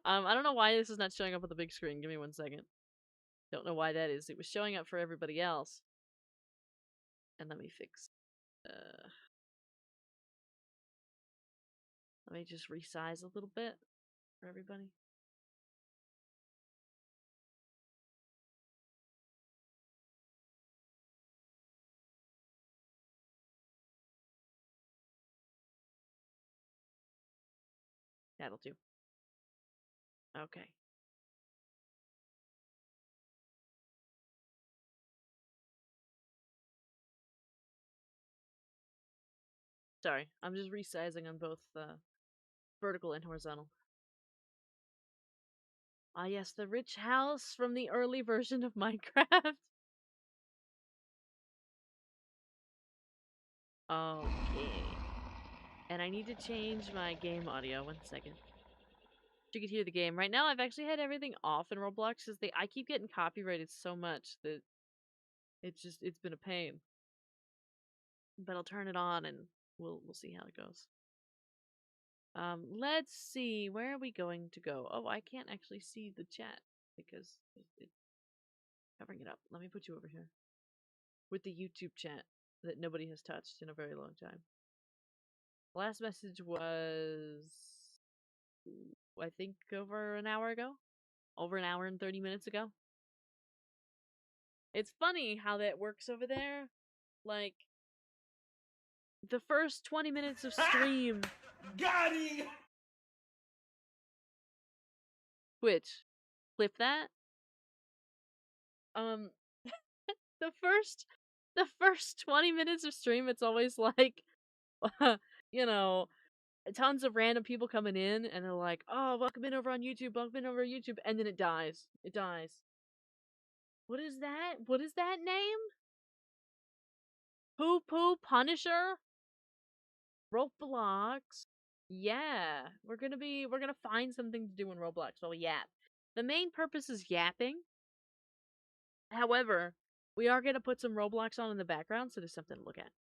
I don't know why this is not showing up on the big screen. Give me 1 second. Don't know why that is. It was showing up for everybody else. And let me fix. Uh, Let me just resize a little bit for everybody. That'll do. Okay. Sorry, I'm just resizing on both vertical and horizontal. Ah, yes, the rich house from the early version of Minecraft. Okay. And I need to change my game audio. 1 second. You could hear the game. Right now, I've actually had everything off in Roblox because I keep getting copyrighted so much that it's been a pain. But I'll turn it on and we'll see how it goes. Let's see, where are we going to go? Oh, I can't actually see the chat because it's covering it up. Let me put you over here with the YouTube chat that nobody has touched in a very long time. Last message was, I think, over an hour ago. Over an hour and 30 minutes ago. It's funny how that works over there. Like, the first 20 minutes of stream. Got him! Twitch. Clip that. The first 20 minutes of stream, it's always like, you know, tons of random people coming in, and they're like, oh, welcome in over on YouTube, welcome in over on YouTube, and then it dies. It dies. What is that? What is that name? Poo Poo Punisher? Roblox. Yeah, we're gonna find something to do in Roblox while we yap. The main purpose is yapping. However, we are gonna put some Roblox on in the background, so there's something to look at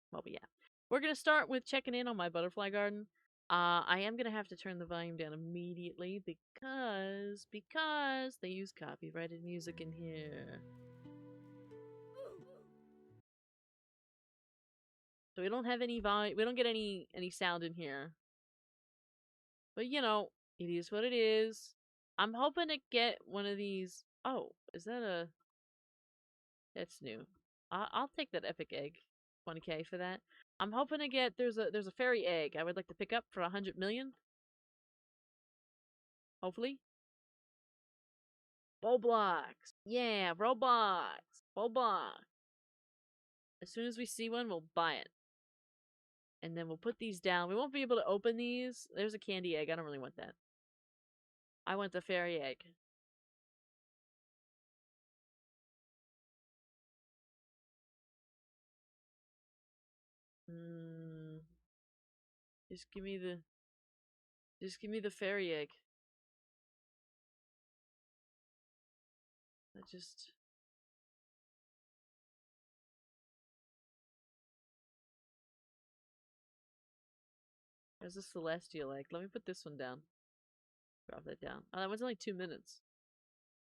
while we yap. We're gonna start with checking in on my butterfly garden. I am gonna have to turn the volume down immediately because they use copyrighted music in here. So we don't have any volume. We don't get any sound in here. But you know, it is what it is. I'm hoping to get one of these. Oh, is that a? That's new. I'll take that epic egg. 20k for that. I'm hoping to get there's a fairy egg I would like to pick up for 100 million. Hopefully. Roblox. Yeah, Roblox. Roblox. As soon as we see one, we'll buy it. And then we'll put these down. We won't be able to open these. There's a candy egg. I don't really want that. I want the fairy egg. Just give me the fairy egg. There's a celestial egg. Let me put this one down. Drop that down. Oh, that was only 2 minutes.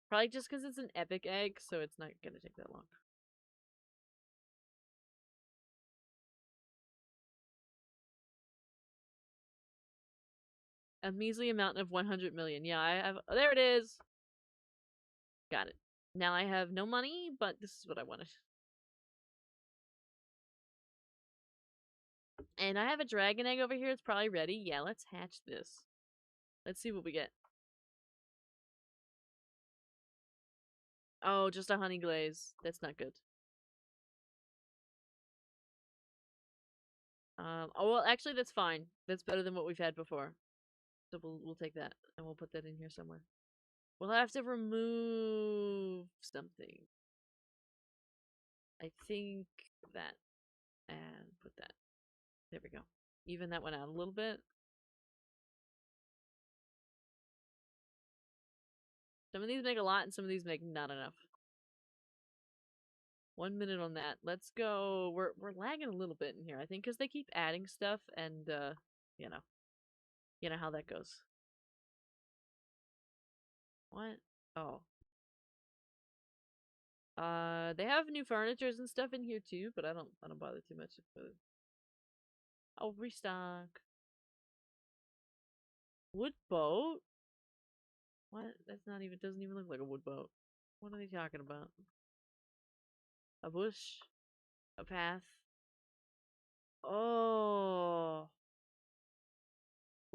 Probably just because it's an epic egg, so it's not gonna take that long. A measly amount of 100 million. Yeah, I have. Oh, there it is. Got it. Now I have no money, but this is what I wanted. And I have a dragon egg over here. It's probably ready. Yeah, let's hatch this. Let's see what we get. Oh, just a honey glaze. That's not good. Oh, well, actually, that's fine. That's better than what we've had before. So we'll take that, and we'll put that in here somewhere. We'll have to remove something. I think that. And put that. There we go. Even that one out a little bit. Some of these make a lot, and some of these make not enough. 1 minute on that. Let's go. We're lagging a little bit in here, I think, because they keep adding stuff, and you know how that goes. What? Oh. They have new furnitures and stuff in here too, but I don't bother too much with it. Oh, restock. Wood boat? What? That's not even, doesn't even look like a wood boat. What are they talking about? A bush? A path? Oh.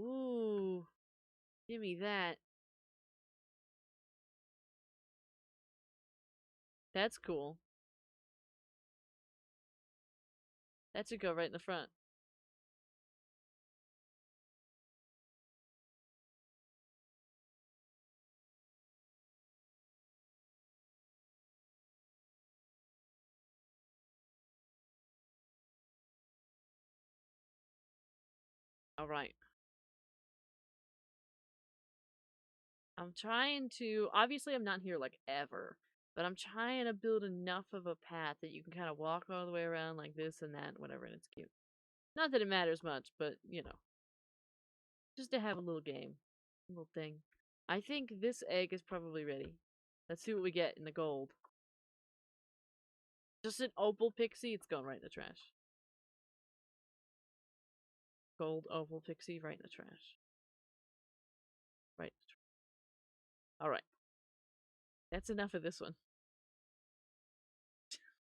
Ooh. Give me that. That's cool. That should go right in the front. Alright. I'm trying to, obviously I'm not here like ever, but I'm trying to build enough of a path that you can kind of walk all the way around like this and that, whatever, and it's cute. Not that it matters much, but you know, just to have a little game, a little thing. I think this egg is probably ready. Let's see what we get in the gold. Just an opal pixie, it's going right in the trash. Gold opal pixie, right in the trash. Right. Alright. That's enough of this one.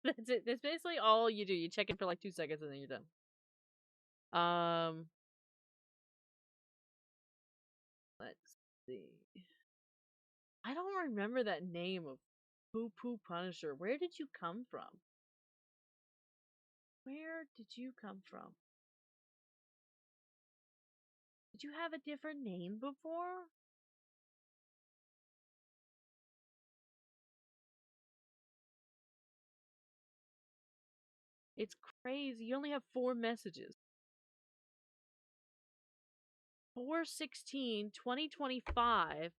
That's it. That's basically all you do. You check it for like 2 seconds and then you're done. Let's see. I don't remember that name of Poo Poo Punisher. Where did you come from? Where did you come from? Did you have a different name before? It's crazy. You only have 4 messages. 4/16/2025.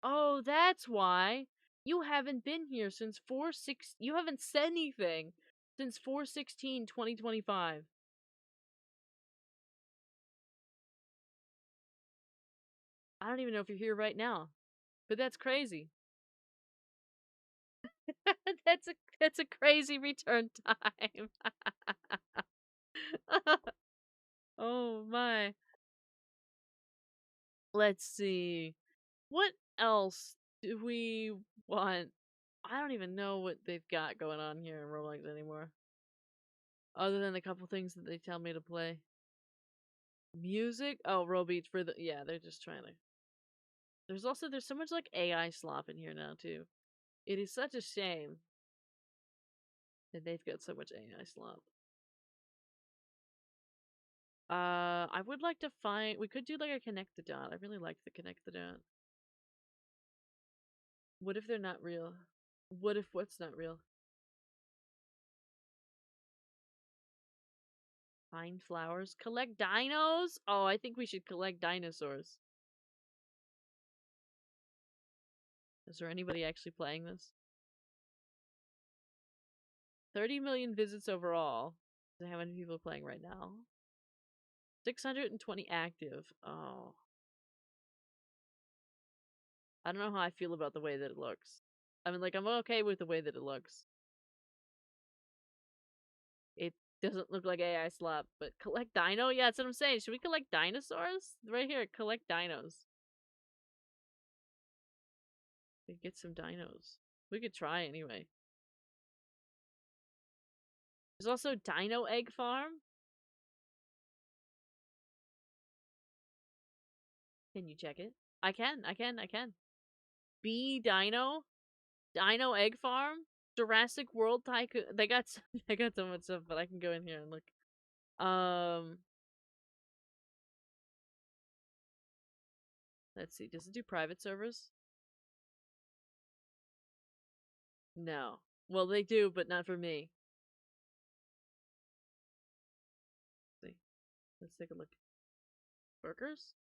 Oh, that's why. You haven't been here since 4/6. You haven't said anything since 4/16/2025. I don't even know if you're here right now. But that's crazy. that's a crazy return time. Oh my. Let's see. What else do we want? I don't even know what they've got going on here in Roblox anymore. Other than the couple things that they tell me to play. Music? Oh, Robeach for the yeah, they're just trying to. There's so much like AI slop in here now too. It is such a shame that they've got so much AI slop. I would like to find. We could do like a connect the dot. I really like the connect the dot. What if they're not real? What if what's not real? Find flowers. Collect dinos? Oh, I think we should collect dinosaurs. Is there anybody actually playing this? 30 million visits overall. How many people are playing right now? 620 active. Oh. I don't know how I feel about the way that it looks. I mean, like, I'm okay with the way that it looks. It doesn't look like AI slop, but collect dino? Yeah, that's what I'm saying. Should we collect dinosaurs? Right here, collect dinos. We get some dinos. We could try anyway. There's also Dino Egg Farm. Can you check it? I can. B Dino? Dino Egg Farm? Jurassic World Tycoon. They got they got so much stuff, but I can go in here and look. Let's see. Does it do private servers? No. Well, they do, but not for me. Let's see. Let's take a look. Burgers?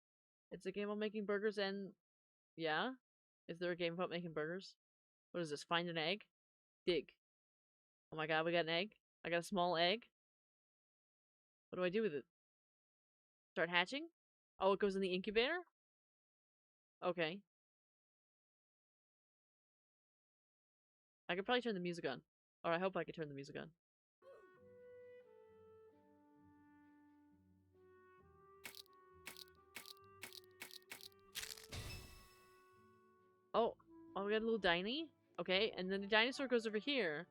It's a game about making burgers and yeah? Is there a game about making burgers? What is this? Find an egg? Dig. Oh my god, we got an egg? I got a small egg? What do I do with it? Start hatching? Oh, it goes in the incubator? Okay. I could probably turn the music on. Or I hope I could turn the music on. Oh, we got a little diny. Okay, and then the dinosaur goes over here,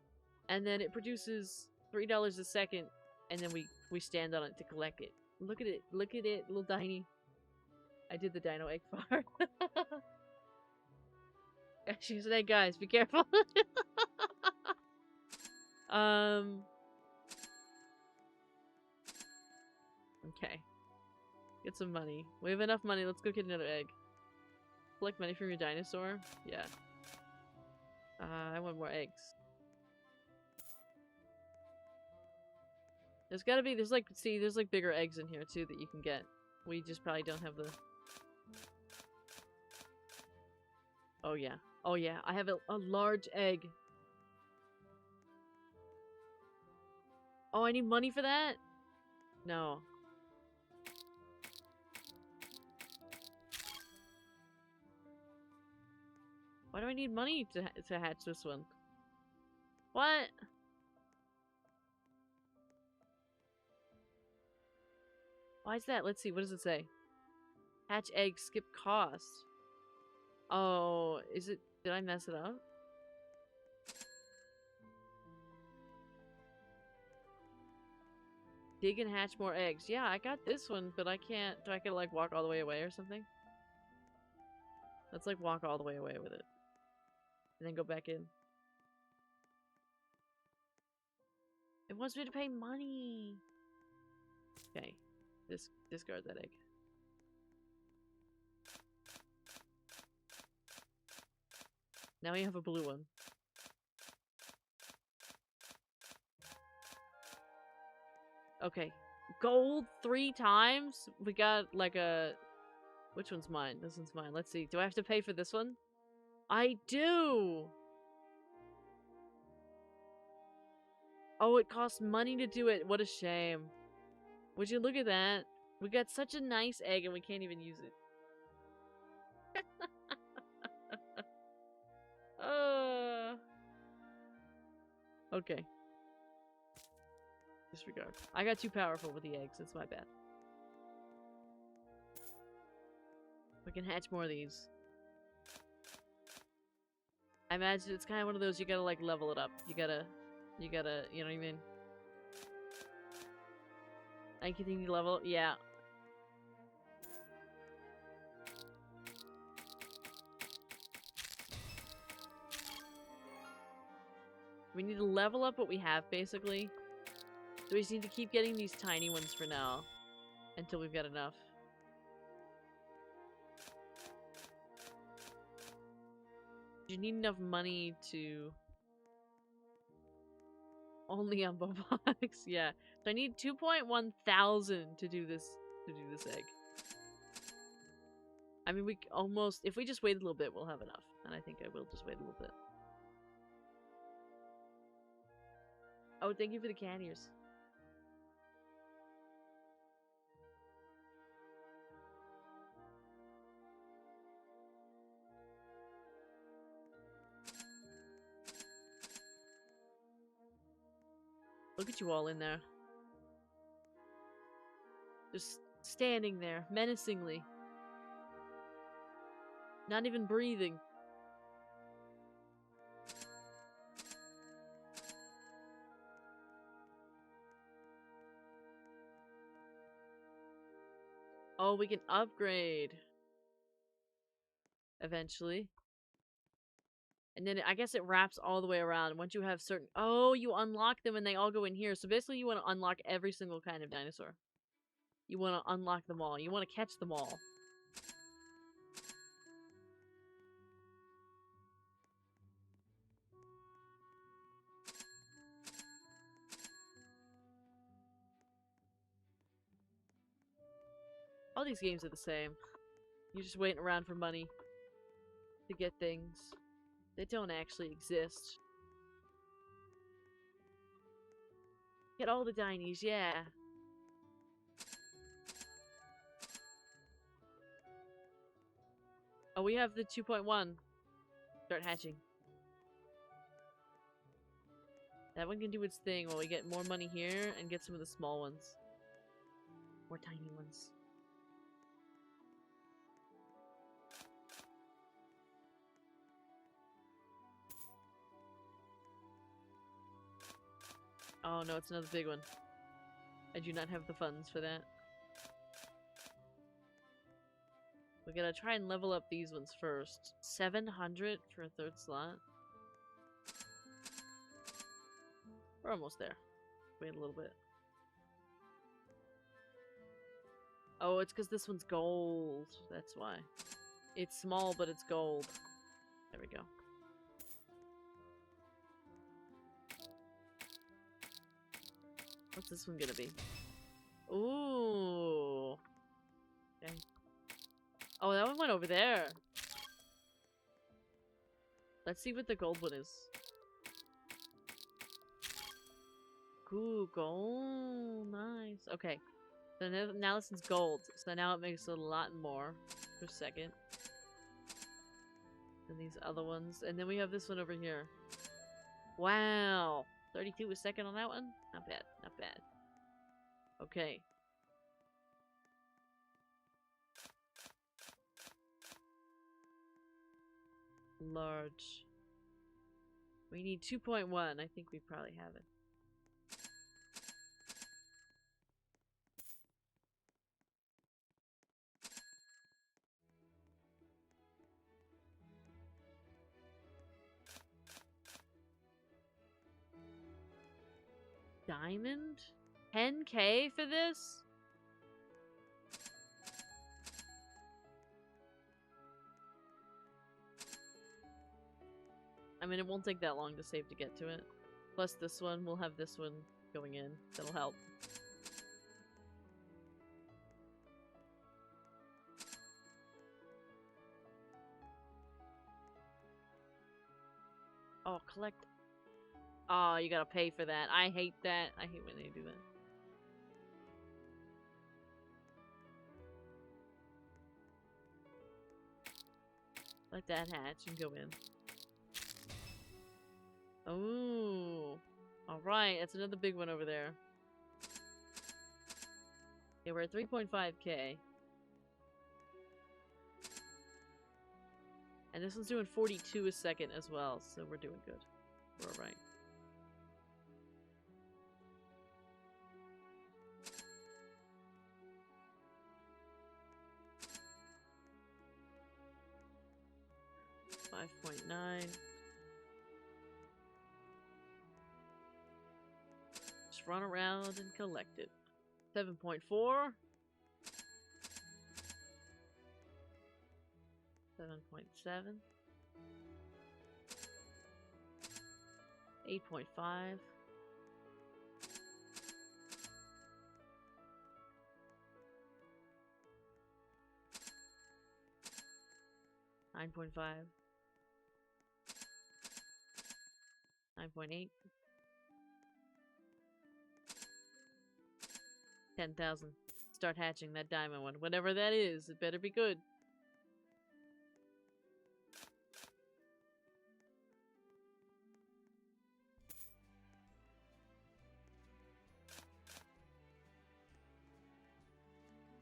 and then it produces $3 a second, and then we stand on it to collect it. Look at it, little diny. I did the dino egg farm. She's an egg, guys. Be careful. Okay. Get some money. We have enough money. Let's go get another egg. Collect money from your dinosaur? Yeah. I want more eggs. There's like bigger eggs in here too that you can get. We just probably don't have the... Oh yeah. Oh yeah. I have a large egg. Oh, I need money for that? No. Why do I need money to hatch this one? What? Why is that? Let's see. What does it say? Hatch egg, skip cost. Oh, is it? Did I mess it up? Dig and hatch more eggs. Yeah, I got this one, but I can't. Do I gotta like walk all the way away or something? Let's like walk all the way away with it. And then go back in. It wants me to pay money. Okay. Discard that egg. Now we have a blue one. Okay. Gold 3 times? We got like a... Which one's mine? This one's mine. Let's see. Do I have to pay for this one? I do! Oh, it costs money to do it. What a shame. Would you look at that? We got such a nice egg and we can't even use it. Okay. Disregard. I got too powerful with the eggs. It's my bad. We can hatch more of these. I imagine it's kind of one of those you gotta like level it up. You gotta, you know what I mean? I continue to level up. Yeah. We need to level up what we have, basically. So we just need to keep getting these tiny ones for now. Until we've got enough. You need enough money to... Only on Bobox, yeah. So I need 2.1 thousand to do this egg. I mean, we almost... If we just wait a little bit, we'll have enough. And I think I will just wait a little bit. Oh, thank you for the cat ears. Look at you all in there. Just standing there, menacingly. Not even breathing. Oh, we can upgrade. Eventually. And then I guess it wraps all the way around. Once you have certain... Oh, you unlock them and they all go in here. So basically you want to unlock every single kind of dinosaur. You want to unlock them all. You want to catch them all. All these games are the same. You're just waiting around for money to get things that don't actually exist. Get all the dinies, yeah. Oh, we have the 2.1. Start hatching. That one can do its thing while we get more money here and get some of the small ones. More tiny ones. Oh no, it's another big one. I do not have the funds for that. We're gonna try and level up these ones first. 700 for a third slot. We're almost there. Wait a little bit. Oh, it's because this one's gold. That's why. It's small, but it's gold. There we go. What's this one gonna be? Ooh. Okay. Oh, that one went over there. Let's see what the gold one is. Ooh, gold. Nice. Okay. So now this is gold. So now it makes a lot more per second than these other ones. And then we have this one over here. Wow. 32 a second on that one? Not bad. Not bad. Okay. Large. We need 2.1. I think we probably have it. Diamond? 10K for this? I mean, it won't take that long to save to get to it. Plus this one, we'll have this one going in. That'll help. Oh, collect. Oh, you gotta pay for that. I hate that. I hate when they do that. Let that hatch and go in. Oh. Alright, that's another big one over there. Okay, we're at 3.5K. And this one's doing 42 a second as well, so we're doing good. We're alright. $5.9. Just run around and collect it. 7.4. 7.7. 8.5. 9.5. 9.8. 10,000. Start hatching that diamond one. Whatever that is, it better be good.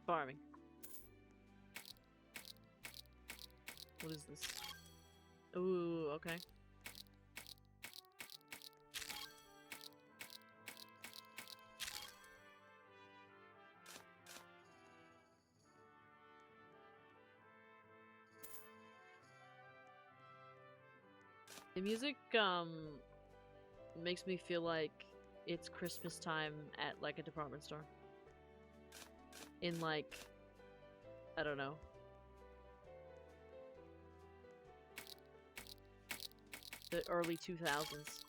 Farming. What is this? Ooh, okay. The music, makes me feel like it's Christmas time at, like, a department store. In, like, I don't know. The early 2000s.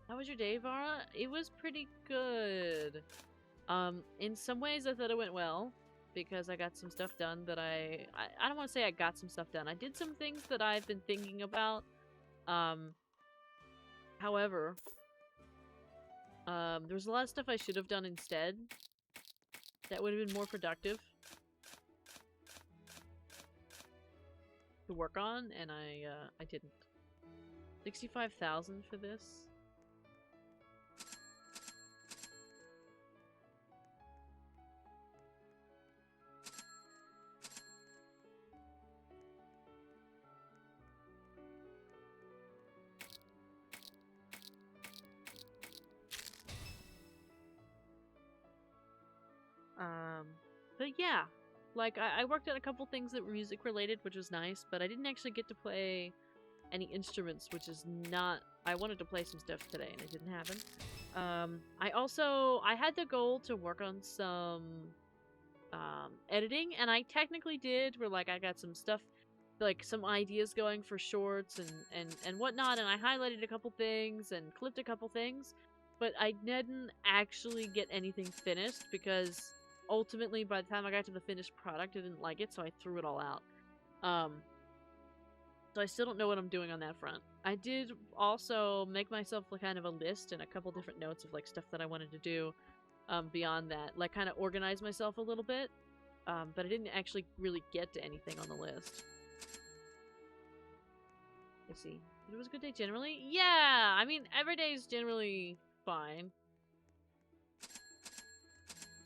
How was your day, Vara? It was pretty good. In some ways I thought it went well, because I got some stuff done that I don't want to say I got some stuff done. I did some things that I've been thinking about. However, there was a lot of stuff I should have done instead that would have been more productive to work on, and I didn't. 65,000 for this. But yeah, like, I worked on a couple things that were music related, which was nice, but I didn't actually get to play any instruments, which is not... I wanted to play some stuff today, and it didn't happen. I had the goal to work on some, editing, and I technically did, where, like, I got some stuff like some ideas going for shorts and whatnot, and I highlighted a couple things and clipped a couple things, but I didn't actually get anything finished because ultimately by the time I got to the finished product I didn't like it, so I threw it all out. So I still don't know what I'm doing on that front. I did also make myself like kind of a list and a couple different notes of like stuff that I wanted to do beyond that, like kind of organize myself a little bit, but I didn't actually really get to anything on the list. Let's see. It was a good day generally? Yeah! I mean, every day is generally fine.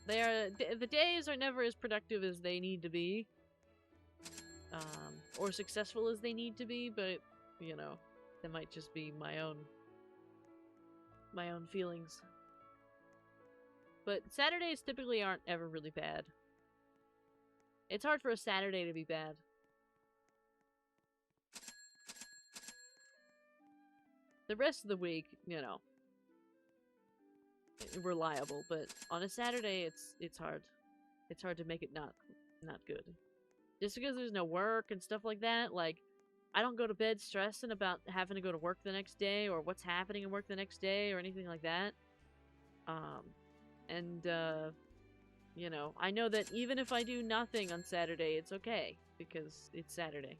The days are never as productive as they need to be. Or successful as they need to be, but, you know, that might just be my own feelings. But Saturdays typically aren't ever really bad. It's hard for a Saturday to be bad. The rest of the week, you know, reliable, but on a Saturday it's hard. It's hard to make it not good. Just because there's no work and stuff like that, like, I don't go to bed stressing about having to go to work the next day or what's happening at work the next day or anything like that. You know, I know that even if I do nothing on Saturday, it's okay because it's Saturday.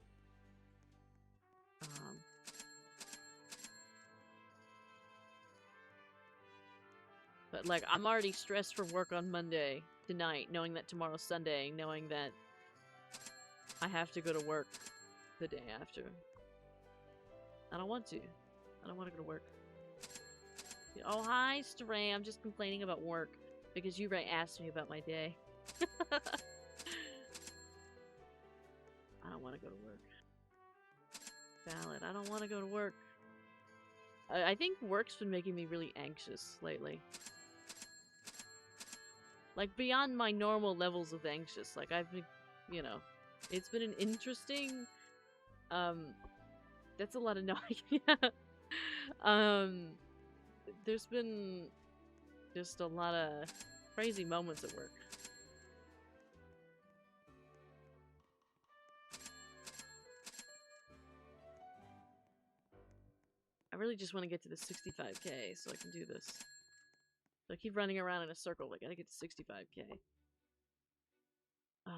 But, like, I'm already stressed for work on Monday tonight, knowing that tomorrow's Sunday, knowing that I have to go to work the day after. I don't want to. I don't want to go to work. Oh, hi, Stray. I'm just complaining about work because you asked me about my day. I don't want to go to work. Valid. I don't want to go to work. I think work's been making me really anxious lately. Like, beyond my normal levels of anxious. Like, I've been, you know, it's been an interesting, that's a lot of noise. There's been just a lot of crazy moments at work. I really just want to get to the 65k so I can do this. So I keep running around in a circle. I gotta get to 65k. Oh,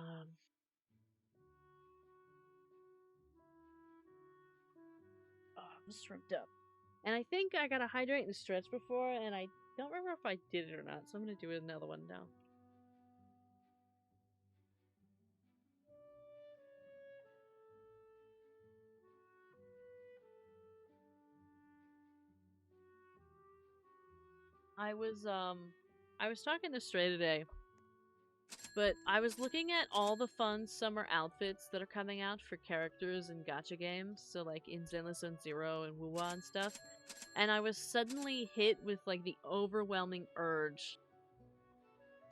I'm shrimped up. And I think I gotta hydrate and stretch before, and I don't remember if I did it or not, so I'm gonna do another one now. I was talking to Stray today, but I was looking at all the fun summer outfits that are coming out for characters in gacha games, so like in Zenless Zone Zero and Wuwa and stuff, and I was suddenly hit with like the overwhelming urge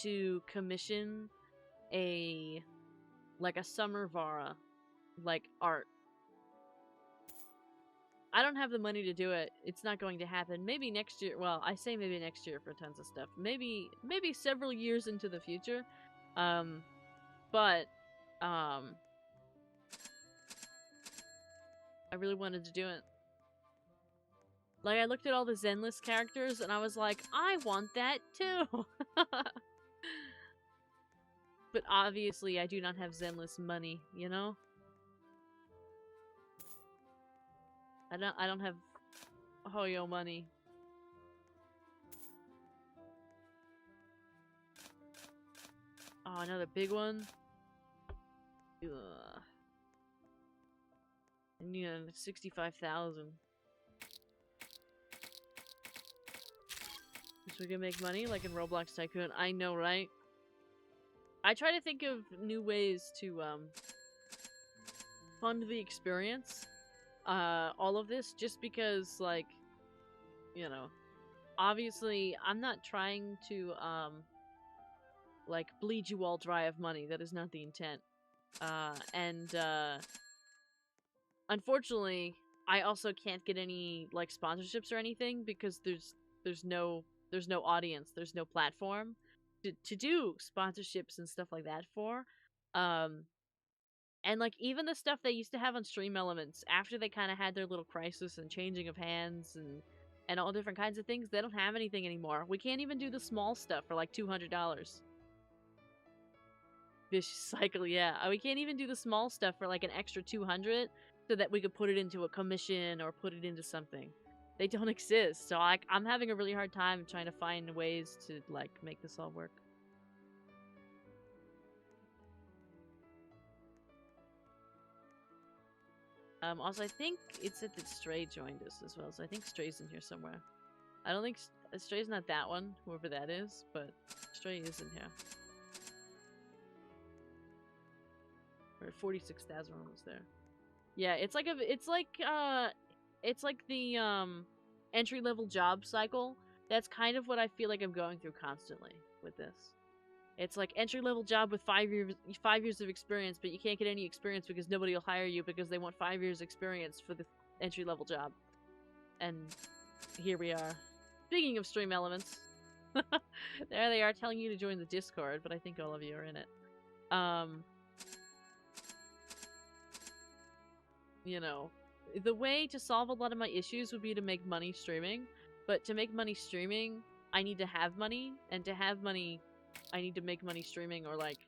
to commission a summer Vara like art. I don't have the money to do it. It's not going to happen. Maybe next year. Well, I say maybe next year for tons of stuff. Maybe several years into the future. But I really wanted to do it. Like, I looked at all the Zenless characters and I was like, I want that too. But obviously I do not have Zenless money, you know? I don't have Hoyo money. Oh, another big one? Ugh. I need 65,000. So we can make money like in Roblox Tycoon. I know, right? I try to think of new ways to fund the experience. All of this just because, like, you know, obviously I'm not trying to like bleed you all dry of money. That is not the intent. Unfortunately, I also can't get any like sponsorships or anything because there's no audience, there's no platform to do sponsorships and stuff like that for. And, like, even the stuff they used to have on Stream Elements, after they kind of had their little crisis and changing of hands and all different kinds of things, they don't have anything anymore. We can't even do the small stuff for, like, $200. Vicious cycle, yeah. We can't even do the small stuff for, like, an extra 200 so that we could put it into a commission or put it into something. They don't exist, so I'm having a really hard time trying to find ways to, like, make this all work. Also, I think it said that Stray joined us as well, so I think Stray's in here somewhere. I don't think Stray's not that one, whoever that is, but Stray is in here. We're at 46,000 almost there. Yeah, it's like the entry-level job cycle. That's kind of what I feel like I'm going through constantly with this. It's like entry-level job with 5 years of experience, but you can't get any experience because nobody will hire you because they want 5 years experience for the entry-level job. And here we are. Speaking of Stream Elements, there they are telling you to join the Discord, but I think all of you are in it. You know, the way to solve a lot of my issues would be to make money streaming, but to make money streaming, I need to have money, and to have money, I need to make money streaming or, like,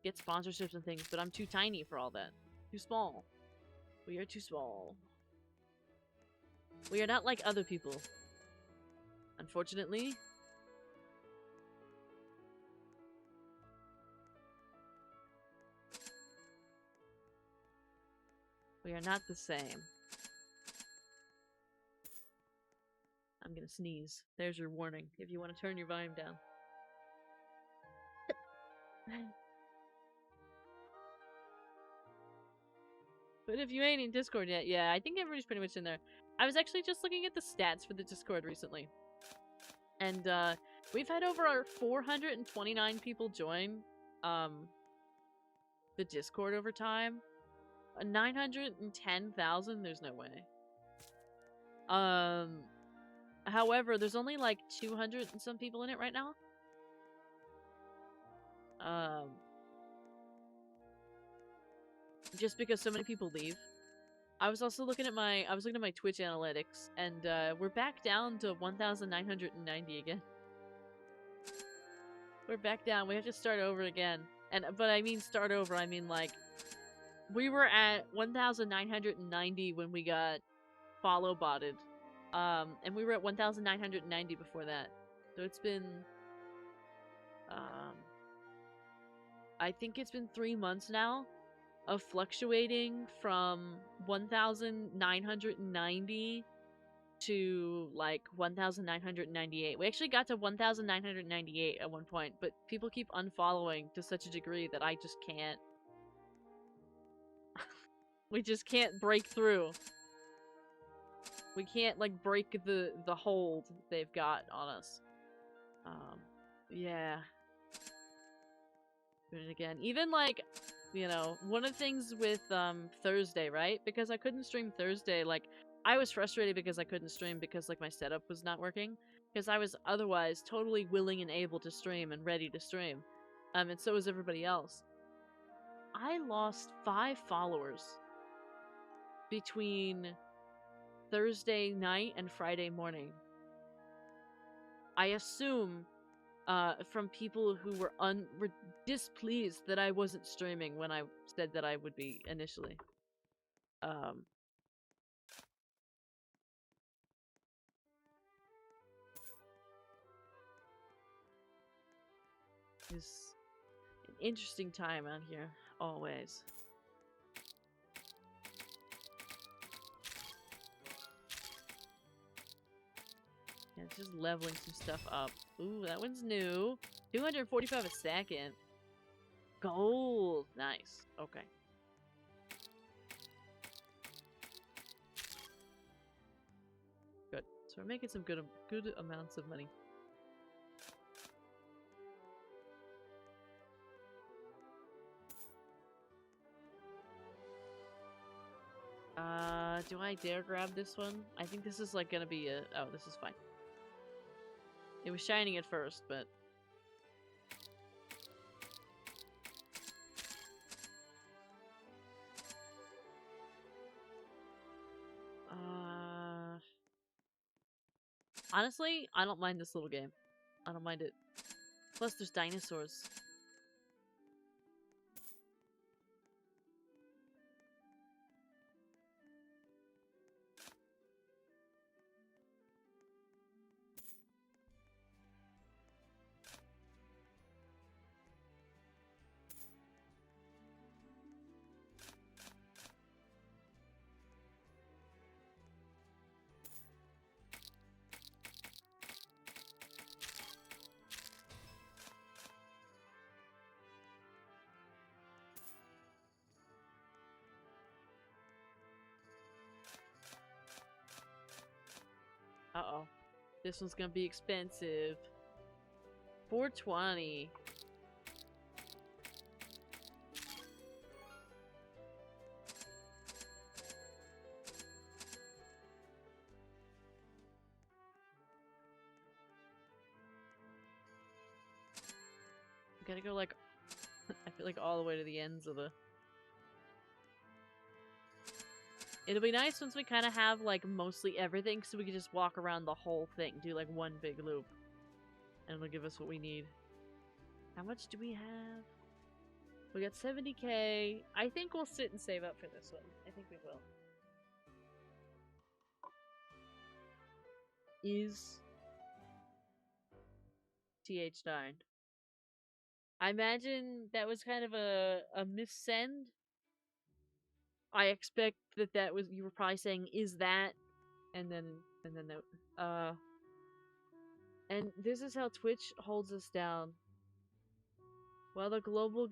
get sponsorships and things, but I'm too tiny for all that. Too small. We are too small. We are not like other people. Unfortunately. We are not the same. I'm gonna sneeze. There's your warning, if you want to turn your volume down. But if you ain't in Discord yet, yeah, I think everybody's pretty much in there. I was actually just looking at the stats for the Discord recently. And, we've had over our 429 people join, the Discord over time. 910,000? There's no way. However, there's only, like, 200 and some people in it right now. Just because so many people leave. I was also looking at my Twitch analytics, and we're back down to 1,990 again. We're back down. We have to start over again. But I mean start over, I mean, like, we were at 1,990 when we got follow botted. And we were at 1,990 before that. So it's been, I think it's been 3 months now of fluctuating from 1,990 to, like, 1,998. We actually got to 1,998 at one point, but people keep unfollowing to such a degree that I just can't. We just can't break through. We can't, like, break the hold they've got on us. Yeah. Doing it again. Even, like, you know, one of the things with, Thursday, right? Because I couldn't stream Thursday, like, I was frustrated because I couldn't stream because, like, my setup was not working. Because I was otherwise totally willing and able to stream and ready to stream. And so was everybody else. I lost 5 followers between Thursday night and Friday morning. I assume from people who were displeased that I wasn't streaming when I said that I would be initially. It's an interesting time out here, always. Yeah, just leveling some stuff up. Ooh, that one's new. 245 a second. Gold. Nice. Okay. Good. So we're making some good amounts of money. Do I dare grab this one? I think this is, like, gonna be a... Oh, this is fine. It was shining at first, but... Honestly, I don't mind this little game. I don't mind it. Plus, there's dinosaurs. Uh-oh. This one's gonna be expensive. $4.20. We gotta go like I feel like all the way to the ends of the. It'll be nice once we kind of have like mostly everything, so we can just walk around the whole thing, do like one big loop, and it'll give us what we need. How much do we have? We got 70k. I think we'll sit and save up for this one. I think we will. Is TH9. I imagine that was kind of a missend. I expect that was, you were probably saying, is that, and then that, and this is how Twitch holds us down. While the goal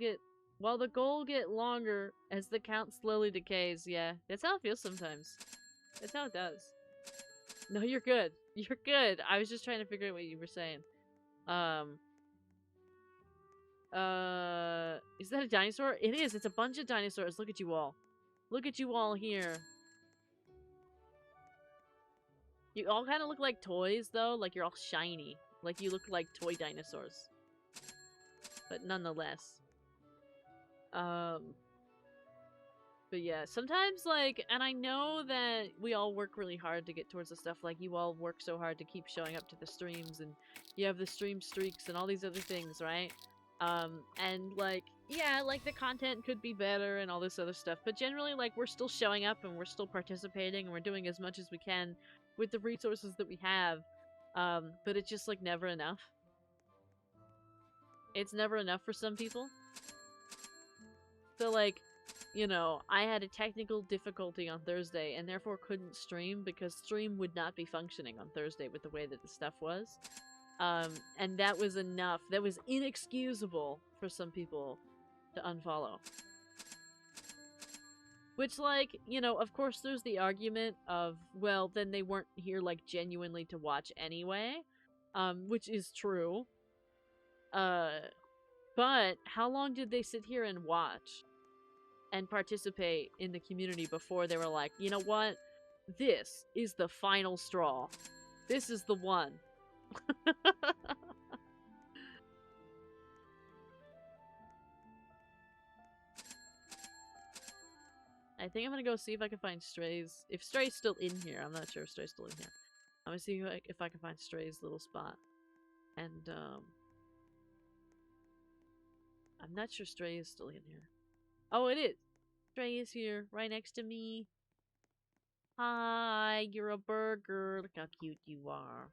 get longer as the count slowly decays. Yeah, that's how it feels sometimes. That's how it does. No, you're good. You're good. I was just trying to figure out what you were saying. Is that a dinosaur? It is. It's a bunch of dinosaurs. Look at you all. Look at you all here. You all kind of look like toys, though. Like you're all shiny. Like you look like toy dinosaurs. But nonetheless. But yeah, sometimes, like, and I know that we all work really hard to get towards the stuff, like, you all work so hard to keep showing up to the streams, and you have the stream streaks and all these other things, right? And, like, yeah, like, the content could be better and all this other stuff, but generally, like, we're still showing up and we're still participating and we're doing as much as we can with the resources that we have, but it's just, like, never enough. It's never enough for some people. So, like, you know, I had a technical difficulty on Thursday and therefore couldn't stream because stream would not be functioning on Thursday with the way that the stuff was. And that was enough. That was inexcusable for some people to unfollow. Which, like, you know, of course there's the argument of, well, then they weren't here, like, genuinely to watch anyway. Which is true. But how long did they sit here and watch and participate in the community before they were like, you know what? This is the final straw. This is the one. I think I'm gonna go see if I can find Stray's. If Stray's still in here, I'm not sure if Stray's still in here. I'm gonna see if I can find Stray's little spot. And, I'm not sure Stray is still in here. Oh, it is! Stray is here, right next to me. Hi, you're a burger. Look how cute you are.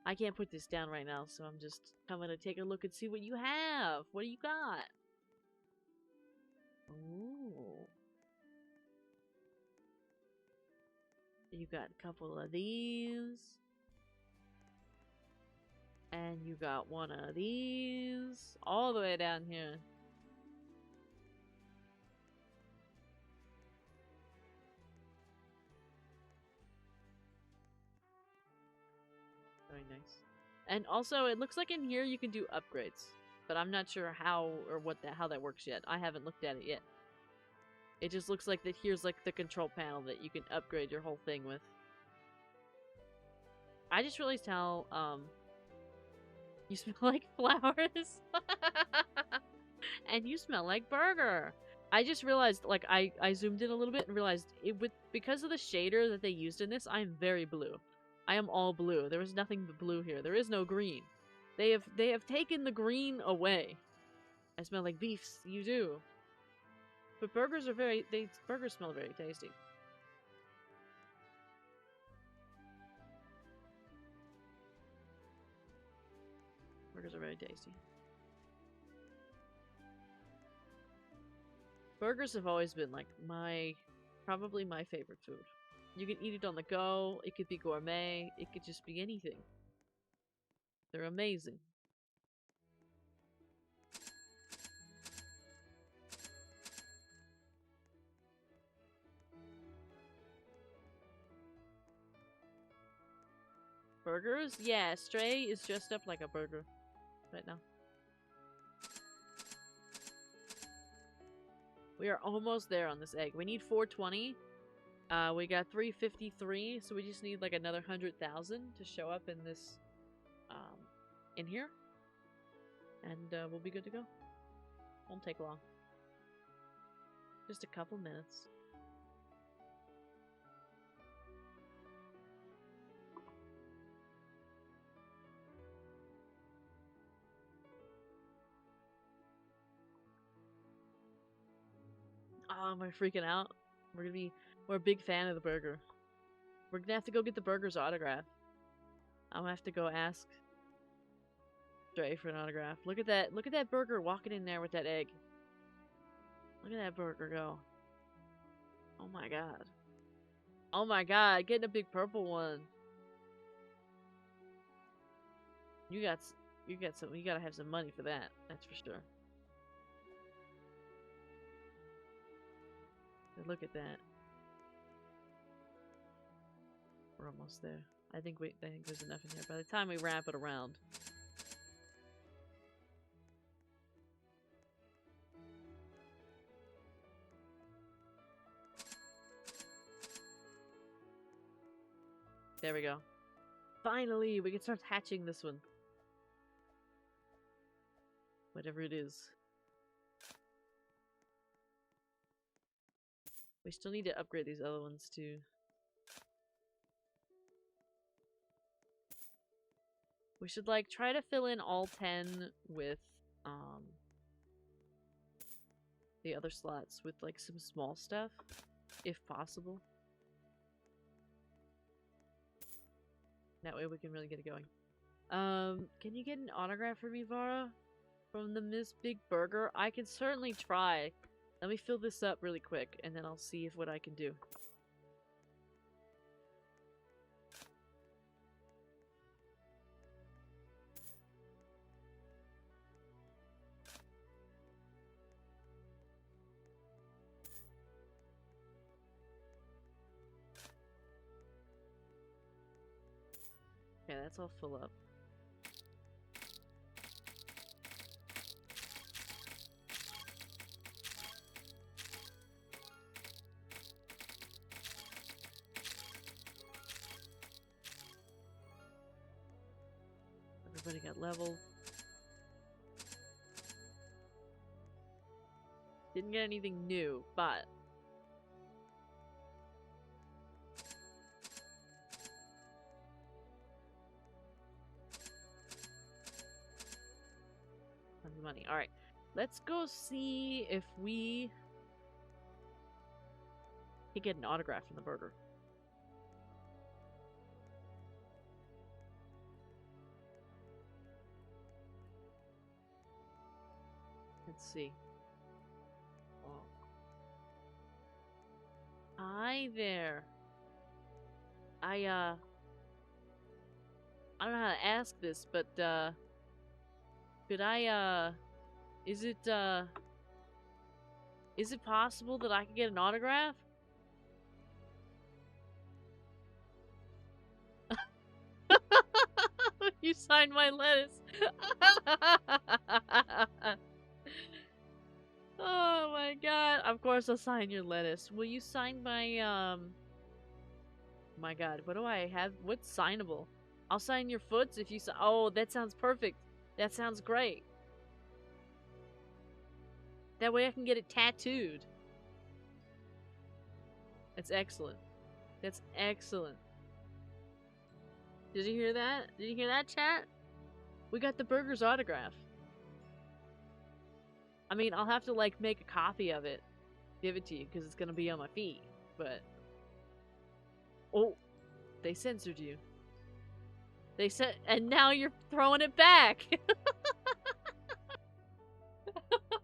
I can't put this down right now, so I'm just coming to take a look and see what you have. What do you got? Ooh. You got a couple of these. And you got one of these. All the way down here. Very nice. And also, it looks like in here you can do upgrades. But I'm not sure how or how that works yet. I haven't looked at it yet. It just looks like that here's like the control panel that you can upgrade your whole thing with. I just realized how, you smell like flowers. And you smell like burger. I just realized, like, I zoomed in a little bit and realized, because of the shader that they used in this, I'm very blue. I am all blue. There is nothing but blue here. There is no green. They have taken the green away. I smell like beefs. You do. But burgers are burgers smell very tasty. Burgers are very tasty. Burgers have always been like probably my favorite food. You can eat it on the go, it could be gourmet, it could just be anything. They're amazing. Burgers? Yeah, Stray is dressed up like a burger right now. We are almost there on this egg. We need 420. We got 353, so we just need like another 100,000 to show up in this, in here. And we'll be good to go. Won't take long. Just a couple minutes. Oh, am I freaking out? We're a big fan of the burger. We're gonna have to go get the burger's autograph. I'm gonna have to go ask Stray for an autograph. Look at that burger walking in there with that egg. Look at that burger go. Oh my god. Oh my god, getting a big purple one. You gotta have some money for that, that's for sure. But look at that. We're almost there. I think there's enough in here. By the time we wrap it around. There we go. Finally, we can start hatching this one. Whatever it is. We still need to upgrade these other ones too. We should like try to fill in all 10 with the other slots with like some small stuff, if possible. That way we can really get it going. Can you get an autograph for me, Vara? From the Miss Big Burger? I can certainly try. Let me fill this up really quick, and then I'll see what I can do. Okay, that's all full up. Everybody got level. Didn't get anything new, but tons of money. Alright. Let's go see if we can get an autograph from the burger. Let's see. Oh. Hi there. I don't know how to ask this, but could I is it possible that I could get an autograph? You signed my lettuce. Oh my god. Of course I'll sign your lettuce. Will you sign my my god, what do I have? What's signable? I'll sign your foots if you oh, that sounds perfect. That sounds great. That way I can get it tattooed. That's excellent. That's excellent. Did you hear that? Did you hear that, chat? We got the burger's autograph. I mean, I'll have to, like, make a copy of it. Give it to you, because it's gonna be on my feed. But... Oh! They censored you. They said... And now you're throwing it back!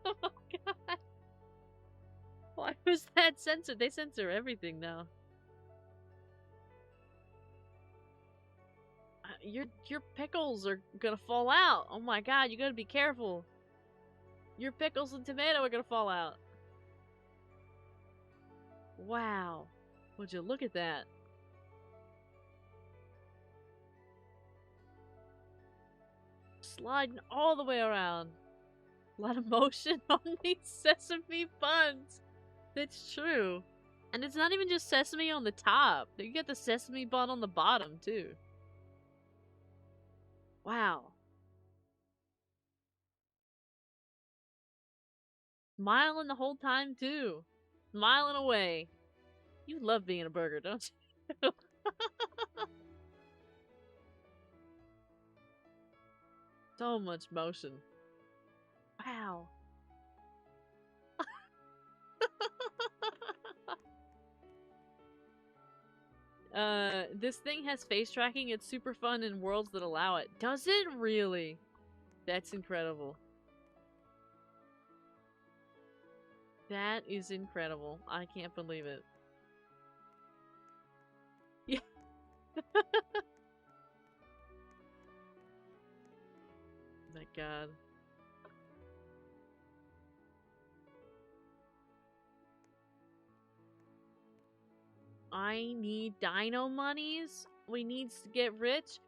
Oh my god! Why was that censored? They censor everything now. Your pickles are gonna fall out. Oh my god, you gotta be careful. Your pickles and tomato are gonna fall out. Wow. Would you look at that? Sliding all the way around. A lot of motion on these sesame buns. That's true. And it's not even just sesame on the top. You get the sesame bun on the bottom, too. Wow. Smiling the whole time, too. Smiling away. You love being a burger, don't you? So much motion. Wow. This thing has face tracking. It's super fun in worlds that allow it. Does it really? That's incredible. That is incredible. I can't believe it. Yeah. My god. I need dino monies? We need to get rich?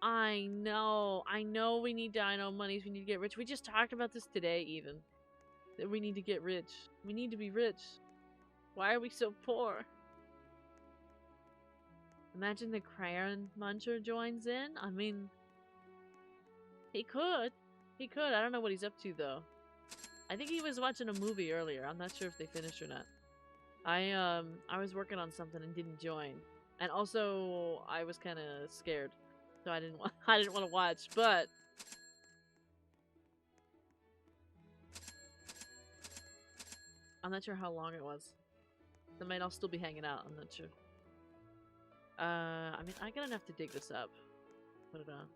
I know we need dino monies, we need to get rich. We just talked about this today, even. That we need to get rich. We need to be rich. Why are we so poor? Imagine the Crayon Muncher joins in? I mean... He could. He could. I don't know what he's up to, though. I think he was watching a movie earlier. I'm not sure if they finished or not. I was working on something and didn't join. And also, I was kind of scared. So I didn't want to watch, but... I'm not sure how long it was. They might all still be hanging out, I'm not sure. I mean, I'm gonna have to dig this up. Put it on.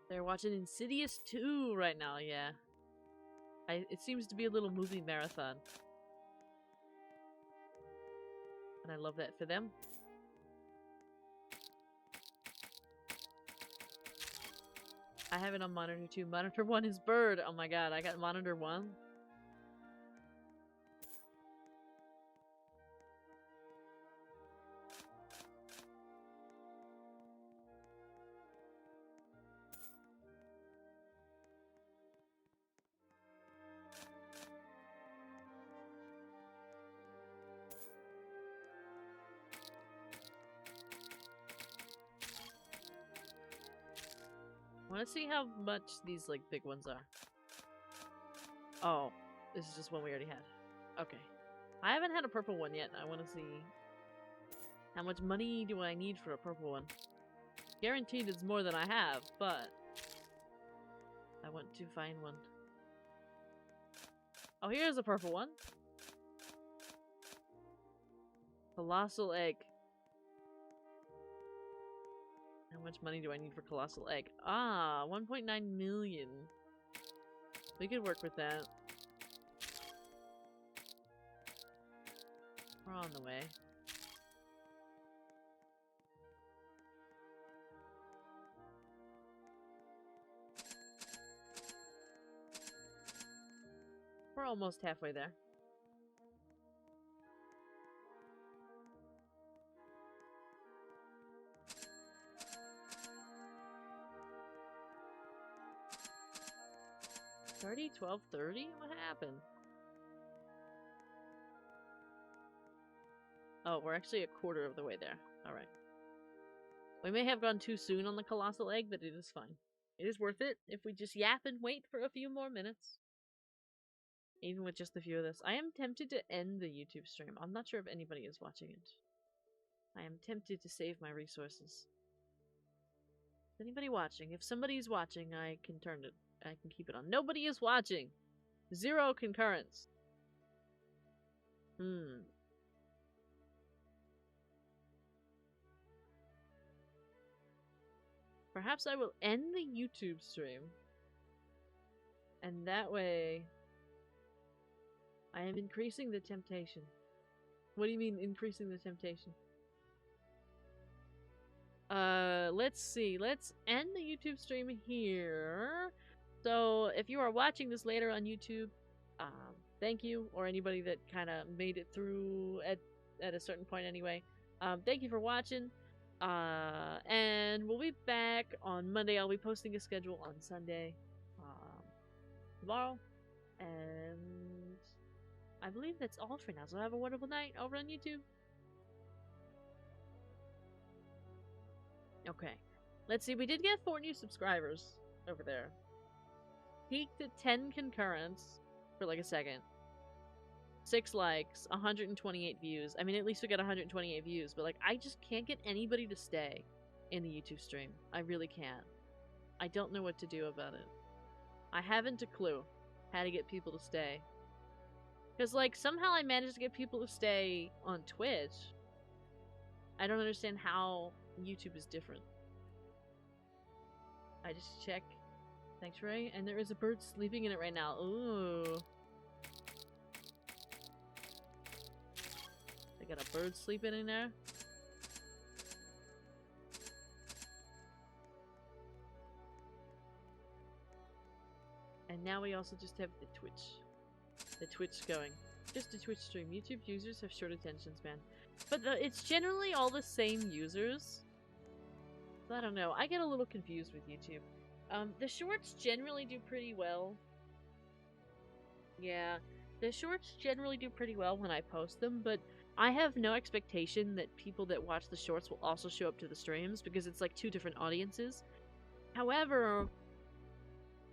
They're watching Insidious 2 right now, yeah. It seems to be a little movie marathon. And I love that for them. I have it on monitor 2. Monitor 1 is bird. Oh my god, I got monitor 1. I want to see how much these, like, big ones are. Oh, this is just one we already had. Okay. I haven't had a purple one yet. I want to see how much money do I need for a purple one. Guaranteed it's more than I have, but I want to find one. Oh, here's a purple one. Colossal egg. How much money do I need for colossal egg? Ah, 1.9 million. We could work with that. We're on the way. We're almost halfway there. $30, $12, $30? What happened? Oh, we're actually a quarter of the way there. Alright. We may have gone too soon on the colossal egg, but it is fine. It is worth it if we just yap and wait for a few more minutes. Even with just a few of this. I am tempted to end the YouTube stream. I'm not sure if anybody is watching it. I am tempted to save my resources. Is anybody watching? If somebody's watching, I can turn it. I can keep it on. Nobody is watching! 0 concurrence. Perhaps I will end the YouTube stream. And that way, I am increasing the temptation. What do you mean, increasing the temptation? Let's see. Let's end the YouTube stream here. So, if you are watching this later on YouTube, thank you, or anybody that kind of made it through at a certain point anyway. Thank you for watching. And we'll be back on Monday. I'll be posting a schedule on Sunday, tomorrow, and I believe that's all for now. So have a wonderful night over on YouTube. Okay, let's see. We did get 4 new subscribers over there. Peaked at 10 concurrents for like a second. 6 likes, 128 views. I mean, at least we got 128 views, but like, I just can't get anybody to stay in the YouTube stream. I really can't. I don't know what to do about it. I haven't a clue how to get people to stay. Because, like, somehow I managed to get people to stay on Twitch. I don't understand how YouTube is different. I just check. Thanks, Ray. And there is a bird sleeping in it right now. Ooh. They got a bird sleeping in there. And now we also just have the Twitch going. Just a Twitch stream. YouTube users have short attention span. But it's generally all the same users. I don't know. I get a little confused with YouTube. The shorts generally do pretty well. Yeah, the shorts generally do pretty well when I post them, but I have no expectation that people that watch the shorts will also show up to the streams because it's like 2 different audiences. However,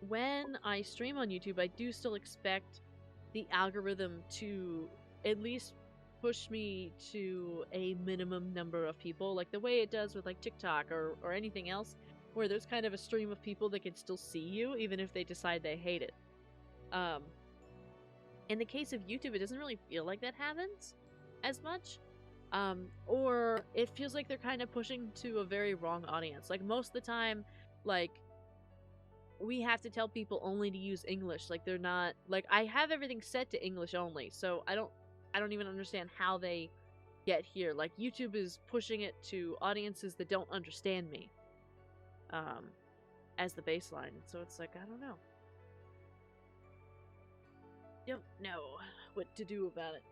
when I stream on YouTube, I do still expect the algorithm to at least push me to a minimum number of people, like the way it does with like TikTok or anything else, where there's kind of a stream of people that can still see you even if they decide they hate it. In the case of YouTube, it doesn't really feel like that happens as much. Or it feels like they're kind of pushing to a very wrong audience. Like most of the time, like we have to tell people only to use English. Like they're not like I have everything set to English only, so I don't even understand how they get here. Like YouTube is pushing it to audiences that don't understand me, as the baseline. So it's like I don't know. Don't know what to do about it.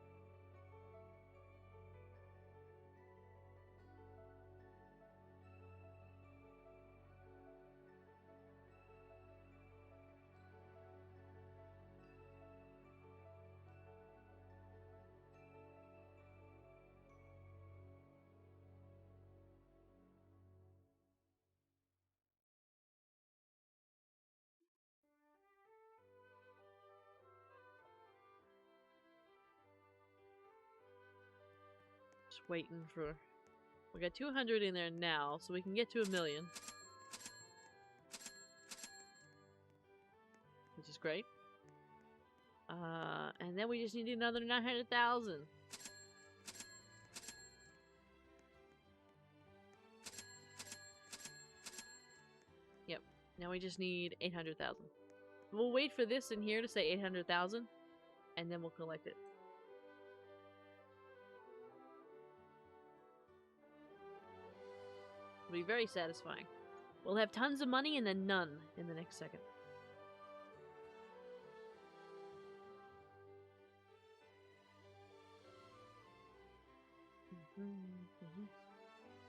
Just waiting for... We got 200 in there now, so we can get to 1 million. Which is great. And then we just need another 900,000. Yep. Now we just need 800,000. We'll wait for this in here to say 800,000, and then we'll collect it. It'll be very satisfying. We'll have tons of money and then none in the next second.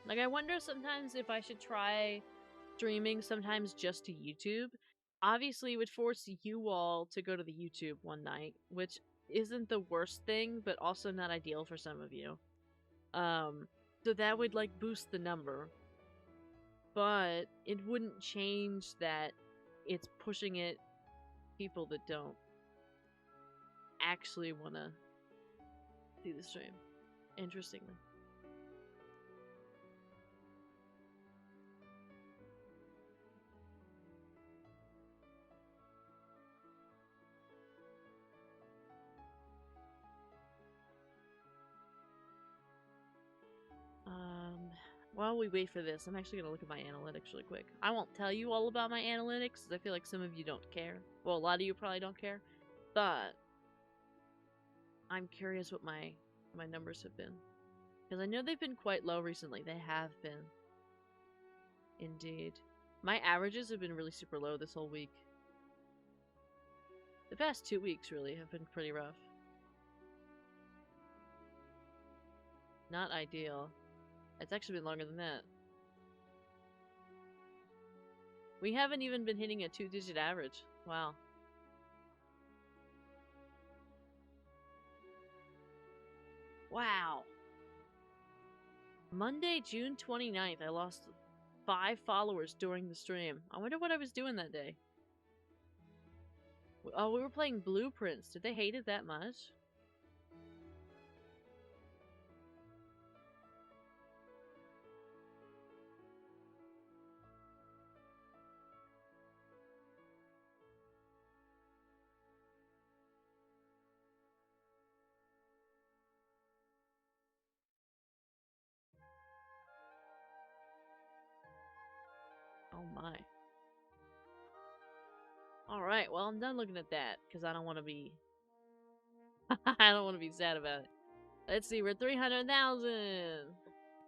Like, I wonder sometimes if I should try streaming sometimes just to YouTube. Obviously, it would force you all to go to the YouTube one night, which isn't the worst thing, but also not ideal for some of you. So that would like boost the number, but it wouldn't change that it's pushing it people that don't actually want to see the stream. Interestingly. While we wait for this, I'm actually going to look at my analytics really quick. I won't tell you all about my analytics, because I feel like some of you don't care. Well, a lot of you probably don't care. But I'm curious what my numbers have been. Because I know they've been quite low recently. They have been. Indeed. My averages have been really super low this whole week. The past 2 weeks, really, have been pretty rough. Not ideal. It's actually been longer than that. We haven't even been hitting a 2-digit average. Wow. Wow. Monday, June 29th, I lost 5 followers during the stream. I wonder what I was doing that day. Oh, we were playing Blueprints. Did they hate it that much? Oh my. Alright, well, I'm done looking at that, because I don't want to be... I don't want to be sad about it. Let's see, we're 300,000!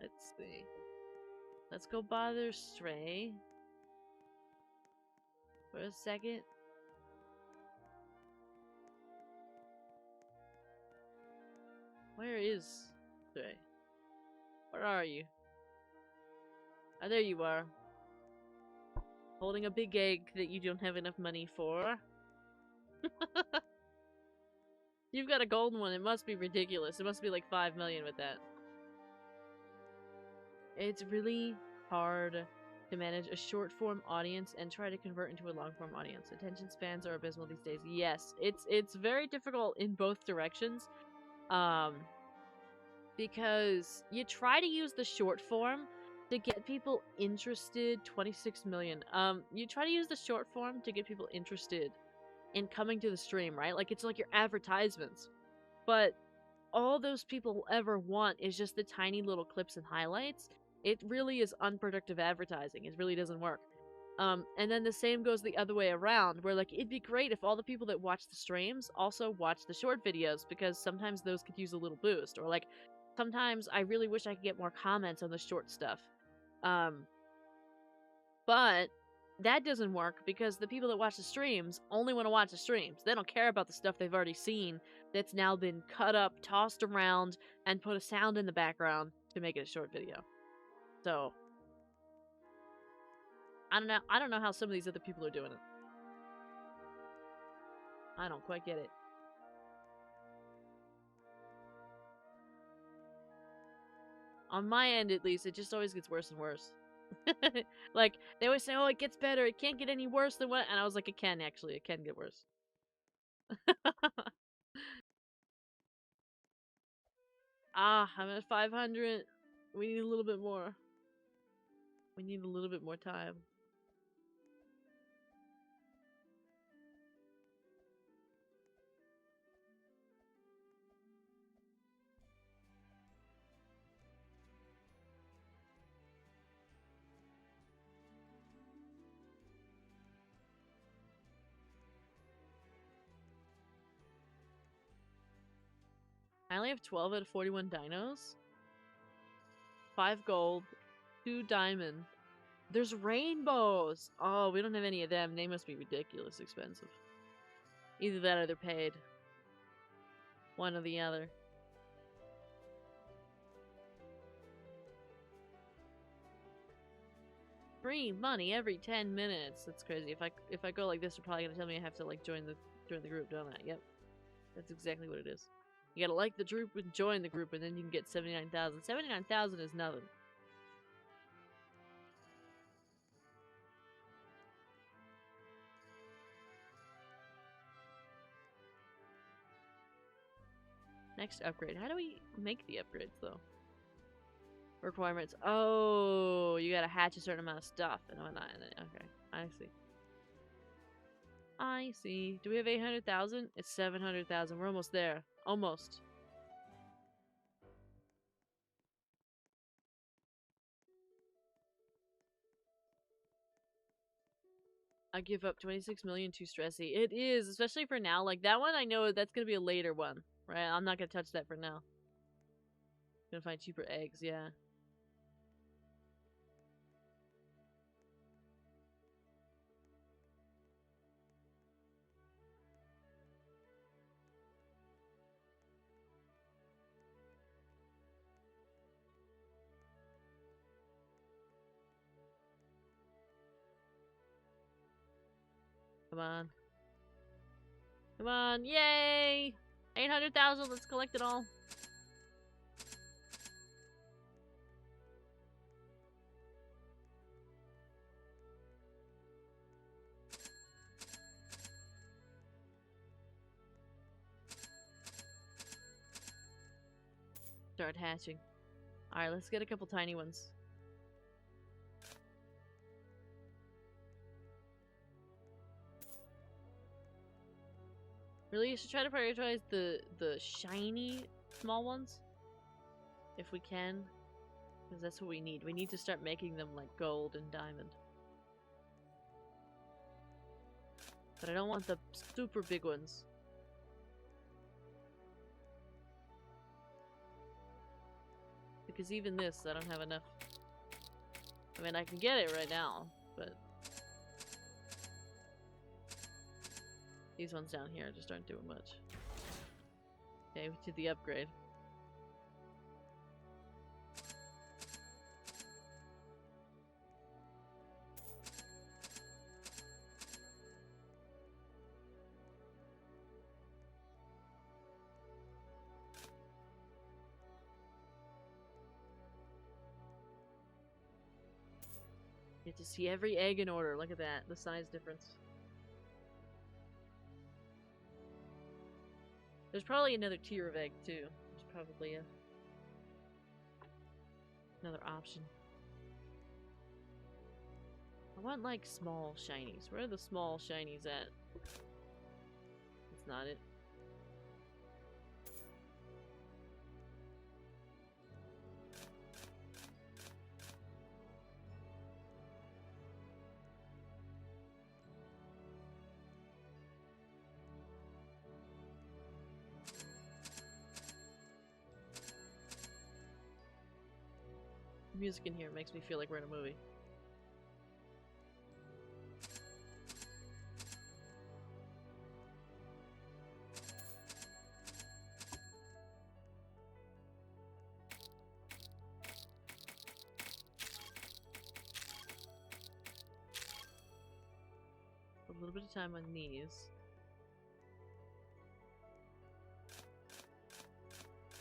Let's see. Let's go bother Stray. For a second. Where is Stray? Where are you? Oh, there you are. Holding a big egg that you don't have enough money for. You've got a golden one. It must be ridiculous. It must be like 5 million with that. It's really hard to manage a short form audience and try to convert into a long form audience. Attention spans are abysmal these days. Yes, it's very difficult in both directions. Because you try to use the short form to get people interested. 26 million. You try to use the short form to get people interested in coming to the stream, right? Like, it's like your advertisements. But all those people ever want is just the tiny little clips and highlights. It really is unproductive advertising. It really doesn't work. And then the same goes the other way around, where, like, it'd be great if all the people that watch the streams also watch the short videos, because sometimes those could use a little boost. Or, like, sometimes I really wish I could get more comments on the short stuff. But that doesn't work because the people that watch the streams only want to watch the streams. They don't care about the stuff they've already seen that's now been cut up, tossed around, and put a sound in the background to make it a short video. So, I don't know how some of these other people are doing it. I don't quite get it. On my end, at least, it just always gets worse and worse. Like, they always say, oh, it gets better, it can't get any worse than what... And I was like, it can, actually. It can get worse. Ah, I'm at 500. We need a little bit more. We need a little bit more time. I only have 12 out of 41 dinos. 5 gold, 2 diamond. There's rainbows! Oh, we don't have any of them. They must be ridiculous expensive. Either that or they're paid. One or the other. Free money every 10 minutes. That's crazy. If I go like this, they're probably gonna tell me I have to like join the group, don't I? Yep. That's exactly what it is. You gotta like the group and join the group, and then you can get 79,000. 79,000 is nothing. Next upgrade. How do we make the upgrades, though? Requirements. Oh, you gotta hatch a certain amount of stuff and whatnot. Okay, I see. I see. Do we have 800,000? It's 700,000. We're almost there. Almost. I give up 26 million, too stressy. It is, especially for now. Like, that one, I know that's gonna be a later one, right? I'm not gonna touch that for now. Gonna find cheaper eggs, yeah. Come on. Come on, yay! 800,000, let's collect it all. Start hatching. Alright, let's get a couple tiny ones. Really, you should try to prioritize the shiny small ones. If we can. Because that's what we need. We need to start making them like gold and diamond. But I don't want the super big ones. Because even this, I don't have enough. I mean, I can get it right now, but... these ones down here just aren't doing much. Okay, we did the upgrade. You get to see every egg in order. Look at that, the size difference. There's probably another tier of egg too. There's probably another option. I want like small shinies. Where are the small shinies at? That's not it. The music in here makes me feel like we're in a movie. A little bit of time on these.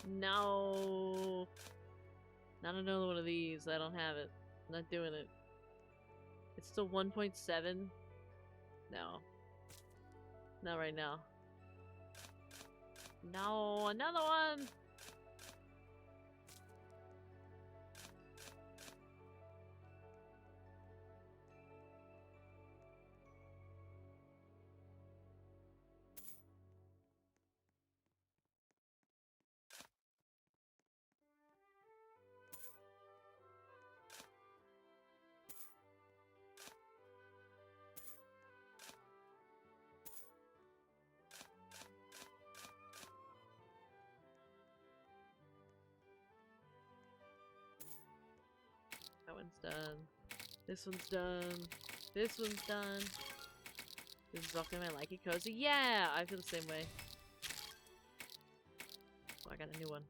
No! Not another one of these. I don't have it. I'm not doing it. It's still 1.7? No. Not right now. No, another one! That one's done. This one's done. This one's done. This is often I like it cozy. Yeah, I feel the same way. Oh, I got a new one.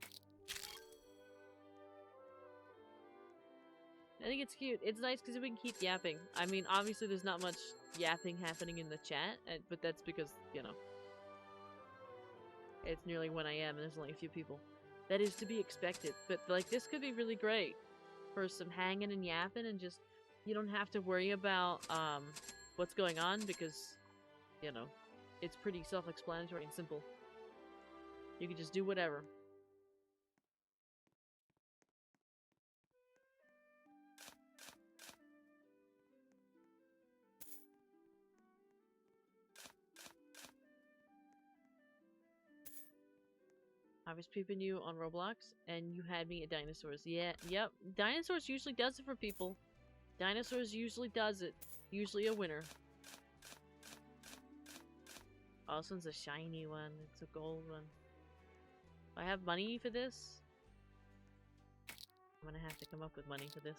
I think it's cute. It's nice because we can keep yapping. I mean, obviously there's not much yapping happening in the chat, but that's because, you know. It's nearly 1 a.m. and there's only a few people. That is to be expected. But, like, this could be really great for some hanging and yapping and just, you don't have to worry about, what's going on because, you know, it's pretty self-explanatory and simple. You can just do whatever. I was peeping you on Roblox, and you had me at dinosaurs. Yeah, yep. Dinosaurs usually does it for people. Dinosaurs usually does it. Usually a winner. Oh, this one's a shiny one. It's a gold one. Do I have money for this? I'm gonna have to come up with money for this.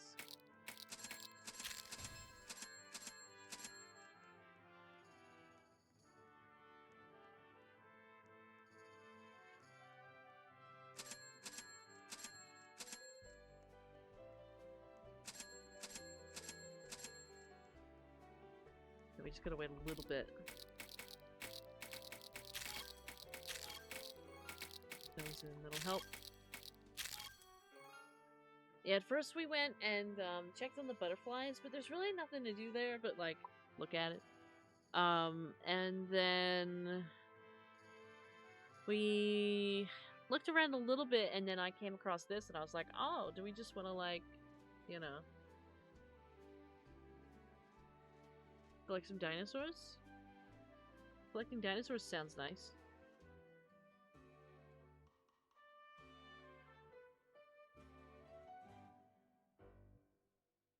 We just gotta wait a little bit. Those in the middle help. Yeah, at first we went and checked on the butterflies, but there's really nothing to do there but, like, look at it. And then we looked around a little bit, and then I came across this, and I was like, oh, do we just want to, like, you know, collect some dinosaurs? Collecting dinosaurs sounds nice.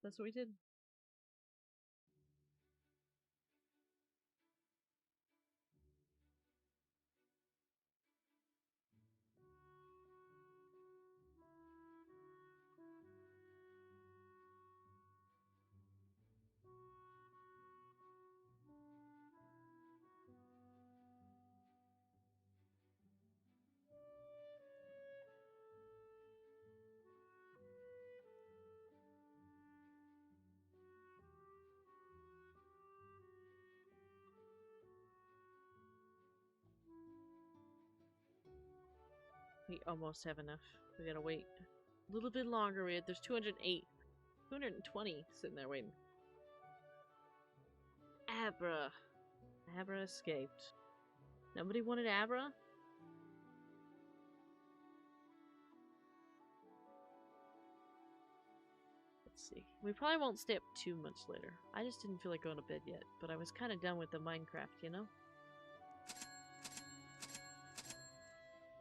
That's what we did. We almost have enough. We gotta wait a little bit longer. There's 208. 220 sitting there waiting. Abra. Abra escaped. Nobody wanted Abra? Let's see. We probably won't stay up too much later. I just didn't feel like going to bed yet, but I was kind of done with the Minecraft, you know?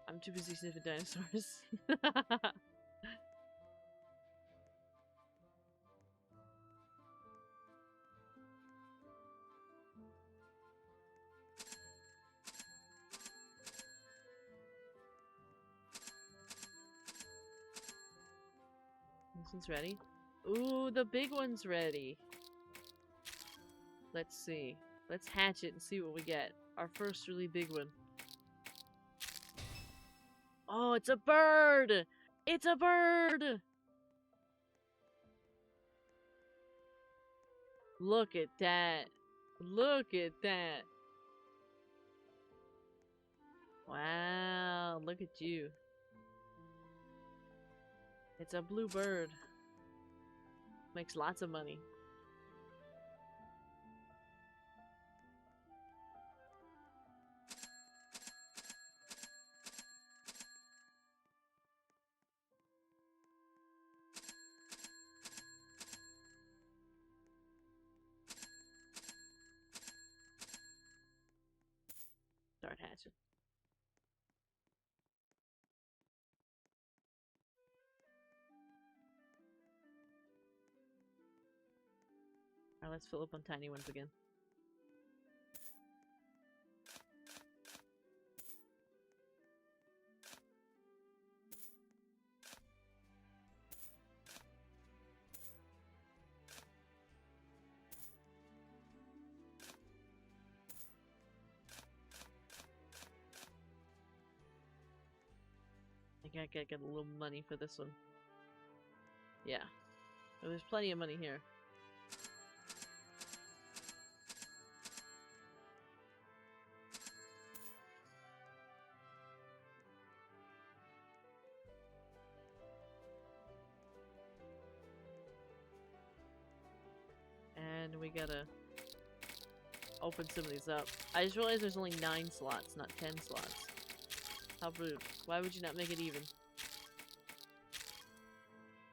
I'm too busy sniffing dinosaurs. This one's ready. Ooh, the big one's ready. Let's see. Let's hatch it and see what we get. Our first really big one. Oh, it's a bird! It's a bird! Look at that. Look at that. Wow, look at you. It's a blue bird. Makes lots of money. Start hatching. Alright, let's fill up on tiny ones again. I think I gotta get a little money for this one. Yeah. Oh, there's plenty of money here. gotta open some of these up. I just realized there's only 9 slots, not 10 slots. How rude. Why would you not make it even?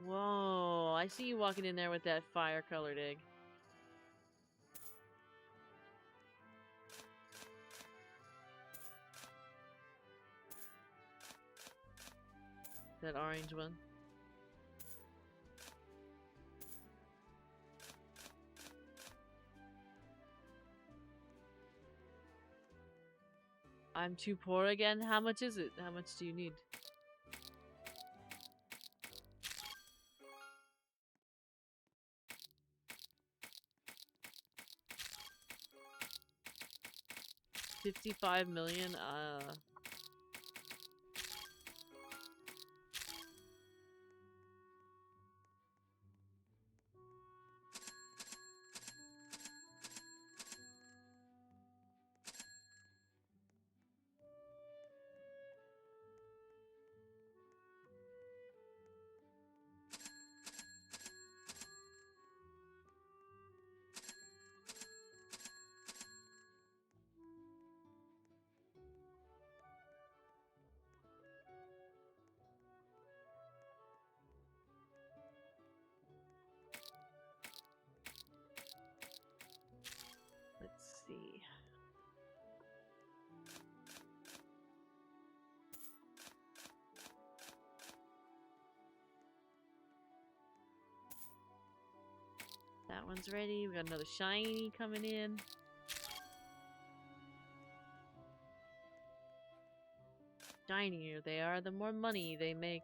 Whoa, I see you walking in there with that fire-colored egg. That orange one. I'm too poor again? How much is it? How much do you need? $55 million? Let's see. That one's ready. We got another shiny coming in. Shinier they are, the more money they make.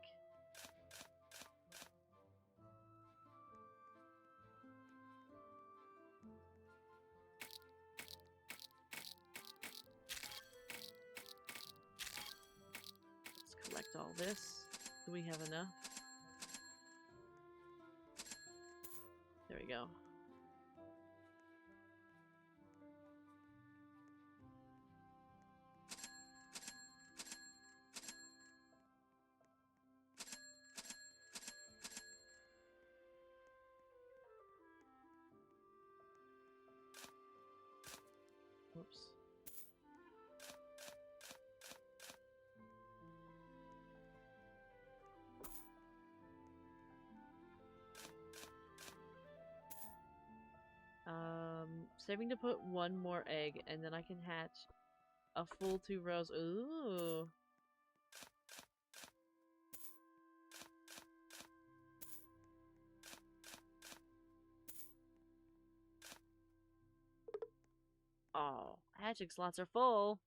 Let's collect all this. Do we have enough? There we go. Whoops. Saving to put one more egg, and then I can hatch a full 2 rows. Ooh. Oh, hatching slots are full.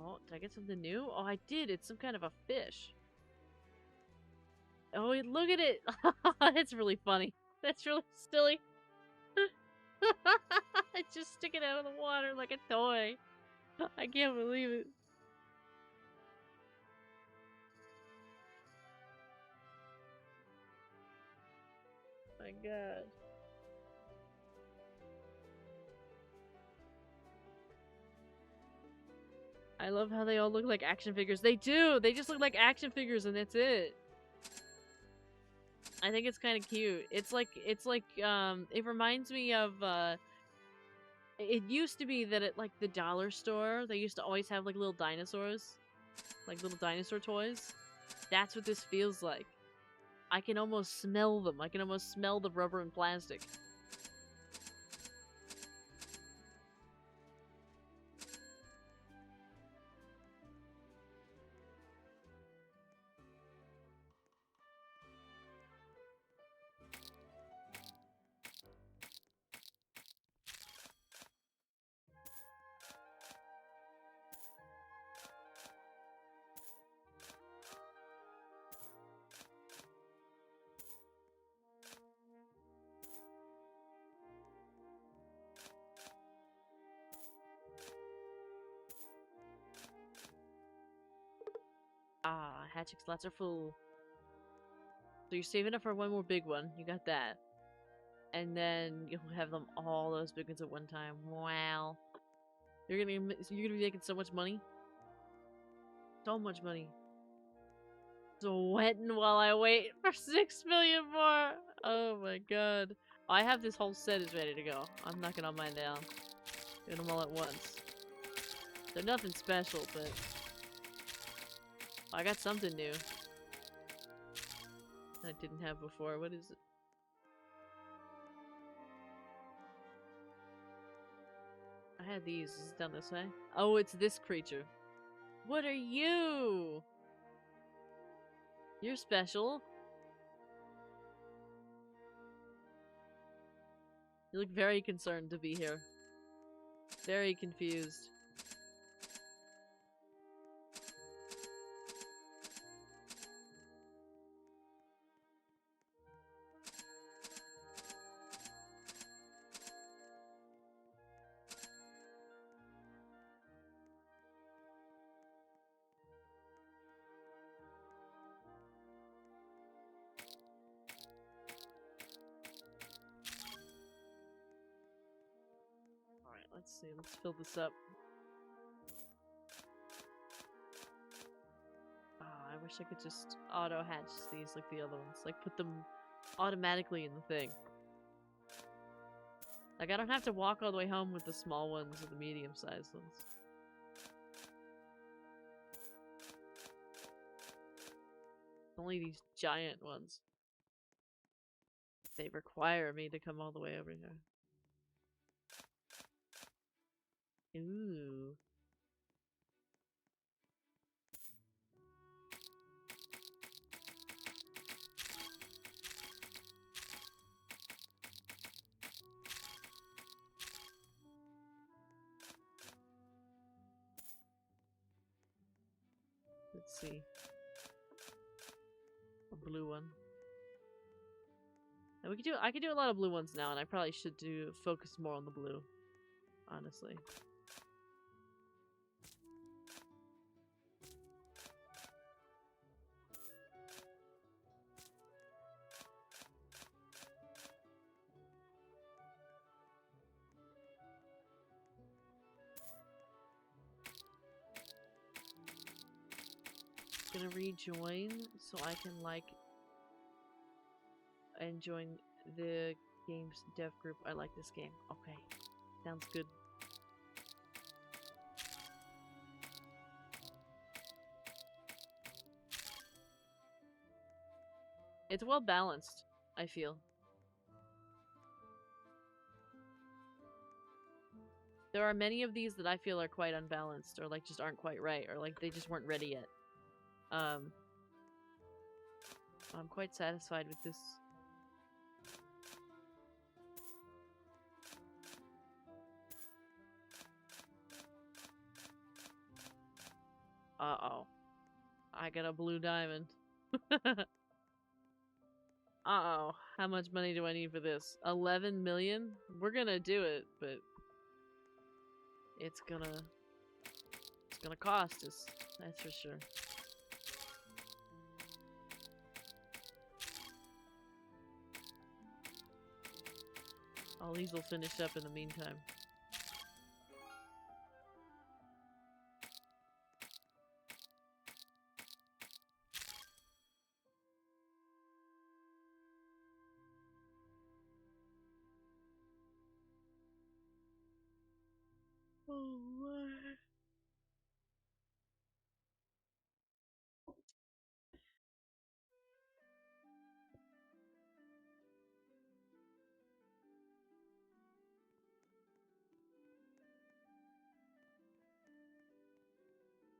Oh, did I get something new? Oh, I did. It's some kind of a fish. Oh, look at it. It's really funny. That's really silly. It's just sticking out of the water like a toy. I can't believe it. My god. I love how they all look like action figures. They do! They just look like action figures and that's it. I think it's kind of cute. It's like, it reminds me of, it used to be that at, like, the dollar store, they used to always have, like, little dinosaurs. Like, little dinosaur toys. That's what this feels like. I can almost smell them. I can almost smell the rubber and plastic. hatching slots are full. So you're saving up for one more big one. You got that. And then you'll have them all those big ones at one time. Wow. You're gonna be making so much money. So much money. Sweating while I wait for 6 million more. Oh my god. I have this whole set is ready to go. I'm knocking all mine down. Doing them all at once. They're nothing special, but I got something new I didn't have before. What is it? I had these. Is it down this way? Oh, it's this creature. What are you? You're special. You look very concerned to be here. Very confused. Alright, let's see. Let's fill this up. I wish I could just auto-hatch these like the other ones. Like, put them automatically in the thing. Like, I don't have to walk all the way home with the small ones or the medium-sized ones. Only these giant ones. They require me to come all the way over here. Ooh. Let's see. A blue one. And I could do a lot of blue ones now, and I probably should focus more on the blue. Honestly. Gonna rejoin so I can and join the game's dev group. I like this game. Okay. Sounds good. It's well balanced, I feel. There are many of these that I feel are quite unbalanced, or like just aren't quite right, or like they just weren't ready yet. I'm quite satisfied with this. Uh-oh. I got a blue diamond. Uh-oh. How much money do I need for this? 11 million? We're gonna do it, but it's gonna cost us. That's for sure. All these will finish up in the meantime. Oh, my.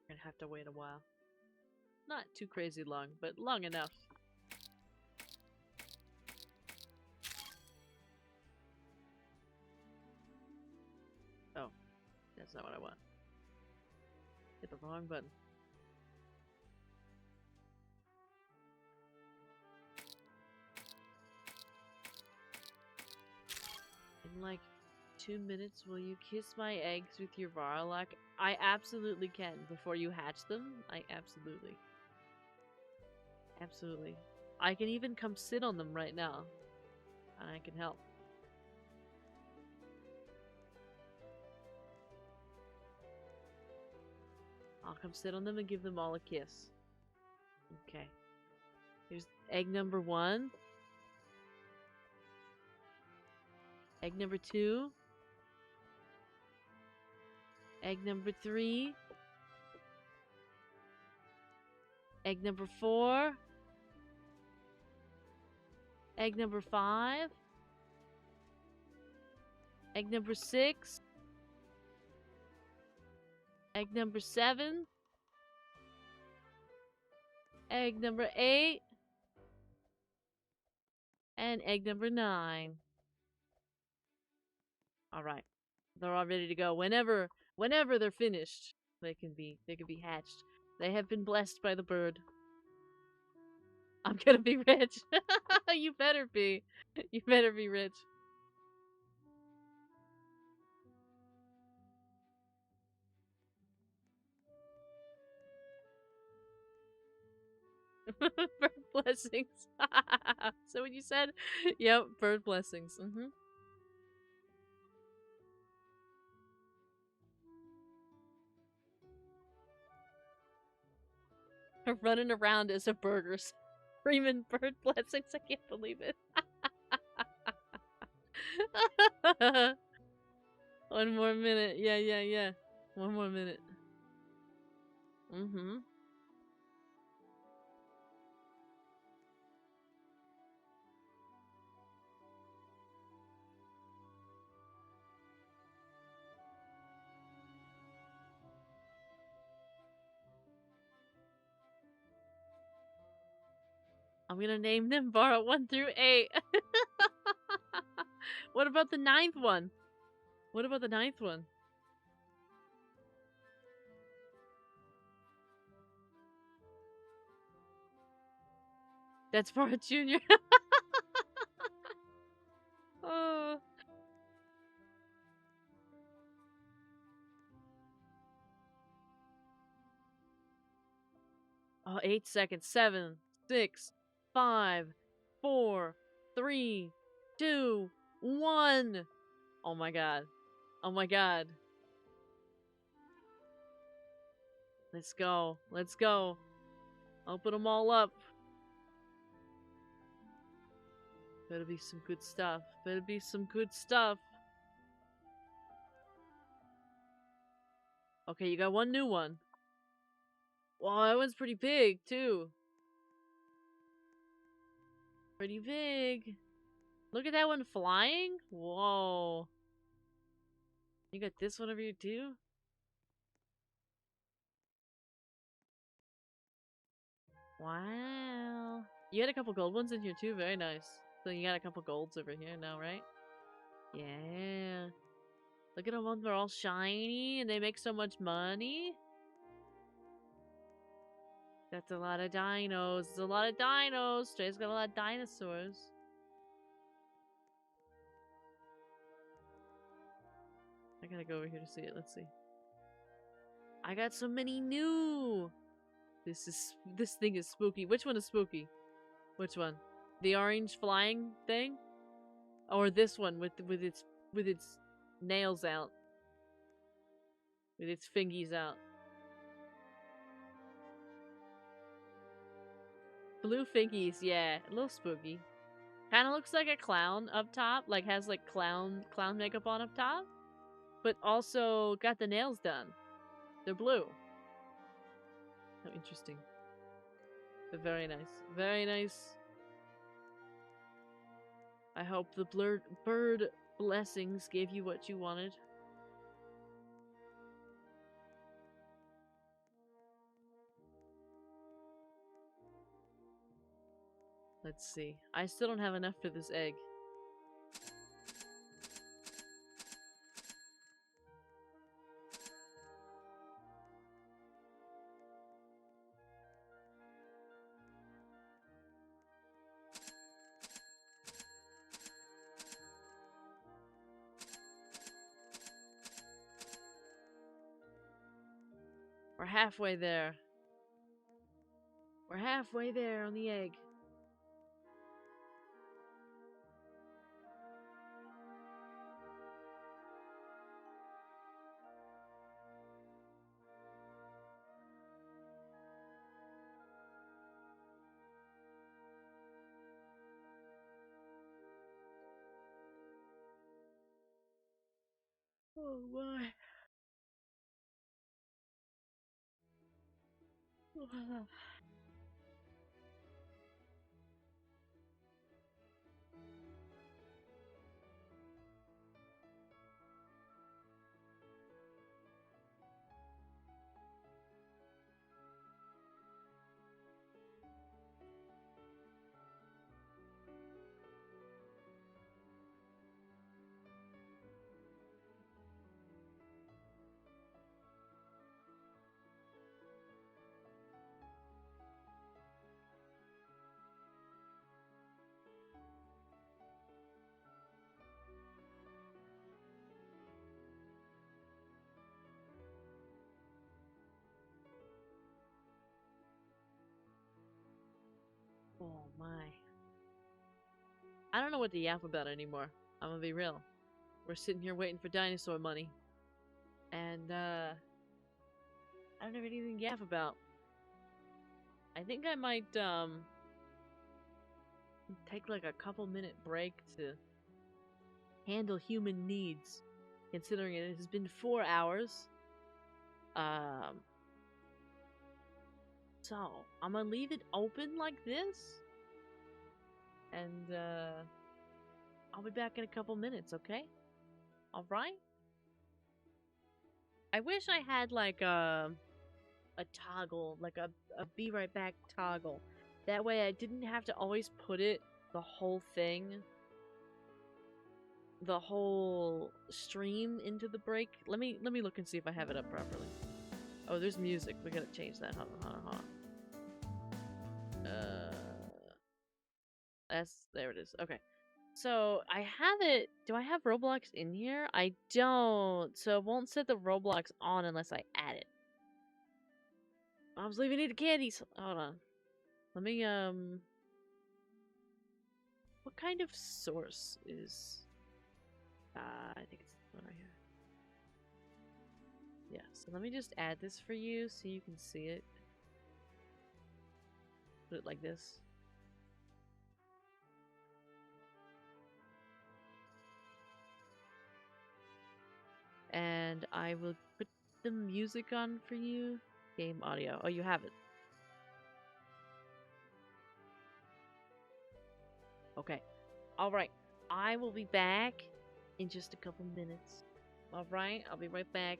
Gonna have to wait a while. Not too crazy long, but long enough. Oh, that's not what I want. Hit the wrong button. In like 2 minutes, will you kiss my eggs with your Varlock? I absolutely can. Before you hatch them, I absolutely. Absolutely. I can even come sit on them right now. And I can help. I'll come sit on them and give them all a kiss. Okay. Here's egg number 1. Egg number 2. Egg number 3. Egg number 4. Egg number 5. Egg number 6. Egg number 7. Egg number 8. And egg number 9. Alright. They're all ready to go. Whenever they're finished, they can be hatched. They have been blessed by the bird. I'm gonna be rich. You better be. You better be rich. Bird blessings. So what you said? Yep, bird blessings. Running around as a burger screaming bird blessings. I can't believe it. One more minute. Yeah. One more minute. I'm gonna name them bar 1 through 8. What about the 9th one? What about the 9th one? That's Bar Junior. Oh. Oh, 8 seconds. 7, 6, 5, 4, 3, 2, 1. Oh my god. Oh my god. Let's go. Let's go. Open them all up. Better be some good stuff. Better be some good stuff. Okay, you got one new one. Wow, that one's pretty big, too. Pretty big. Look at that one flying. Whoa. You got this one over here, too? Wow. You had a couple gold ones in here, too. Very nice. So you got a couple golds over here now, right? Yeah. Look at them, they're all shiny and they make so much money. That's a lot of dinos. It's a lot of dinos. Stray's got a lot of dinosaurs. I gotta go over here to see it. Let's see. I got so many new. This thing is spooky. Which one is spooky? Which one? The orange flying thing? Or this one with its nails out? With its fingies out. Blue fingies, yeah. A little spooky. Kinda looks like a clown up top. Like has like clown makeup on up top. But also got the nails done. They're blue. How interesting. But very nice. Very nice. I hope the bird blessings gave you what you wanted. Let's see. I still don't have enough for this egg. We're halfway there. We're halfway there on the egg. Oh my. Oh my. I don't know what to yap about anymore. I'm gonna be real. We're sitting here waiting for dinosaur money. And, I don't have anything to yap about. I think I might, take like a couple minute break to handle human needs. Considering it has been 4 hours. So, I'm gonna leave it open like this. And, I'll be back in a couple minutes, okay? Alright? I wish I had like a toggle, like a be right back toggle. That way I didn't have to always put it, the whole thing, the whole stream into the break. Let me look and see if I have it up properly. Oh, there's music. We gotta change that. Hold on. There it is. Okay. So, I have it. Do I have Roblox in here? I don't. So, it won't set the Roblox on unless I add it. Mom's leaving me the candies. Hold on. Let me, what kind of source is... I think it's this one right here. Yeah, so let me just add this for you so you can see it. Put it like this. And I will put the music on for you. Game audio. Oh, you have it. Okay. Alright. I will be back in just a couple minutes. Alright, I'll be right back.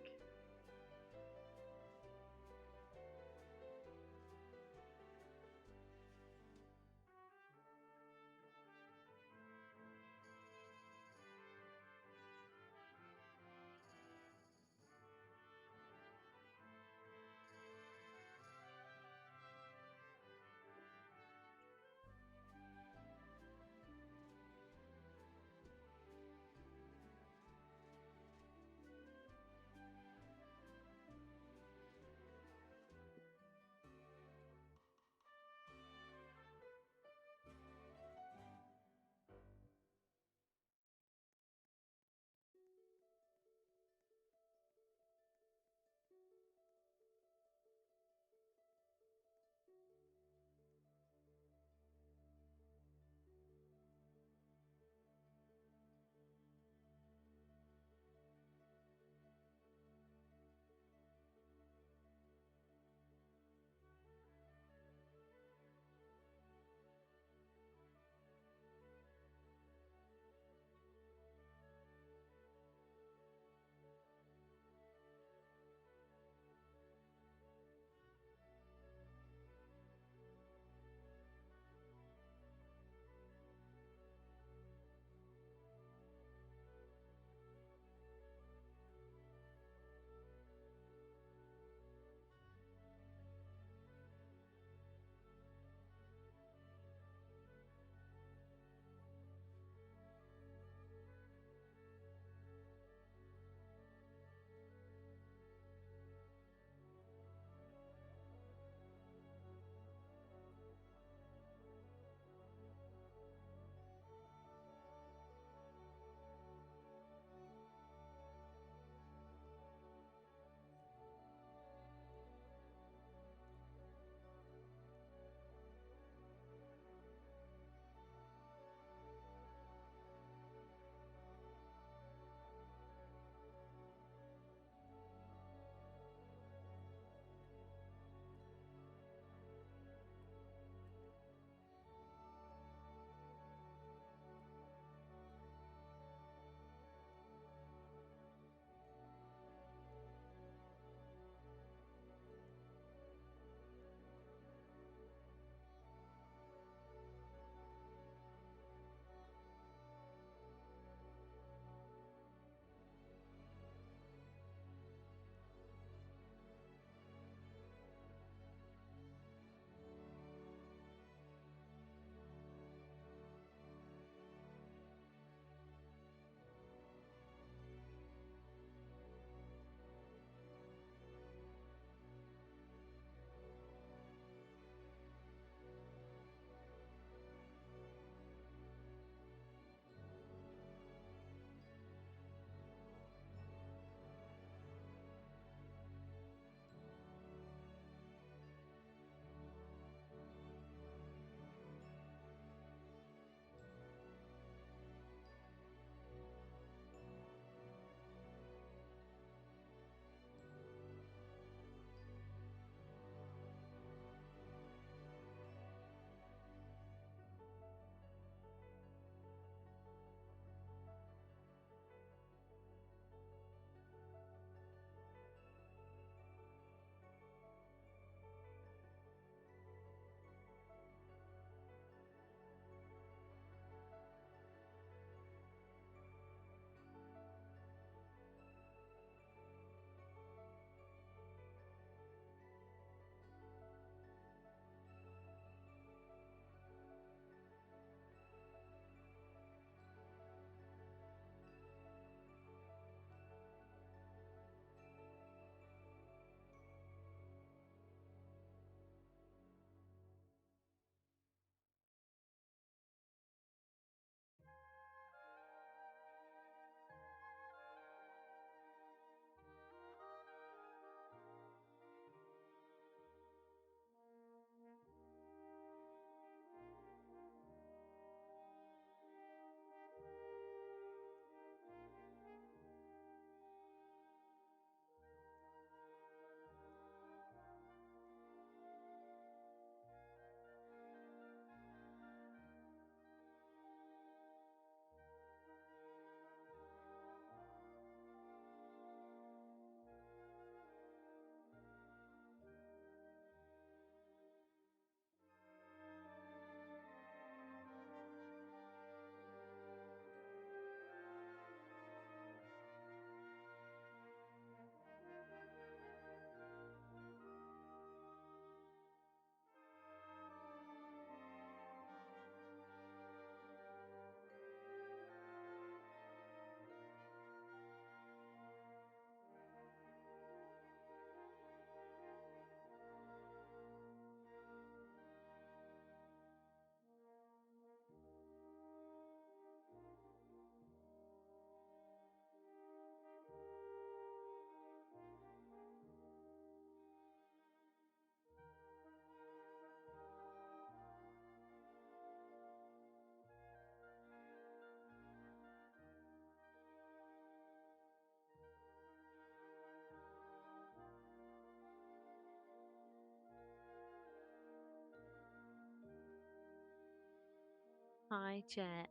Hi, chat.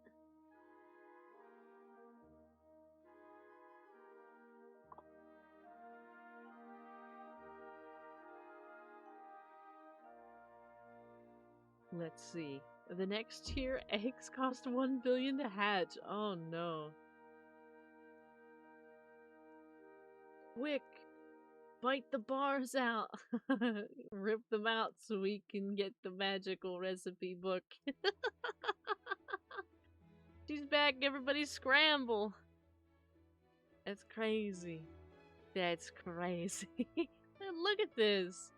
Let's see. The next year, eggs cost 1 billion to hatch. Oh no. Quick! Bite the bars out! Rip them out so we can get the magical recipe book. She's back, everybody scramble! That's crazy. That's crazy. Look at this!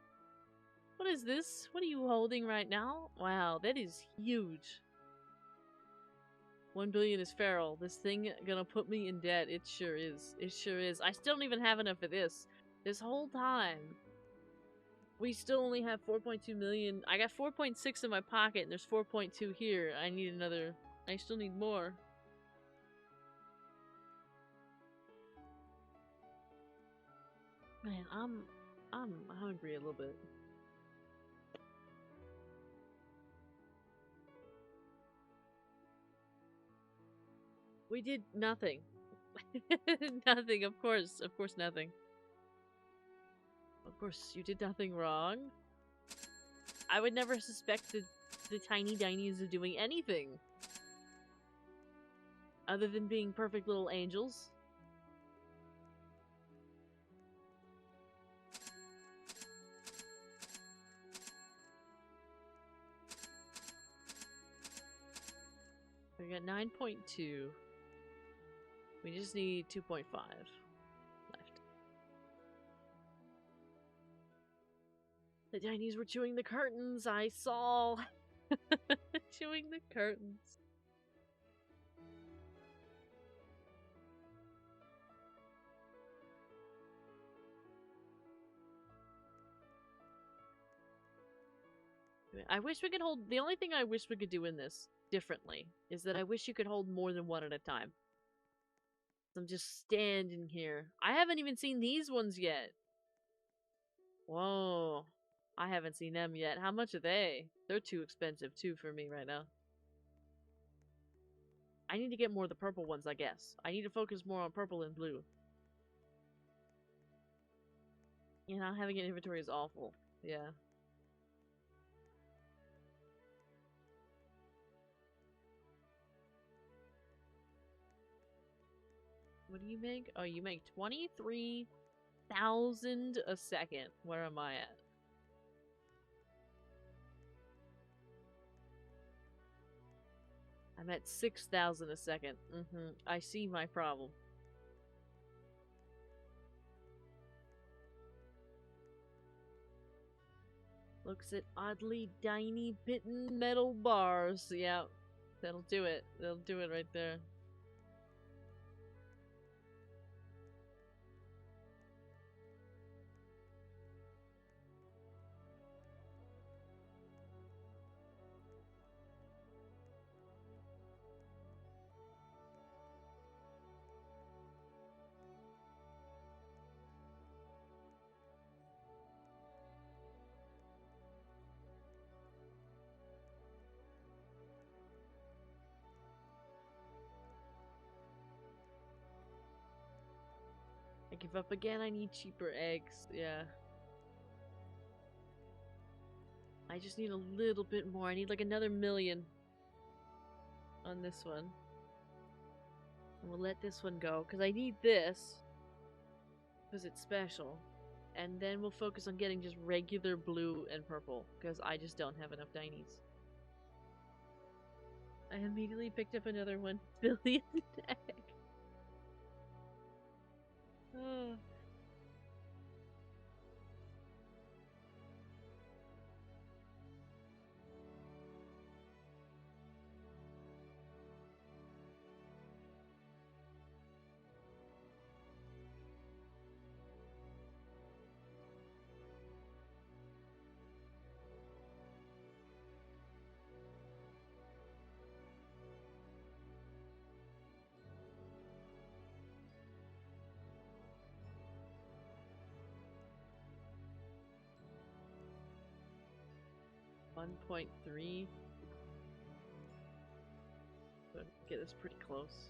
What is this? What are you holding right now? Wow, that is huge. 1 billion is feral. This thing gonna put me in debt. It sure is. It sure is. I still don't even have enough of this. This whole time. We still only have 4.2 million. I got 4.6 in my pocket and there's 4.2 here. I need another. I still need more. Man, I'm hungry a little bit. We did nothing. Nothing, of course. Of course, nothing. Of course, you did nothing wrong. I would never suspect the tiny Dinies of doing anything. Other than being perfect little angels. We got 9.2. We just need 2.5 left. The Dinies were chewing the curtains, I saw! Chewing the curtains. I wish we could hold- the only thing I wish we could do in this differently is that I wish you could hold more than one at a time. I'm just standing here. I haven't even seen these ones yet. Whoa. I haven't seen them yet. How much are they? They're too expensive too for me right now. I need to get more of the purple ones, I guess. I need to focus more on purple and blue. Yeah, not having an inventory is awful. Yeah. What do you make? Oh, you make 23,000 a second. Where am I at? I'm at 6,000 a second. I see my problem. Looks at oddly tiny bitten metal bars. Yeah, that'll do it. That'll do it right there. I give up again. I need cheaper eggs. Yeah. I just need a little bit more. I need like another 1,000,000 on this one. And we'll let this one go because I need this because it's special. And then we'll focus on getting just regular blue and purple because I just don't have enough Dinies. I immediately picked up another 1 billion egg. Oh. $1.3. But get this pretty close.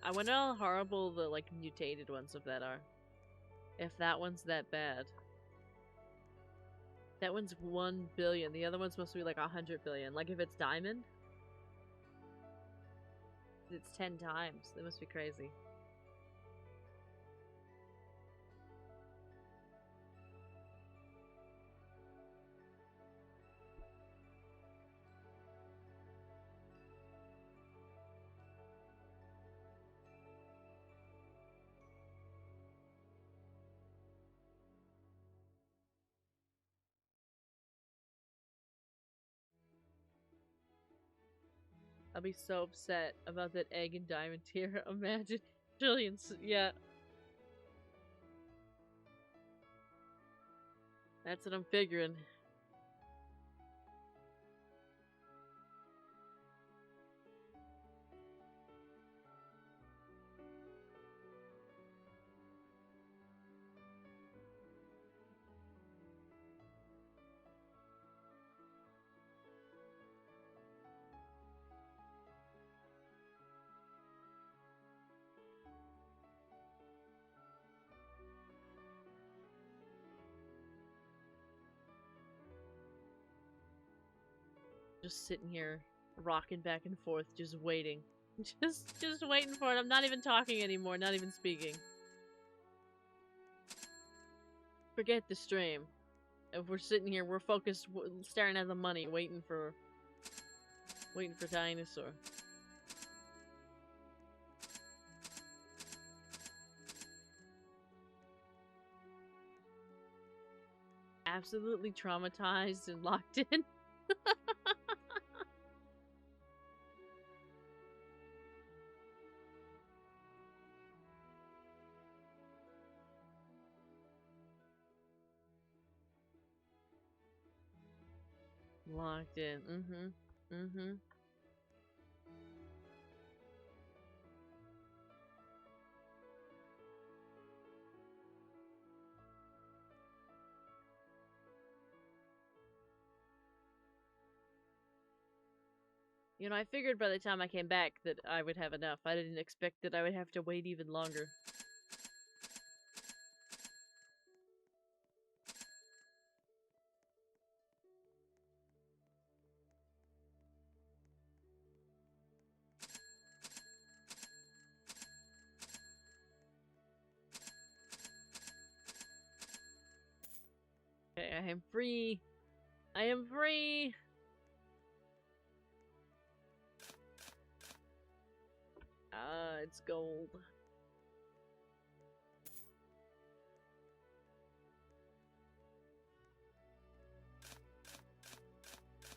I wonder how horrible the, like, mutated ones of that are. If that one's that bad. That one's 1 billion. The other one's supposed to be like 100 billion. Like, if it's diamond, it's 10 times. That must be crazy. I'll be so upset about that egg and diamond tier. Imagine trillions. Yeah. That's what I'm figuring. Just sitting here, rocking back and forth, just waiting. Just waiting for it. I'm not even talking anymore, not even speaking. Forget the stream. If we're sitting here, we're focused, staring at the money, waiting for Dinosaur. Absolutely traumatized and locked in. Locked in. Mm-hmm. Mm-hmm. You know, I figured by the time I came back that I would have enough. I didn't expect that I would have to wait even longer. Okay, I am free. I am free. Ah, it's gold.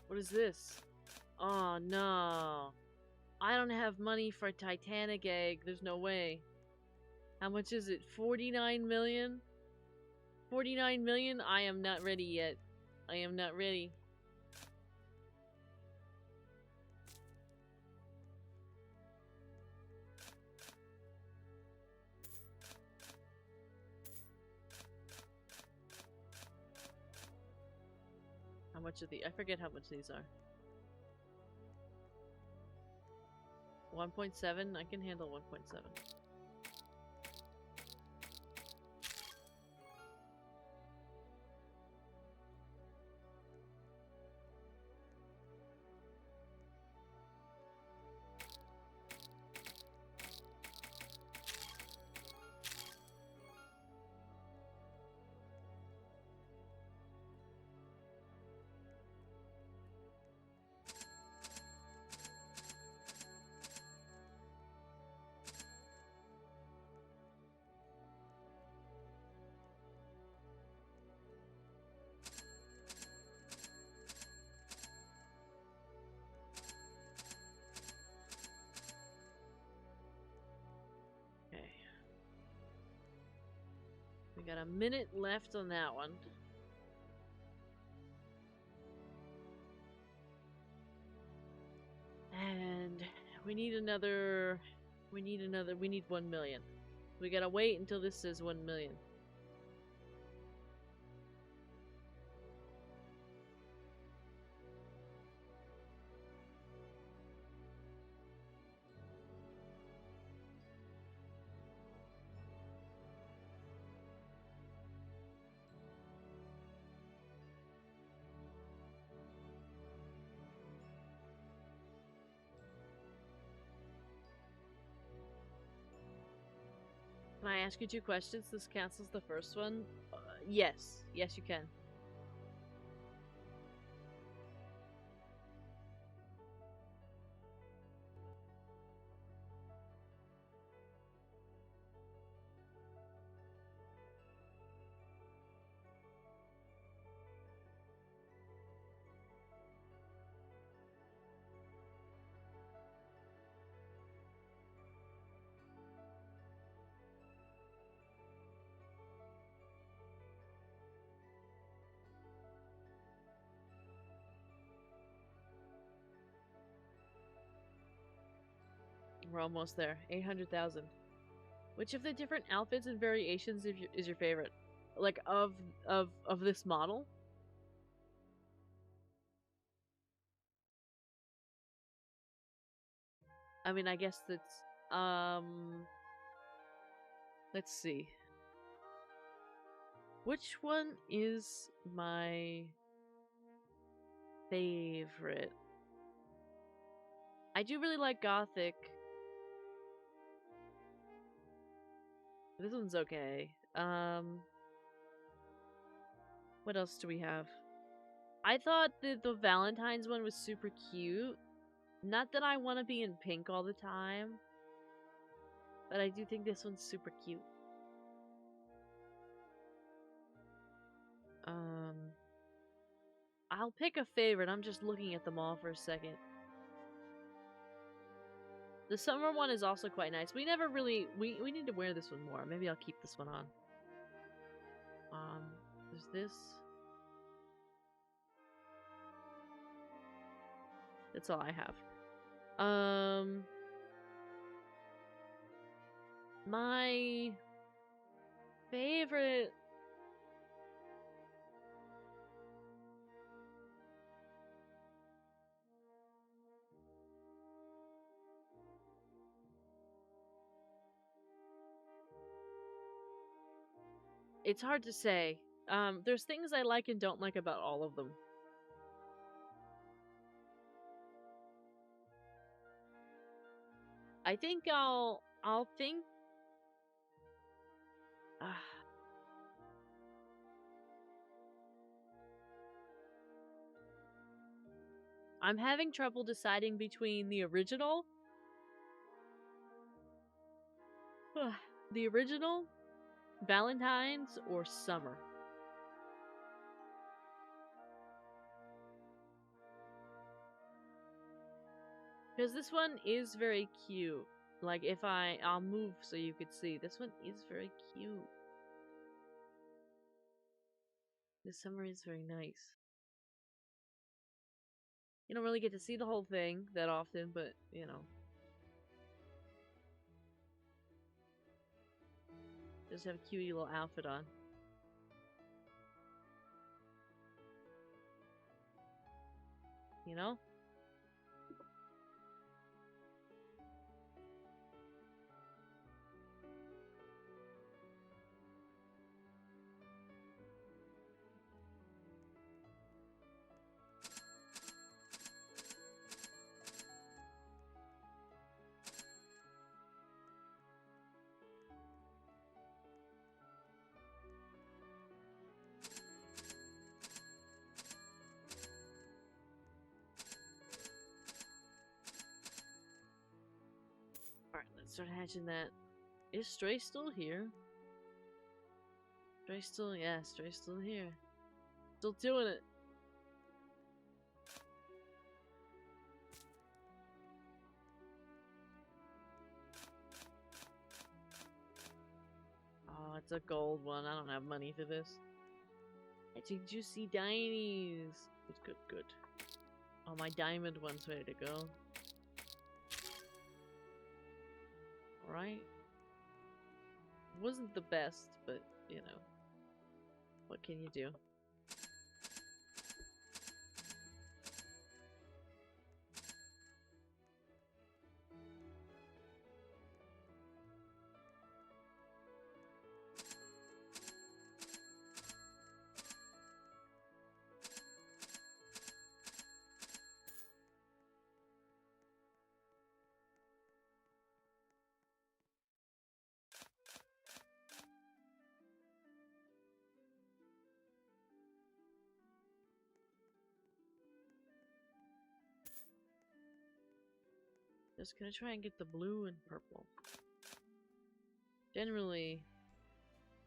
What is this? Oh no. I don't have money for a Titanic egg. There's no way. How much is it? 49 million? 49 million? I am not ready yet. I am not ready. How much are I forget how much these are. 1.7? I can handle 1.7. We got a minute left on that one. And we need another... We need 1 million. We gotta wait until this says 1 million. Can I ask you 2 questions? This cancels the first one. Yes. Yes, you can. We're almost there. 800,000. Which of the different outfits and variations is your favorite? Like, of this model? I mean, I guess that's, let's see. Which one is my favorite? I do really like Gothic. This one's okay. What else do we have? I thought that the Valentine's one was super cute. Not that I want to be in pink all the time, but I do think this one's super cute. I'll pick a favorite. I'm just looking at them all for a second. The summer one is also quite nice. We never really... We need to wear this one more. Maybe I'll keep this one on. There's this. That's all I have. My favorite... It's hard to say. There's things I like and don't like about all of them. I think I'll think... I'm having trouble deciding between the original... the original, Valentine's, or Summer. Because this one is very cute. Like, if I'll move so you could see. This one is very cute. This Summer is very nice. You don't really get to see the whole thing that often, but, you know. Just have a cute little outfit on. You know? Alright, let's start hatching that. Is Stray still here? Stray's still, yeah, Stray's still here. Still doing it. Oh, it's a gold one. I don't have money for this. Hatching juicy diamonds. Good, good, good. Oh, my diamond one's ready to go. right? Wasn't the best, but, you know, what can you do? Just gonna try and get the blue and purple. Generally,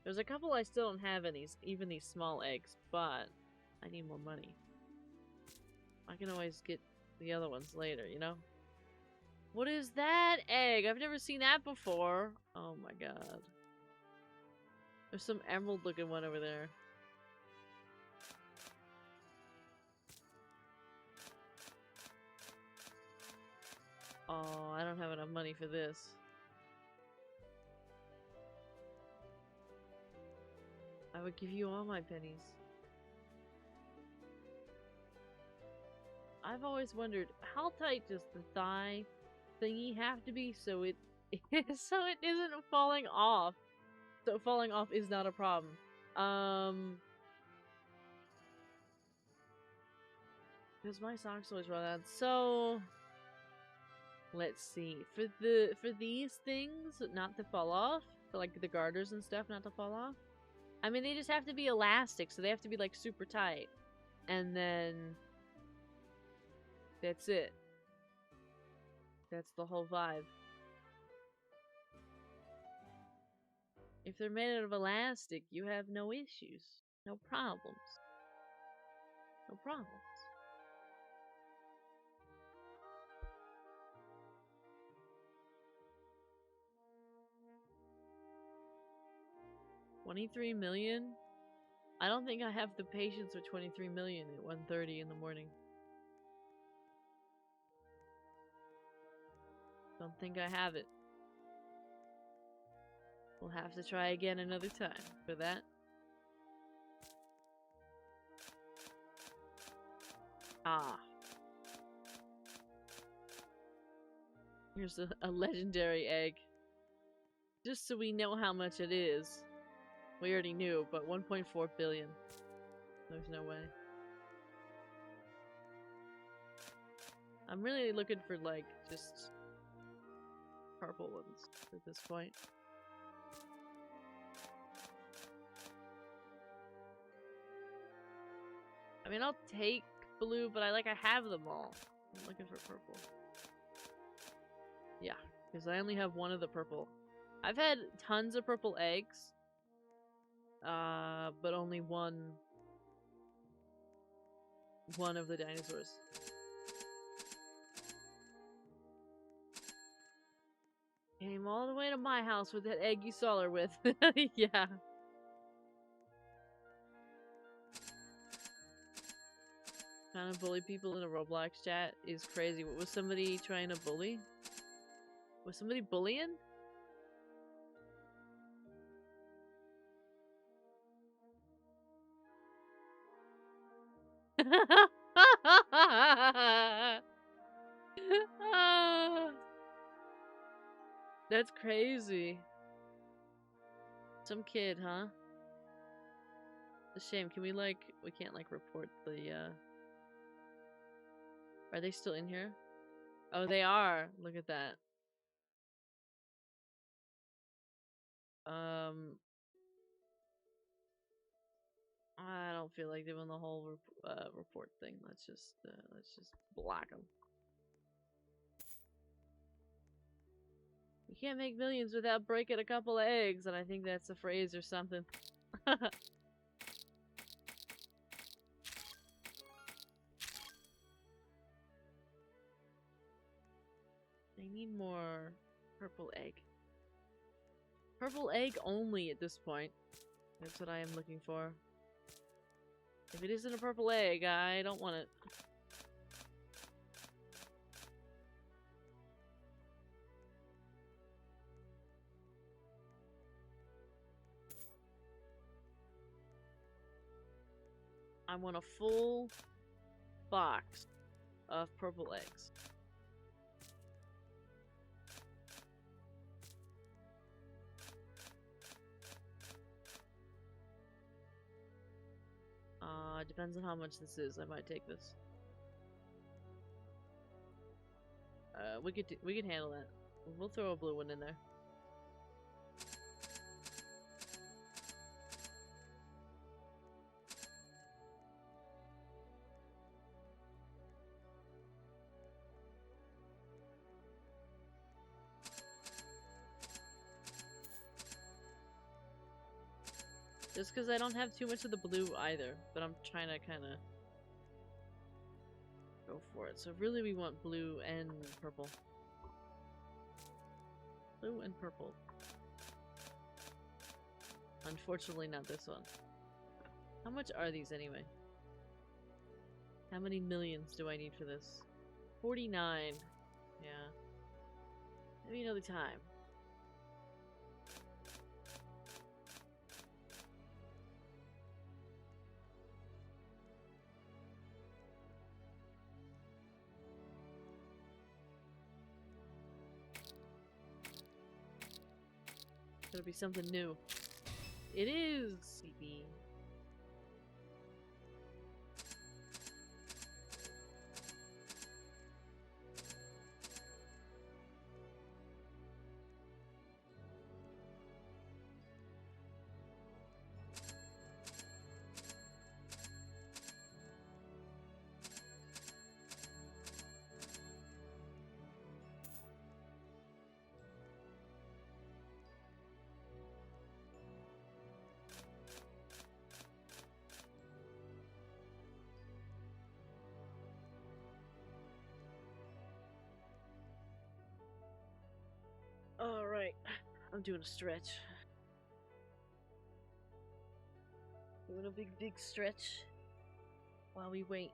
there's a couple I still don't have in these, even these small eggs, but I need more money. I can always get the other ones later, you know? What is that egg? I've never seen that before. Oh my god. There's some emerald looking one over there. Oh, I don't have enough money for this. I would give you all my pennies. I've always wondered, how tight does the thigh thingy have to be so it so it isn't falling off? So falling off is not a problem. Because my socks always run out. So let's see. For these things not to fall off, for like the garters and stuff not to fall off. I mean, they just have to be elastic, so they have to be like super tight. And then that's it. That's the whole vibe. If they're made out of elastic, you have no issues. No problems. No problems. $23 million? I don't think I have the patience for 23 million at 1:30 in the morning. Don't think I have it. We'll have to try again another time for that. Ah. Here's a legendary egg. Just so we know how much it is. We already knew, but 1.4 billion. There's no way. I'm really looking for, like, just purple ones at this point. I mean, I'll take blue, but I have them all. I'm looking for purple. Yeah, because I only have one of the purple. I've had tons of purple eggs, but only one of the dinosaurs. Came all the way to my house with that egg you saw her with. Yeah. Trying to bully people in a Roblox chat is crazy. What was somebody trying to bully? Was somebody bullying? That's crazy. Some kid, huh? It's a shame. Can we we can't report the Are they still in here? Oh, they are. Look at that. I don't feel like doing the whole report thing. Let's just block them. You can't make millions without breaking a couple of eggs, and I think that's a phrase or something. I need more purple egg. Purple egg only at this point. That's what I am looking for. If it isn't a purple egg, I don't want it. I want a full box of purple eggs. Depends on how much this is. I might take this. We could handle that. We'll throw a blue one in there. Just because I don't have too much of the blue either, but I'm trying to kind of go for it. So really we want blue and purple. Blue and purple. Unfortunately not this one. How much are these anyway? How many millions do I need for this? 49. Yeah. Maybe another time. Gotta be something new. It is CB. Alright, I'm doing a stretch. Doing a big stretch while we wait.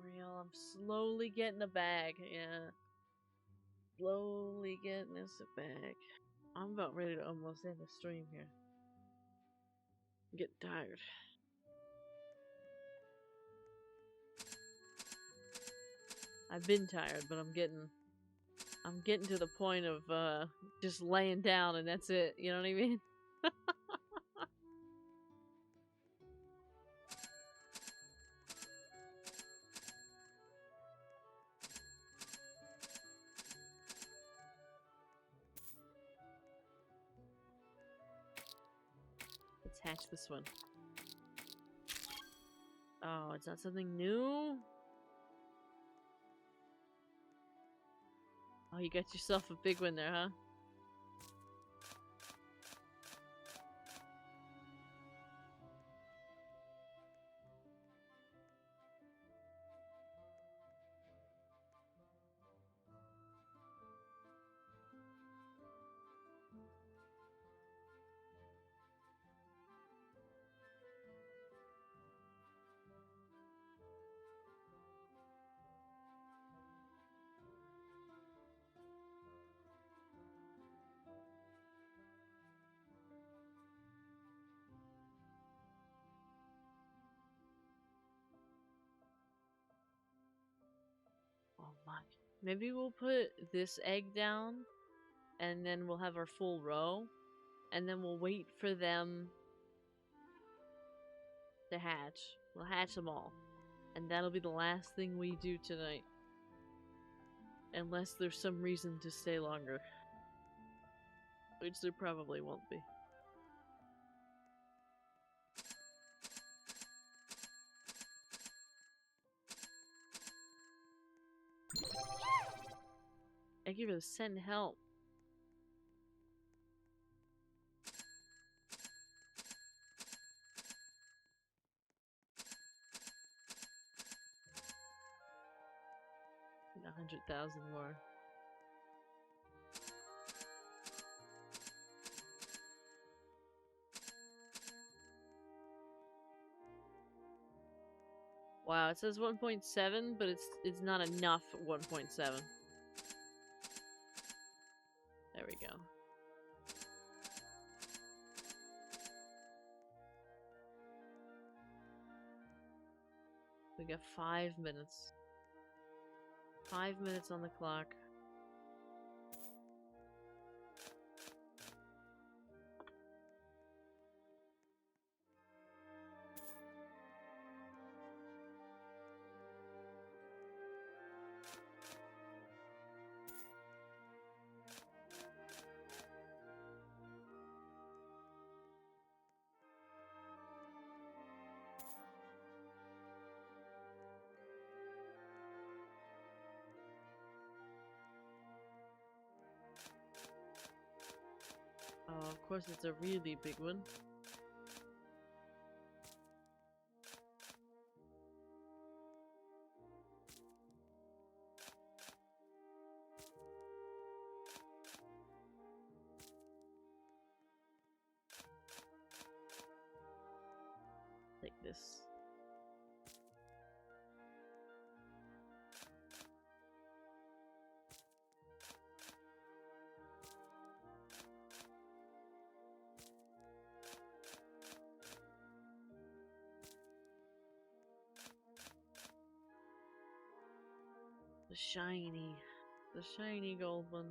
Real, I'm slowly getting a bag, yeah. Slowly getting us a bag. I'm about ready to almost end the stream here. I'm getting tired. I've been tired, but I'm getting to the point of just laying down and that's it, you know what I mean? Let's hatch this one. Oh, it's not something new? Oh, you got yourself a big one there, huh? Oh my. Maybe we'll put this egg down and then we'll have our full row and then we'll wait for them to hatch. We'll hatch them all. And that'll be the last thing we do tonight. Unless there's some reason to stay longer. Which there probably won't be. Thank you for the send help. And 100,000 more. Wow, it says 1.7, but it's not enough 1.7. There we go. We got 5 minutes. 5 minutes on the clock. Oh, of course it's a really big one. Like this. The shiny gold one.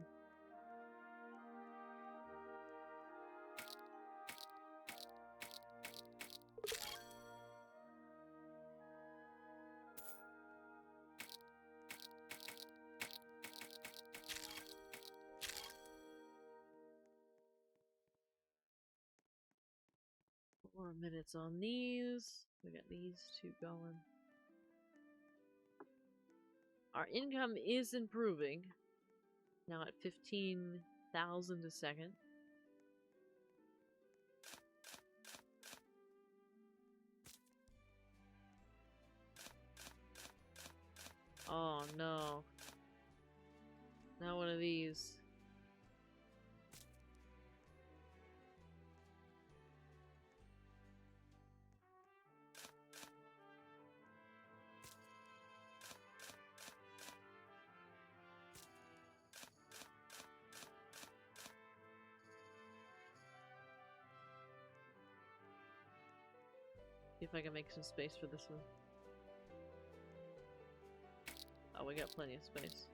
More minutes on these. We got these two going. Our income is improving. Now at 15,000 a second. Oh no. Not one of these. See if I can make some space for this one. Oh, we got plenty of space.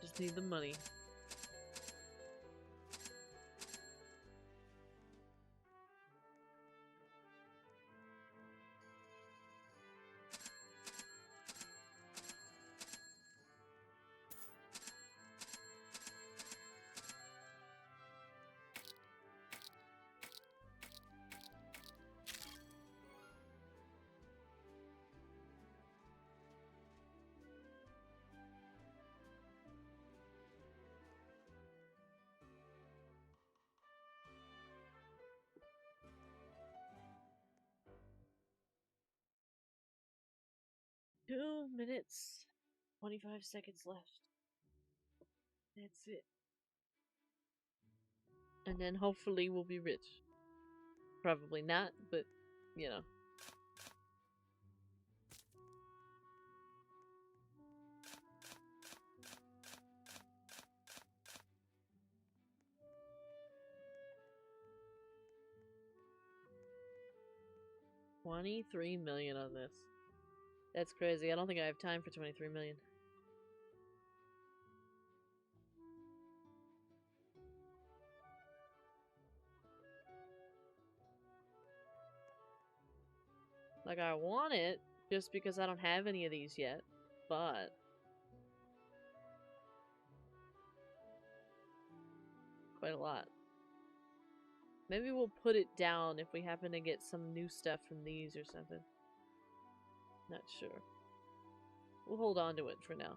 Just need the money. Two minutes, 25 seconds left. That's it. And then hopefully we'll be rich. Probably not, but, you know. $23 million on this. That's crazy. I don't think I have time for 23 million. Like, I want it, just because I don't have any of these yet, but... quite a lot. Maybe we'll put it down if we happen to get some new stuff from these or something. Not sure. We'll hold on to it for now.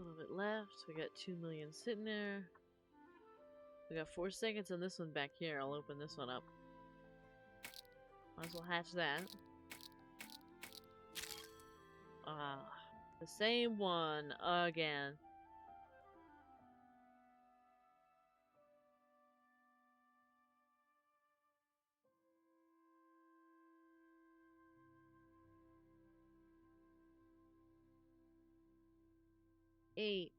little bit left. We got 2 million sitting there. We got 4 seconds on this one back here. I'll open this one up. Might as well hatch that. Ah, the same one again. Eight,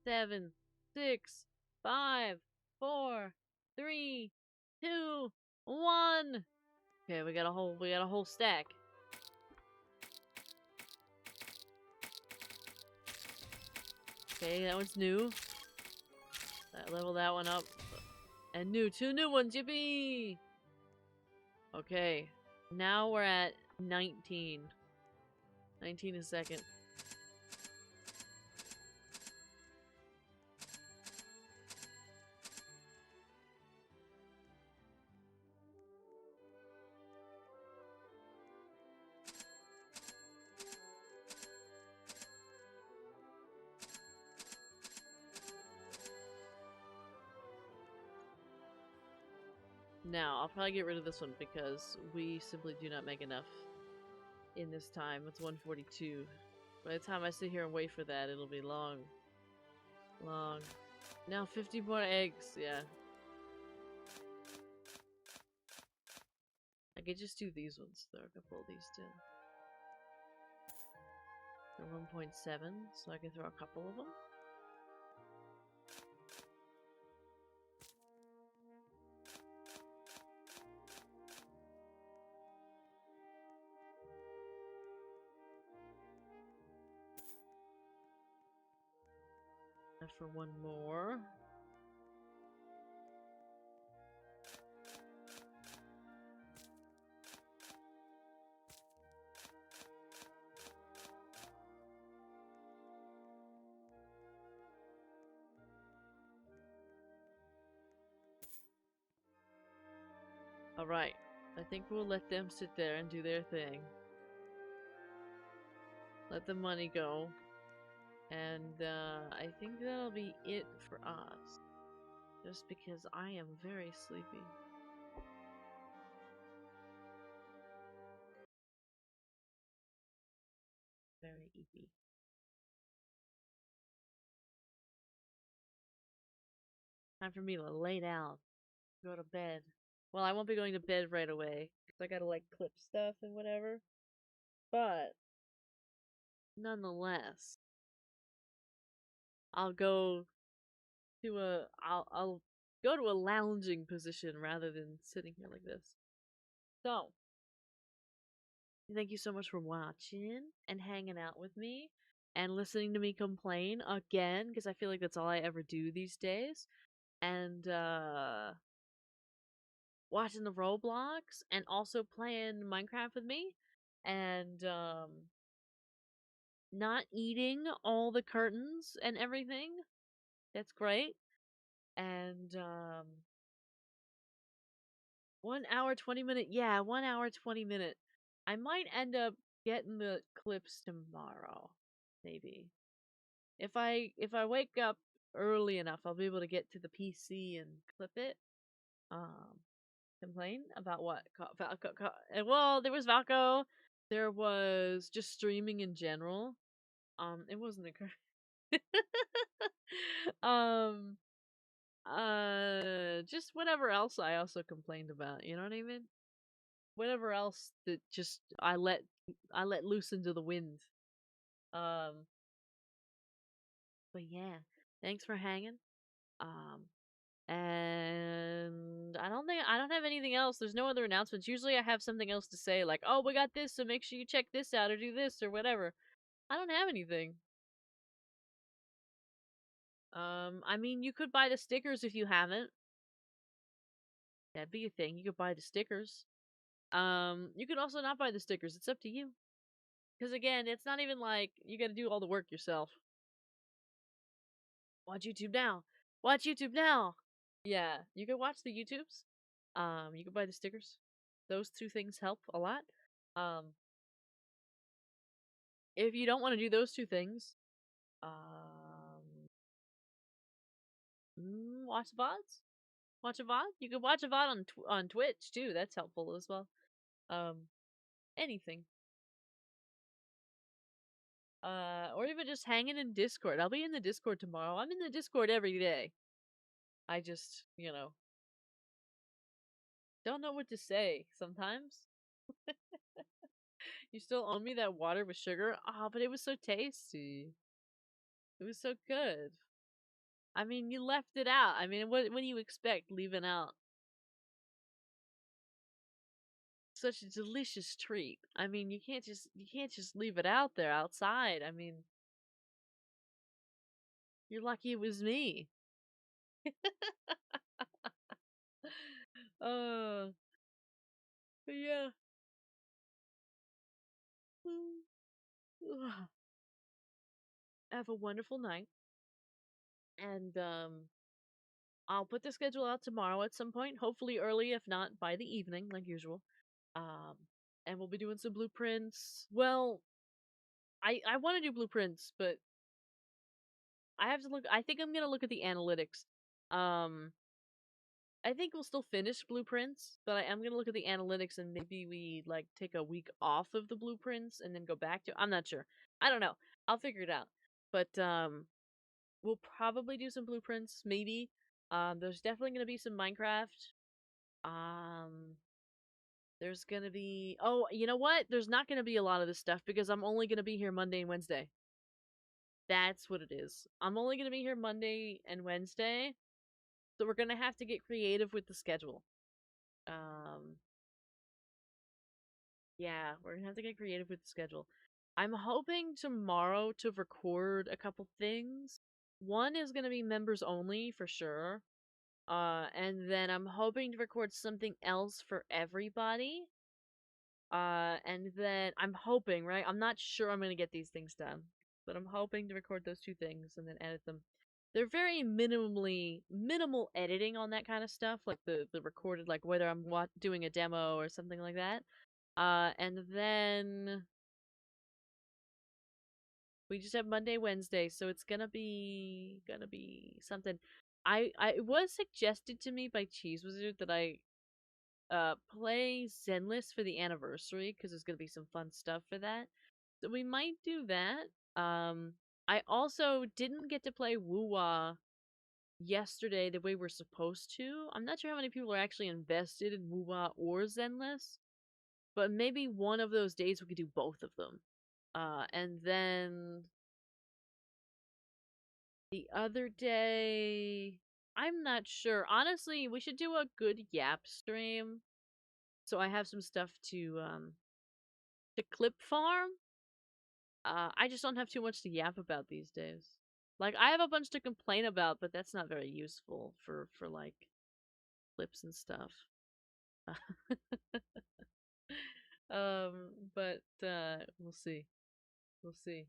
7, 6, 5, 4, 3, 2, 1. Okay, we got a whole stack. Okay, that one's new. Level that one up. And 2 new ones, yippee! Okay, now we're at 19. 19 a second. Now, I'll probably get rid of this one because we simply do not make enough in this time. It's 1:42. By the time I sit here and wait for that, it'll be long. Long. Now 50 more eggs, yeah. I could just do these ones, though. I could pull these two. They're 1.7, so I can throw a couple of them. For one more. Alright, I think we'll let them sit there and do their thing. Let the money go. And I think that'll be it for us. Just because I am very sleepy. Very eepy. Time for me to lay down. Go to bed. Well, I won't be going to bed right away. Because I gotta, like, clip stuff and whatever. But, nonetheless, I'll go to I'll go to a lounging position rather than sitting here like this. So, thank you so much for watching and hanging out with me and listening to me complain again, because I feel like that's all I ever do these days. And watching the Roblox and also playing Minecraft with me and not eating all the curtains and everything. That's great. And 1 hour 20 minute, yeah, 1 hour 20 minute. I might end up getting the clips tomorrow, maybe. If I wake up early enough, I'll be able to get to the PC and clip it. Complain about what? Well, there was Valco. There was just streaming in general. It wasn't a just whatever else I also complained about, you know what I mean? Whatever else that just I let loose into the wind. But yeah, thanks for hanging. And I don't have anything else. There's no other announcements. Usually I have something else to say, like, oh, we got this, so make sure you check this out or do this or whatever. I don't have anything. I mean, you could buy the stickers if you haven't. That'd be a thing. You could buy the stickers. You could also not buy the stickers. It's up to you. Because again, it's not even like you gotta do all the work yourself. Watch YouTube now. Watch YouTube now. Yeah, you can watch the YouTubes. You can buy the stickers. Those two things help a lot. If you don't want to do those two things, Watch VODs? Watch a VOD? You could watch a VOD on Twitch too. That's helpful as well. Um, anything. Or even just hanging in Discord. I'll be in the Discord tomorrow. I'm in the Discord every day. I just, don't know what to say sometimes. You still owe me that water with sugar? Oh, but it was so tasty. It was so good. I mean, you left it out. I mean, what do you expect leaving out such a delicious treat? I mean, you can't just leave it out there outside. I mean, you're lucky it was me. Uh, yeah. Have a wonderful night, and I'll put the schedule out tomorrow at some point, hopefully early, if not by the evening, like usual. Um, and we'll be doing some blueprints. Well, I want to do blueprints, but I have to look. I think I'm gonna look at the analytics. Um, I think we'll still finish blueprints, but I am gonna look at the analytics and maybe we like take a week off of the blueprints and then go back to. I'm not sure. I don't know. I'll figure it out. But we'll probably do some blueprints, maybe. There's definitely gonna be some Minecraft. Um, there's gonna be. Oh, you know what? There's not gonna be a lot of this stuff because I'm only gonna be here Monday and Wednesday. That's what it is. I'm only gonna be here Monday and Wednesday, so we're gonna have to get creative with the schedule. Um, yeah, we're gonna have to get creative with the schedule. I'm hoping tomorrow to record a couple things. One is gonna be members only for sure. And then I'm hoping to record something else for everybody. And then I'm hoping, right? I'm not sure I'm gonna get these things done, but I'm hoping to record those two things and then edit them. They're very minimal editing on that kind of stuff, like the recorded, like whether I'm doing a demo or something like that. And then we just have Monday, Wednesday, so it's gonna be something. It was suggested to me by Cheese Wizard that I play Zenless for the anniversary because there's gonna be some fun stuff for that. So we might do that. I also didn't get to play Woowa yesterday the way we're supposed to. I'm not sure how many people are actually invested in Woowa or Zenless, but maybe one of those days we could do both of them. And then the other day, I'm not sure. Honestly, we should do a good Yap stream. So I have some stuff to clip farm. I just don't have too much to yap about these days. Like I have a bunch to complain about, but that's not very useful for like clips and stuff. But we'll see. We'll see.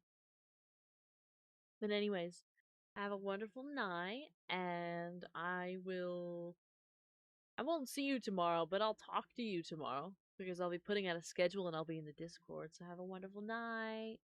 But anyways, have a wonderful night, and I won't see you tomorrow, but I'll talk to you tomorrow because I'll be putting out a schedule and I'll be in the Discord. So have a wonderful night.